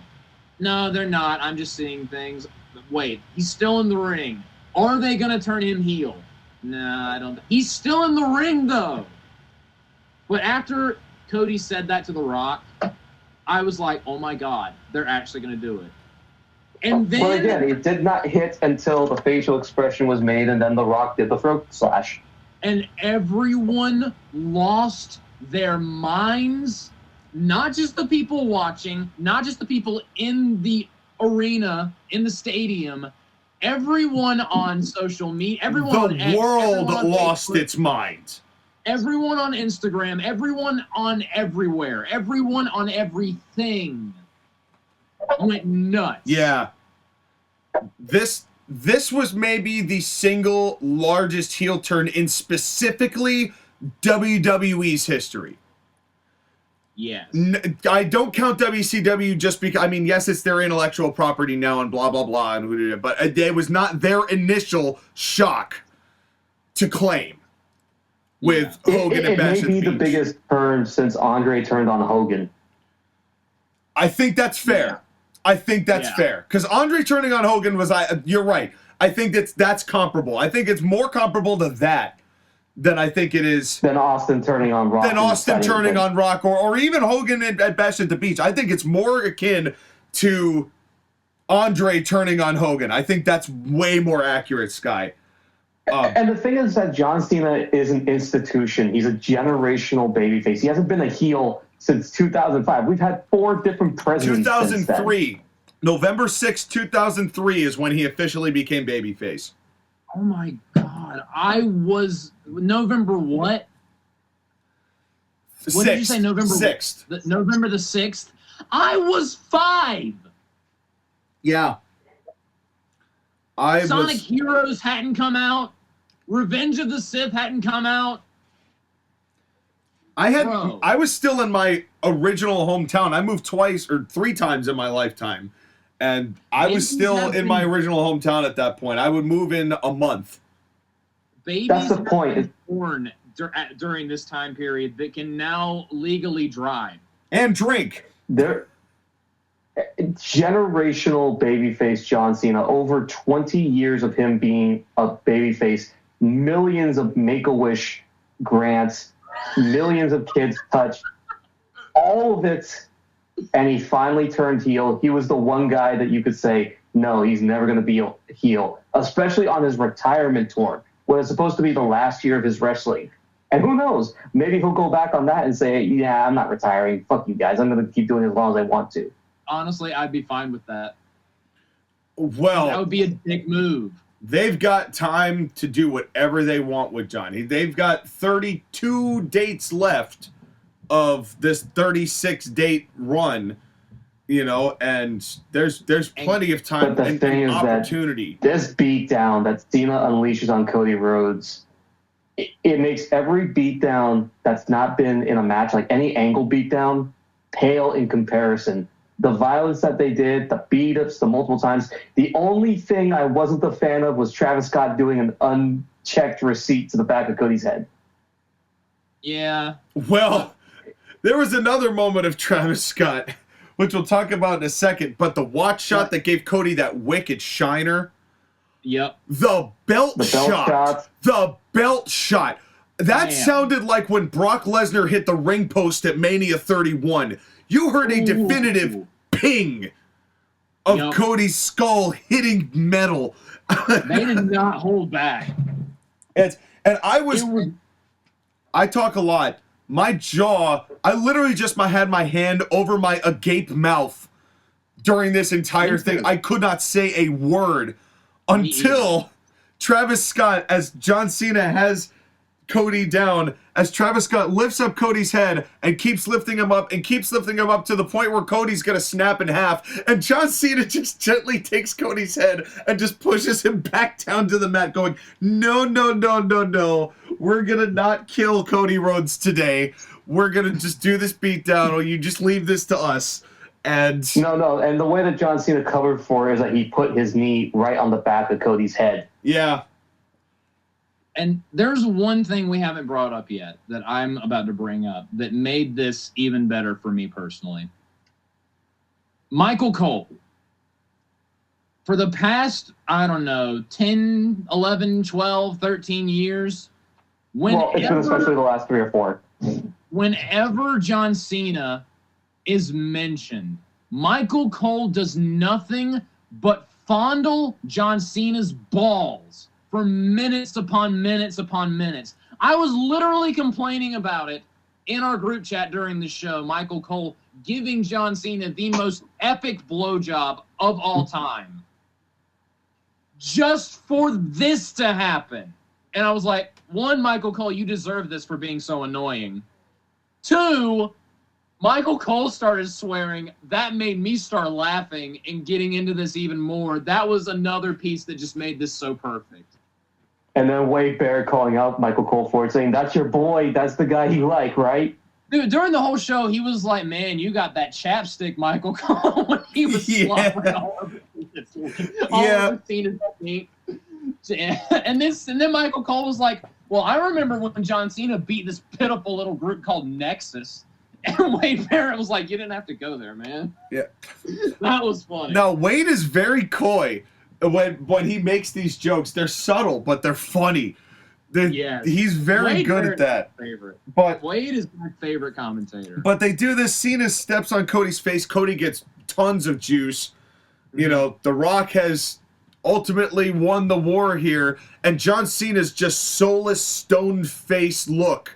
No, they're not. I'm just seeing things. Wait, he's still in the ring. Are they going to turn him heel? Nah, I don't. He's still in the ring, though. But after Cody said that to The Rock, I was like, oh, my God, they're actually going to do it. And then... Well, again, it did not hit until the facial expression was made, and then The Rock did the throat slash. And everyone lost their minds. Not just the people watching, not just the people in the arena, in the stadium, everyone on social media, everyone on X, world everyone lost Facebook, its mind. Everyone on Instagram, everyone on everywhere, everyone on everything went nuts. Yeah. This was maybe the single largest heel turn in specifically WWE's history. Yes. I don't count WCW just because, I mean, yes, it's their intellectual property now and blah, blah, blah, but it was not their initial shock to claim with Hogan and Bash. It may be the biggest turn since Andre turned on Hogan. I think that's fair. Yeah. I think that's fair. Because Andre turning on Hogan was, you're right. I think that's comparable. I think it's more comparable to that than I think it is... Than Austin turning on Rock. Than Austin turning on Rock, or even Hogan at Bash at the Beach. I think it's more akin to Andre turning on Hogan. I think that's way more accurate, Sky. And the thing is that John Cena is an institution. He's a generational babyface. He hasn't been a heel since 2005. We've had 4 different presidents 2003. November 6th, 2003 is when he officially became babyface. Oh my God. I was... November what? What did you say? November 6th. November the 6th? I was 5! Yeah. Sonic Heroes hadn't come out. Revenge of the Sith hadn't come out. I was still in my original hometown. I moved 2 or 3 times in my lifetime. And I was still in my original hometown at that point. I would move in a month. That's the point. Born during this time period that can now legally drive and drink. They're generational babyface John Cena. Over 20 years of him being a babyface, millions of Make-A-Wish grants, millions of kids touched, all of it, and he finally turned heel. He was the one guy that you could say, no, he's never going to be a heel, especially on his retirement tour, when it's supposed to be the last year of his wrestling. And who knows, maybe he'll go back on that and say, yeah, I'm not retiring. Fuck you guys. I'm going to keep doing it as long as I want to. Honestly, I'd be fine with that. Well, that would be a dick move. They've got time to do whatever they want with Johnny. They've got 32 dates left of this 36-date run, you know, and there's plenty of time and opportunity. This beatdown that Cena unleashes on Cody Rhodes, it makes every beatdown that's not been in a match, like any angle beatdown, pale in comparison. The violence that they did, the beat-ups, the multiple times. The only thing I wasn't a fan of was Travis Scott doing an unchecked receipt to the back of Cody's head. Yeah. Well, There was another moment of Travis Scott, which we'll talk about in a second, but the watch shot that gave Cody that wicked shiner. Yep. The belt shot. The belt shot. That sounded like when Brock Lesnar hit the ring post at Mania 31. You heard a definitive ping of Cody's skull hitting metal. They did not hold back. I talk a lot. My jaw, I literally just had my hand over my agape mouth during this entire thing. I could not say a word until Travis Scott, as John Cena has Cody down, as Travis Scott lifts up Cody's head and keeps lifting him up and keeps lifting him up to the point where Cody's gonna snap in half, and John Cena just gently takes Cody's head and just pushes him back down to the mat going, no, no, no, no, no, we're gonna not kill Cody Rhodes today, we're gonna just do this beatdown, or you just leave this to us. And no, and the way that John Cena covered for is that he put his knee right on the back of Cody's head. Yeah. And there's one thing we haven't brought up yet that I'm about to bring up that made this even better for me personally. Michael Cole. For the past, I don't know, 10, 11, 12, 13 years. Well, it's been especially the last 3 or 4. Whenever John Cena is mentioned, Michael Cole does nothing but fondle John Cena's balls for minutes upon minutes upon minutes. I was literally complaining about it in our group chat during the show. Michael Cole giving John Cena the most epic blowjob of all time. Just for this to happen. And I was like, 1, Michael Cole, you deserve this for being so annoying. 2, Michael Cole started swearing. That made me start laughing and getting into this even more. That was another piece that just made this so perfect. And then Wade Barrett calling out Michael Cole for it, saying, that's your boy. That's the guy you like, right? Dude, during the whole show, he was like, man, you got that chapstick, Michael Cole, when he was slobbering all over the scene. And then Michael Cole was like, well, I remember when John Cena beat this pitiful little group called Nexus. And Wade Barrett was like, you didn't have to go there, man. Yeah. That was funny. Now, Wade is very coy when he makes these jokes. They're subtle, but they're funny. He's very Wade good Barrett's at that. My favorite. But Wade is my favorite commentator. But they do this. Cena steps on Cody's face. Cody gets tons of juice. Mm-hmm. You know, The Rock has ultimately won the war here. And John Cena's just soulless, stone-faced look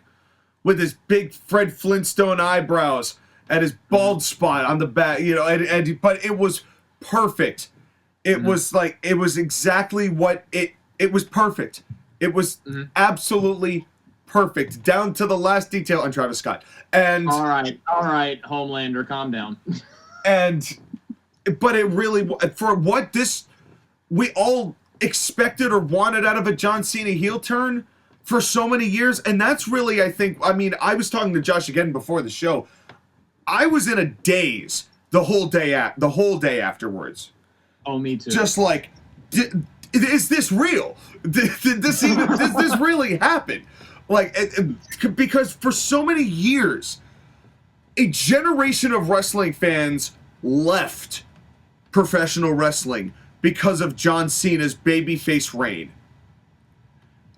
with his big Fred Flintstone eyebrows and his bald spot on the back, you know, but it was perfect. It was like, it was exactly what it was perfect. It was absolutely perfect, down to the last detail on Travis Scott. And all right, Homelander, calm down. But it really, for what this, we all expected or wanted out of a John Cena heel turn for so many years, and that's really, I think, I mean, I was talking to Josh again before the show. I was in a daze the whole day afterwards. Oh, me too. Just like, is this real? Did this really happen? Like, because for so many years, a generation of wrestling fans left professional wrestling because of John Cena's babyface reign.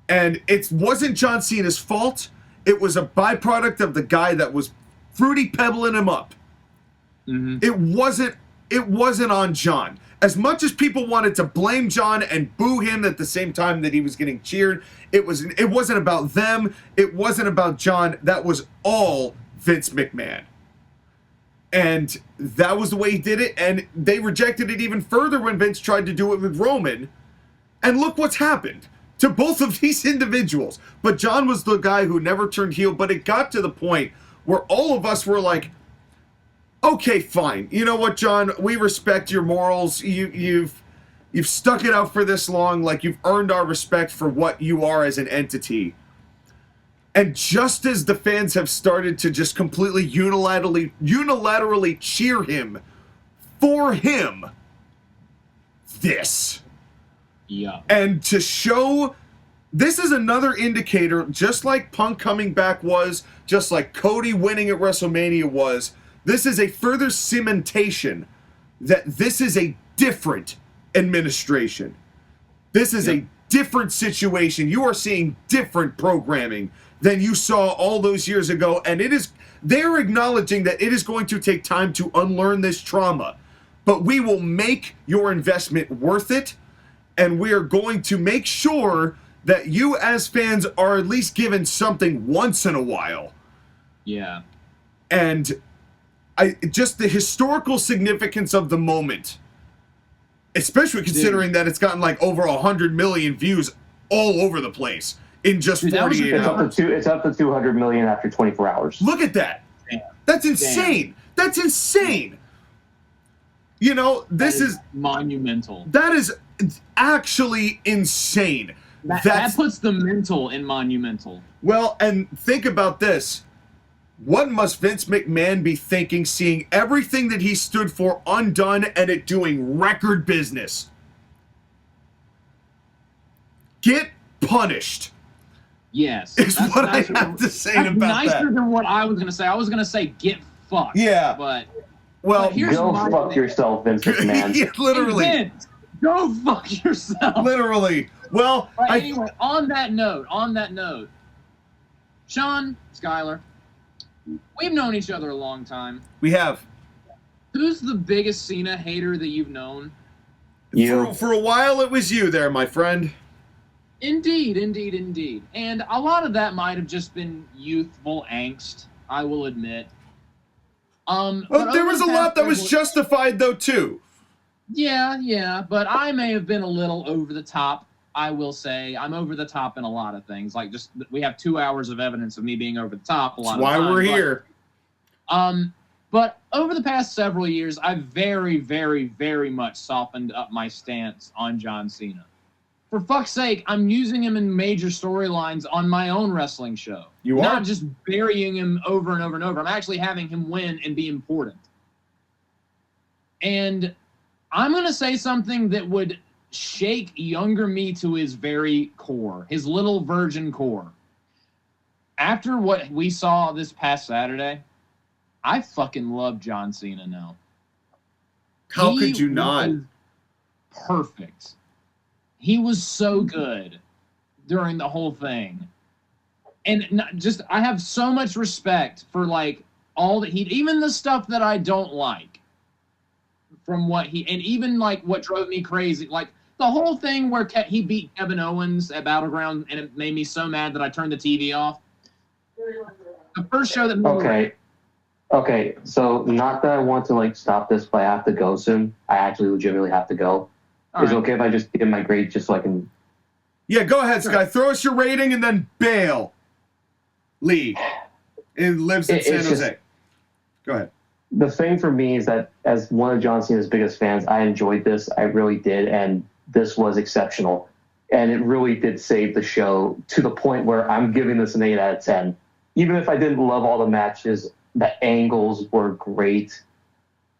And it wasn't John Cena's fault. It was a byproduct of the guy that was fruity pebbling him up. Mm-hmm. It wasn't on John. As much as people wanted to blame John and boo him at the same time that he was getting cheered, it wasn't about them. It wasn't about John. That was all Vince McMahon. And that was the way he did it. And they rejected it even further when Vince tried to do it with Roman. And look what's happened to both of these individuals. But John was the guy who never turned heel, but it got to the point where all of us were like, okay, fine. You know what, John? We respect your morals. You've stuck it out for this long. Like, you've earned our respect for what you are as an entity. And just as the fans have started to just completely unilaterally cheer him for him, this. Yeah. And to show this is another indicator, just like Punk coming back was, just like Cody winning at WrestleMania was, this is a further cementation that this is a different administration. This is a different situation. You are seeing different programming than you saw all those years ago, and they're acknowledging that it is going to take time to unlearn this trauma, but we will make your investment worth it, and we are going to make sure that you as fans are at least given something once in a while. Yeah. And just the historical significance of the moment, especially considering that it's gotten like over 100 million views all over the place in just 48 hours. It's up to 200 million after 24 hours. Look at that. Damn. That's insane. Damn. That's insane. You know, this is monumental. That is actually insane. That puts the mental in monumental. Well, and think about this. What must Vince McMahon be thinking, seeing everything that he stood for undone and it doing record business? Get punished. Yes. Is what I have to say about that. Nicer than what I was going to say. I was going to say get fucked. Yeah. But here's go fuck yourself, Vince McMahon. Yeah, literally. Hey, Vince, go fuck yourself. Literally. Well, anyway, on that note, Sean, Skylar, we've known each other a long time. We have. Who's the biggest Cena hater that you've known? You. For a while, it was you there, my friend. Indeed. And a lot of that might have just been youthful angst, I will admit. But there was a lot that was justified, though, too. Yeah, but I may have been a little over the top. I will say I'm over the top in a lot of things. Like, just we have 2 hours of evidence of me being over the top a lot of times. That's why we're here. But over the past several years, I've very, very, very much softened up my stance on John Cena. For fuck's sake, I'm using him in major storylines on my own wrestling show. You are? Not just burying him over and over and over. I'm actually having him win and be important. And I'm going to say something that would shake younger me to his very core, his little virgin core. After what we saw this past Saturday, I fucking love John Cena now. How could you not? Perfect. He was so good during the whole thing. And I have so much respect for like all that even the stuff that I don't like from what and even like what drove me crazy, like the whole thing where he beat Kevin Owens at Battleground and it made me so mad that I turned the TV off. The first show that Okay, so not that I want to like stop this, but I have to go soon. I actually legitimately have to go. Is it okay if I just give my grade just so I can... Yeah, go ahead, Sky. Throw us your rating and then bail. Lee. It lives in San Jose. Go ahead. The thing for me is that as one of John Cena's biggest fans, I enjoyed this. I really did, and this was exceptional. And it really did save the show to the point where I'm giving this an 8 out of 10. Even if I didn't love all the matches, the angles were great.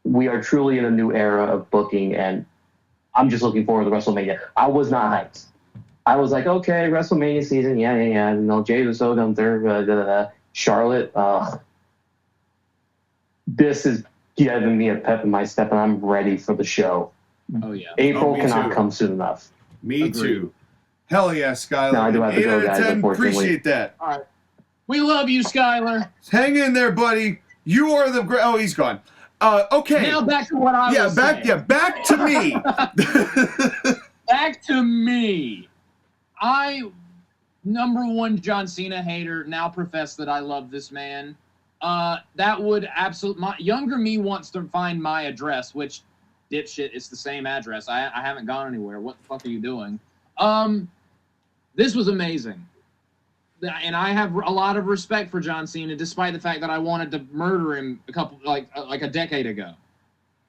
We are truly in a new era of booking, and I'm just looking forward to WrestleMania. I was not hyped. I was like, okay, WrestleMania season, yeah. No, Jey Uso, Gunther, Charlotte. This is giving me a pep in my step, and I'm ready for the show. Oh, yeah. April cannot come soon enough. Me too. Hell yeah, Skylar. No, I do have to go, 8 out of guys, 10, unfortunately. appreciate that. All right. We love you, Skylar. Hang in there, buddy. You are the great... Oh, he's gone. Okay. Now back to what I was saying. Back to me. Back to me. Number one John Cena hater, now profess that I love this man. That would my younger me wants to find my address, which, dipshit, it's the same address. I haven't gone anywhere. What the fuck are you doing? This was amazing. And I have a lot of respect for John Cena, despite the fact that I wanted to murder him a decade ago.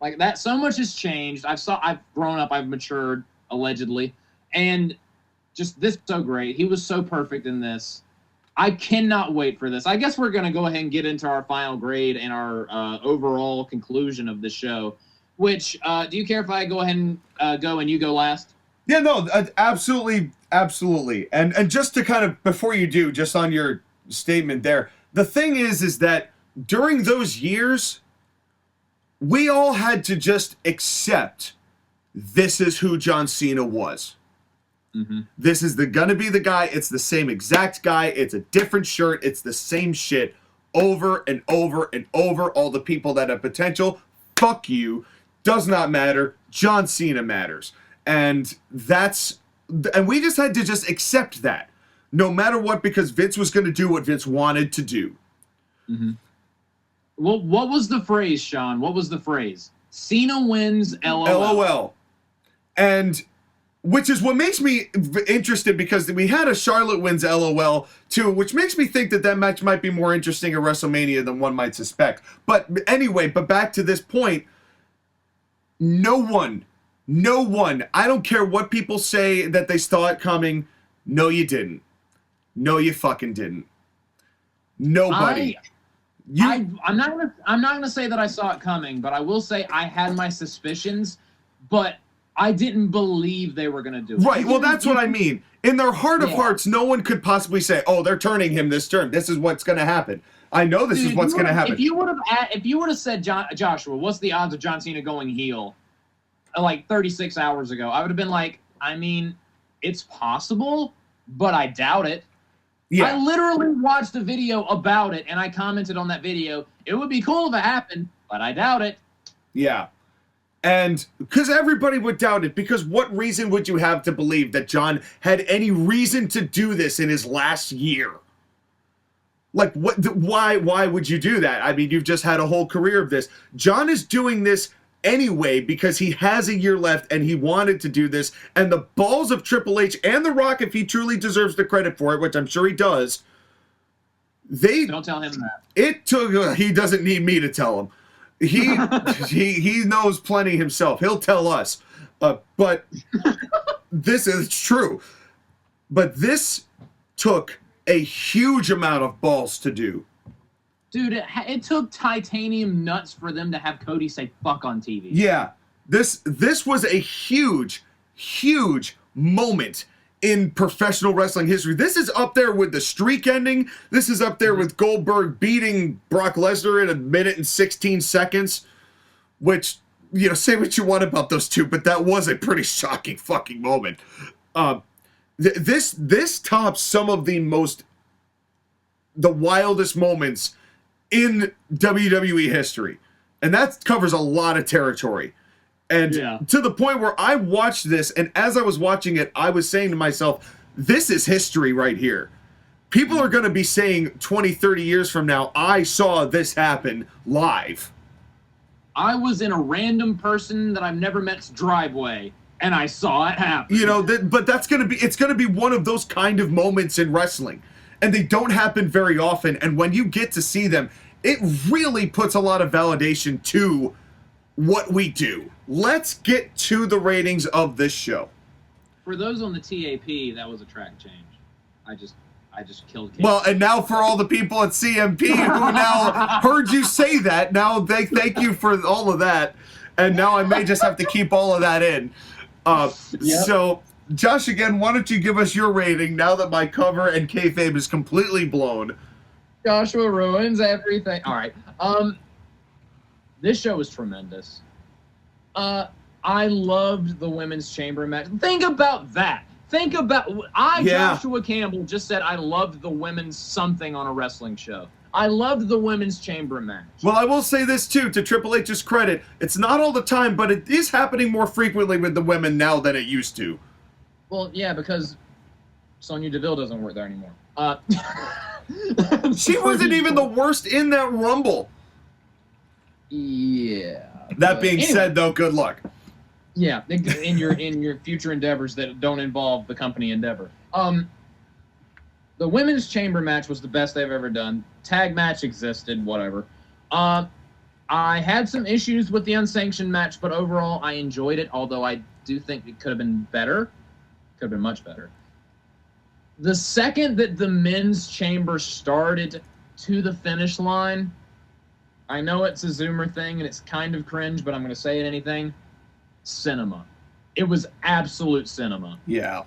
Like that, so much has changed. I've grown up, I've matured, allegedly, and just this so great. He was so perfect in this. I cannot wait for this. I guess we're gonna go ahead and get into our final grade and our overall conclusion of the show. Which do you care if I go ahead and go and you go last? Yeah, no, absolutely Absolutely. And just to kind of, before you do, just on your statement there, the thing is that during those years, we all had to just accept this is who John Cena was. Mm-hmm. This is gonna be the guy. It's the same exact guy. It's a different shirt. It's the same shit over and over and over. All the people that have potential, fuck you. Does not matter. John Cena matters. And we just had to just accept that. No matter what, because Vince was going to do what Vince wanted to do. Mm-hmm. Well, what was the phrase, Sean? What was the phrase? Cena wins, LOL. LOL. And which is what makes me interested, because we had a Charlotte wins LOL too, which makes me think that match might be more interesting at WrestleMania than one might suspect. But anyway, back to this point, no one, I don't care what people say that they saw it coming. No, you didn't. No, you fucking didn't. Nobody. I'm not gonna say that I saw it coming, but I will say I had my suspicions, but I didn't believe they were gonna do it. Right. Well, that's what I mean. In their heart of hearts, no one could possibly say, "Oh, they're turning him this turn. This is what's gonna happen." I know this is what's gonna happen. If you would have said, Joshua, what's the odds of John Cena going heel? Like 36 hours ago, I would have been like, I mean, it's possible, but I doubt it. Yeah. I literally watched a video about it, and I commented on that video. It would be cool if it happened, but I doubt it. Yeah. And because everybody would doubt it, because what reason would you have to believe that John had any reason to do this in his last year? Like, why would you do that? I mean, you've just had a whole career of this. John is doing this anyway because he has a year left and he wanted to do this, and the balls of Triple H and The Rock, if he truly deserves the credit for it, which I'm sure he does, don't tell him that. He doesn't need me to tell him. He knows plenty himself. He'll tell us. But this is true. But this took a huge amount of balls to do. Dude, it took titanium nuts for them to have Cody say fuck on TV. Yeah. This was a huge, huge moment in professional wrestling history. This is up there with the streak ending. This is up there with Goldberg beating Brock Lesnar in 1 minute and 16 seconds, which, you know, say what you want about those two, but that was a pretty shocking fucking moment. This tops some of the wildest moments in WWE history. And that covers a lot of territory. And to the point where I watched this, and as I was watching it, I was saying to myself, this is history right here. People are going to be saying 20, 30 years from now, I saw this happen live. I was in a random person that I've never met's driveway, and I saw it happen. You know, but it's going to be one of those kind of moments in wrestling. And they don't happen very often. And when you get to see them, it really puts a lot of validation to what we do. Let's get to the ratings of this show. For those on the TAP, that was a track change. I just killed Kate. Well, and now for all the people at CMP who now heard you say that, now they thank you for all of that. And now I may just have to keep all of that in. So, Josh, again, why don't you give us your rating now that my cover and kayfabe is completely blown? Joshua ruins everything. All right. This show is tremendous. I loved the women's chamber match. Think about that. Joshua Campbell, just said I loved the women's something on a wrestling show. I loved the women's chamber match. Well, I will say this, too, to Triple H's credit. It's not all the time, but it is happening more frequently with the women now than it used to. Well, yeah, because Sonya Deville doesn't work there anymore. She wasn't even the worst in that Rumble. Yeah. That being said, though, good luck. Yeah, in your future endeavors that don't involve the company Endeavor. The women's chamber match was the best they've ever done. Tag match existed, whatever. I had some issues with the unsanctioned match, but overall I enjoyed it, although I do think it could have been better. Could have been much better. The second that the men's chamber started to the finish line, I know it's a Zoomer thing and it's kind of cringe, but I'm going to say it anything. Cinema. It was absolute cinema. Yeah,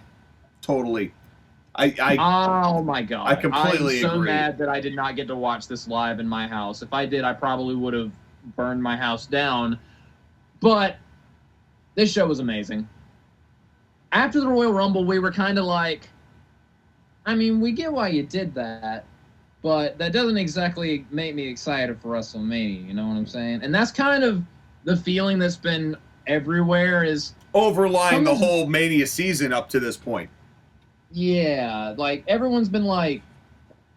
totally. I Oh my god! I completely I'm so agree. mad that I did not get to watch this live in my house. If I did, I probably would have burned my house down. But this show was amazing. After the Royal Rumble, we were kind of like, I mean, we get why you did that, but that doesn't exactly make me excited for WrestleMania. You know what I'm saying? And that's kind of the feeling that's been everywhere. Is overlying the whole Mania season up to this point. yeah, like everyone's been like,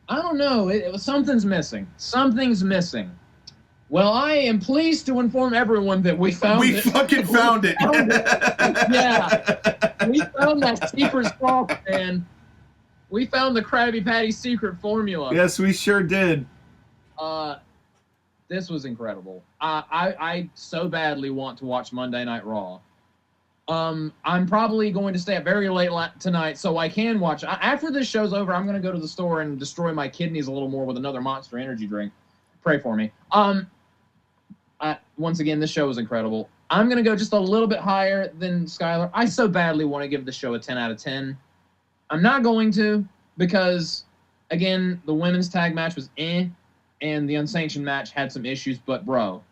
I don't know, something's missing. Something's missing. Well, I am pleased to inform everyone that we found it. We fucking found it. Yeah. We found that secret sauce, man. We found the Krabby Patty secret formula. Yes, we sure did. This was incredible. I so badly want to watch Monday Night Raw. I'm probably going to stay up very late tonight so I can watch. After this show's over, I'm going to go to the store and destroy my kidneys a little more with another Monster Energy drink. Pray for me. Once again, this show was incredible. I'm going to go just a little bit higher than Skylar. I so badly want to give the show a 10 out of 10. I'm not going to because, again, the women's tag match was and the unsanctioned match had some issues. But, bro,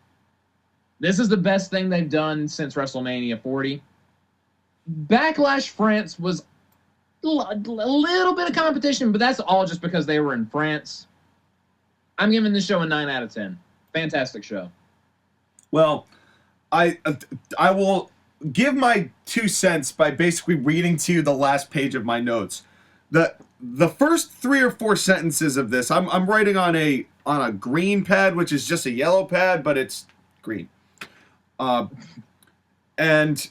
this is the best thing they've done since WrestleMania 40. Backlash France was a little bit of competition, but that's all just because they were in France. I'm giving this show a 9 out of 10. Fantastic show. Well, I will give my 2 cents by basically reading to you the last page of my notes. The first 3 or 4 sentences of this, I'm writing on a green pad, which is just a yellow pad, but it's green. And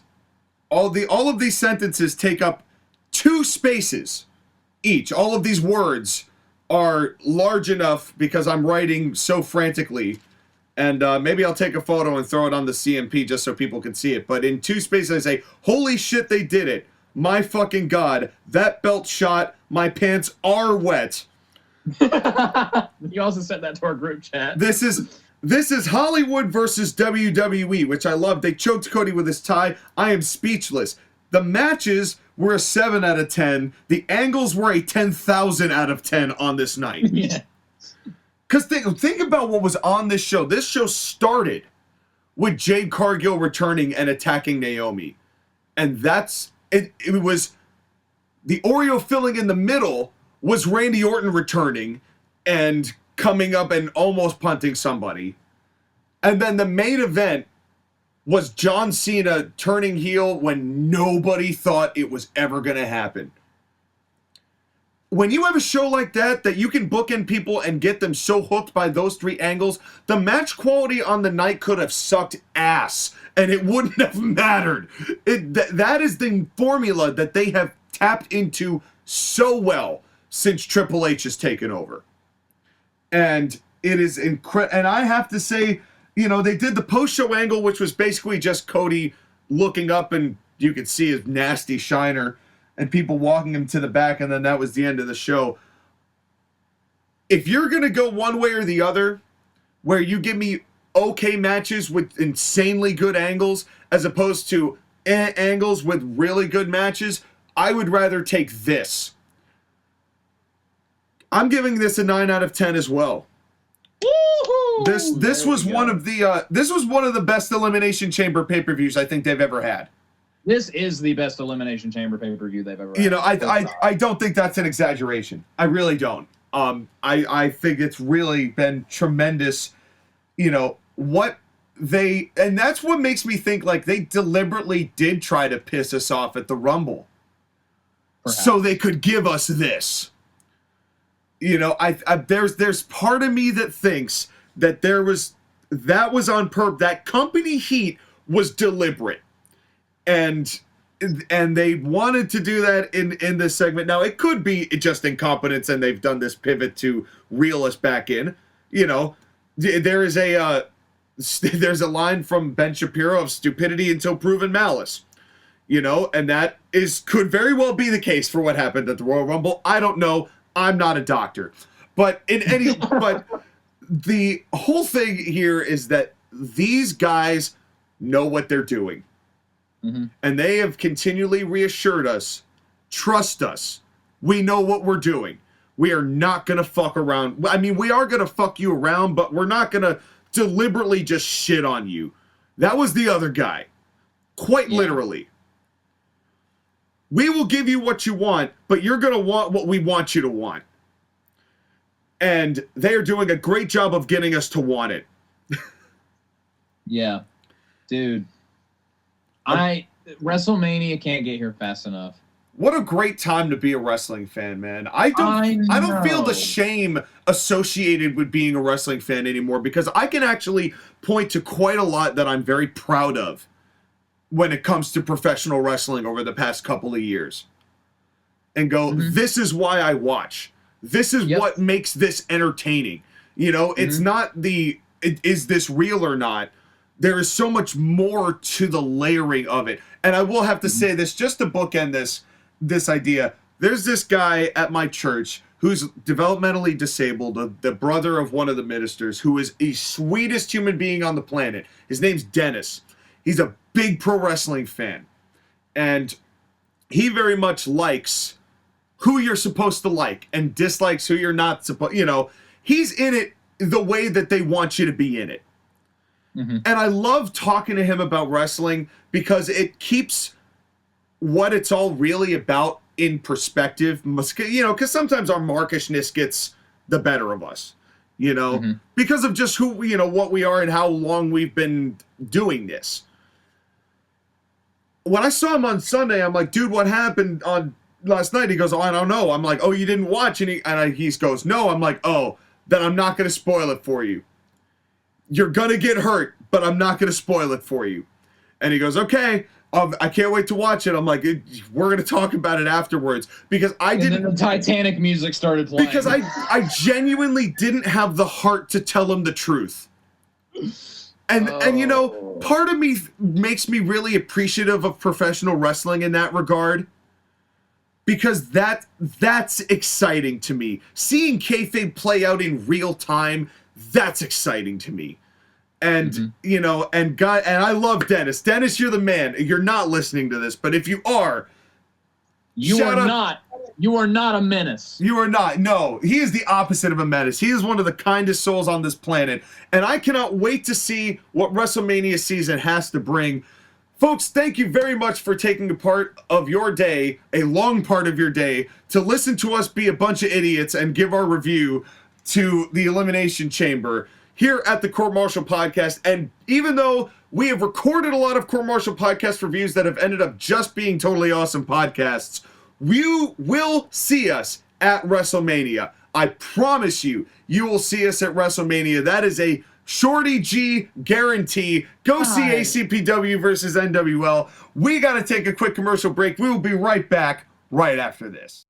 all of these sentences take up 2 spaces each. All of these words are large enough because I'm writing so frantically. And maybe I'll take a photo and throw it on the CMP just so people can see it. But in 2 spaces, I say, holy shit, they did it. My fucking God, that belt shot. My pants are wet. You also sent that to our group chat. This is Hollywood versus WWE, which I love. They choked Cody with his tie. I am speechless. The matches were a 7 out of 10. The angles were a 10,000 out of 10 on this night. Yeah. Because think about what was on this show. This show started with Jade Cargill returning and attacking Naomi. And that's it. It was the Oreo filling in the middle was Randy Orton returning and coming up and almost punting somebody. And then the main event was John Cena turning heel when nobody thought it was ever going to happen. When you have a show like that you can book in people and get them so hooked by those 3 angles, the match quality on the night could have sucked ass, and it wouldn't have mattered. That is the formula that they have tapped into so well since Triple H has taken over. And it is incredible. And I have to say, they did the post-show angle, which was basically just Cody looking up, and you could see his nasty shiner, and people walking him to the back, and then that was the end of the show. If you're going to go one way or the other, where you give me okay matches with insanely good angles, as opposed to angles with really good matches, I would rather take this. I'm giving this a 9 out of 10 as well. Woo-hoo! This was one of the best Elimination Chamber pay-per-views I think they've ever had. This is the best Elimination Chamber pay-per-view they've ever had. I don't think that's an exaggeration. I really don't. I think it's really been tremendous. What they, and that's what makes me think like they deliberately did try to piss us off at the Rumble. Perhaps. So they could give us this. There's part of me that thinks that that was on purpose. That company heat was deliberate. And they wanted to do that in this segment. Now, it could be just incompetence, and they've done this pivot to reel us back in. There's a line from Ben Shapiro of stupidity until proven malice. And that could very well be the case for what happened at the Royal Rumble. I don't know. I'm not a doctor. But the whole thing here is that these guys know what they're doing. Mm-hmm. And they have continually reassured us Trust us. We know what we're doing. We are not going to fuck around. I mean, we are going to fuck you around, but we're not going to deliberately just shit on you. That was the other guy. Quite literally. We will give you what you want, but you're going to want what we want you to want. And they are doing a great job of getting us to want it. Yeah. Dude. WrestleMania can't get here fast enough. What a great time to be a wrestling fan, man. I don't feel the shame associated with being a wrestling fan anymore, because I can actually point to quite a lot that I'm very proud of when it comes to professional wrestling over the past couple of years. And go, this is why I watch. This is what makes this entertaining. You know, it's not is this real or not? There is so much more to the layering of it. And I will have to say this, just to bookend this idea. There's this guy at my church who's developmentally disabled, the brother of one of the ministers, who is the sweetest human being on the planet. His name's Dennis. He's a big pro wrestling fan. And he very much likes who you're supposed to like and dislikes who you're not supposed, you know. He's in it the way that they want you to be in it. And I love talking to him about wrestling because it keeps what it's all really about in perspective, you know, because sometimes our markishness gets the better of us, you know, because of just who, you know, what we are and how long we've been doing this. When I saw him on Sunday, I'm like, dude, what happened on last night? He goes, oh, I don't know. I'm like, oh, you didn't watch? And he goes, no. I'm like, oh, then I'm not going to spoil it for you. You're going to get hurt, but I'm not going to spoil it for you. And he goes, okay, I can't wait to watch it. I'm like, we're going to talk about it afterwards, because And then the Titanic music started playing. Because I genuinely didn't have the heart to tell him the truth. And you know, part of me makes me really appreciative of professional wrestling in that regard, because that's exciting to me. Seeing kayfabe play out in real time, that's exciting to me. And you know, and I love Dennis. Dennis, you're the man. You're not listening to this, but if you are, you are not a menace. You are not. No, he is the opposite of a menace. He is one of the kindest souls on this planet, and I cannot wait to see what WrestleMania season has to bring. Folks, thank you very much for taking a part of your day, a long part of your day, to listen to us be a bunch of idiots and give our review to the Elimination Chamber here at the Court-Martail Podcast. And even though we have recorded a lot of Court-Martail Podcast reviews that have ended up just being totally awesome podcasts, you will see us at WrestleMania. I promise you, you will see us at WrestleMania. That is a Shorty G guarantee. Go see ACPW versus NWL. We got to take a quick commercial break. We will be right back right after this.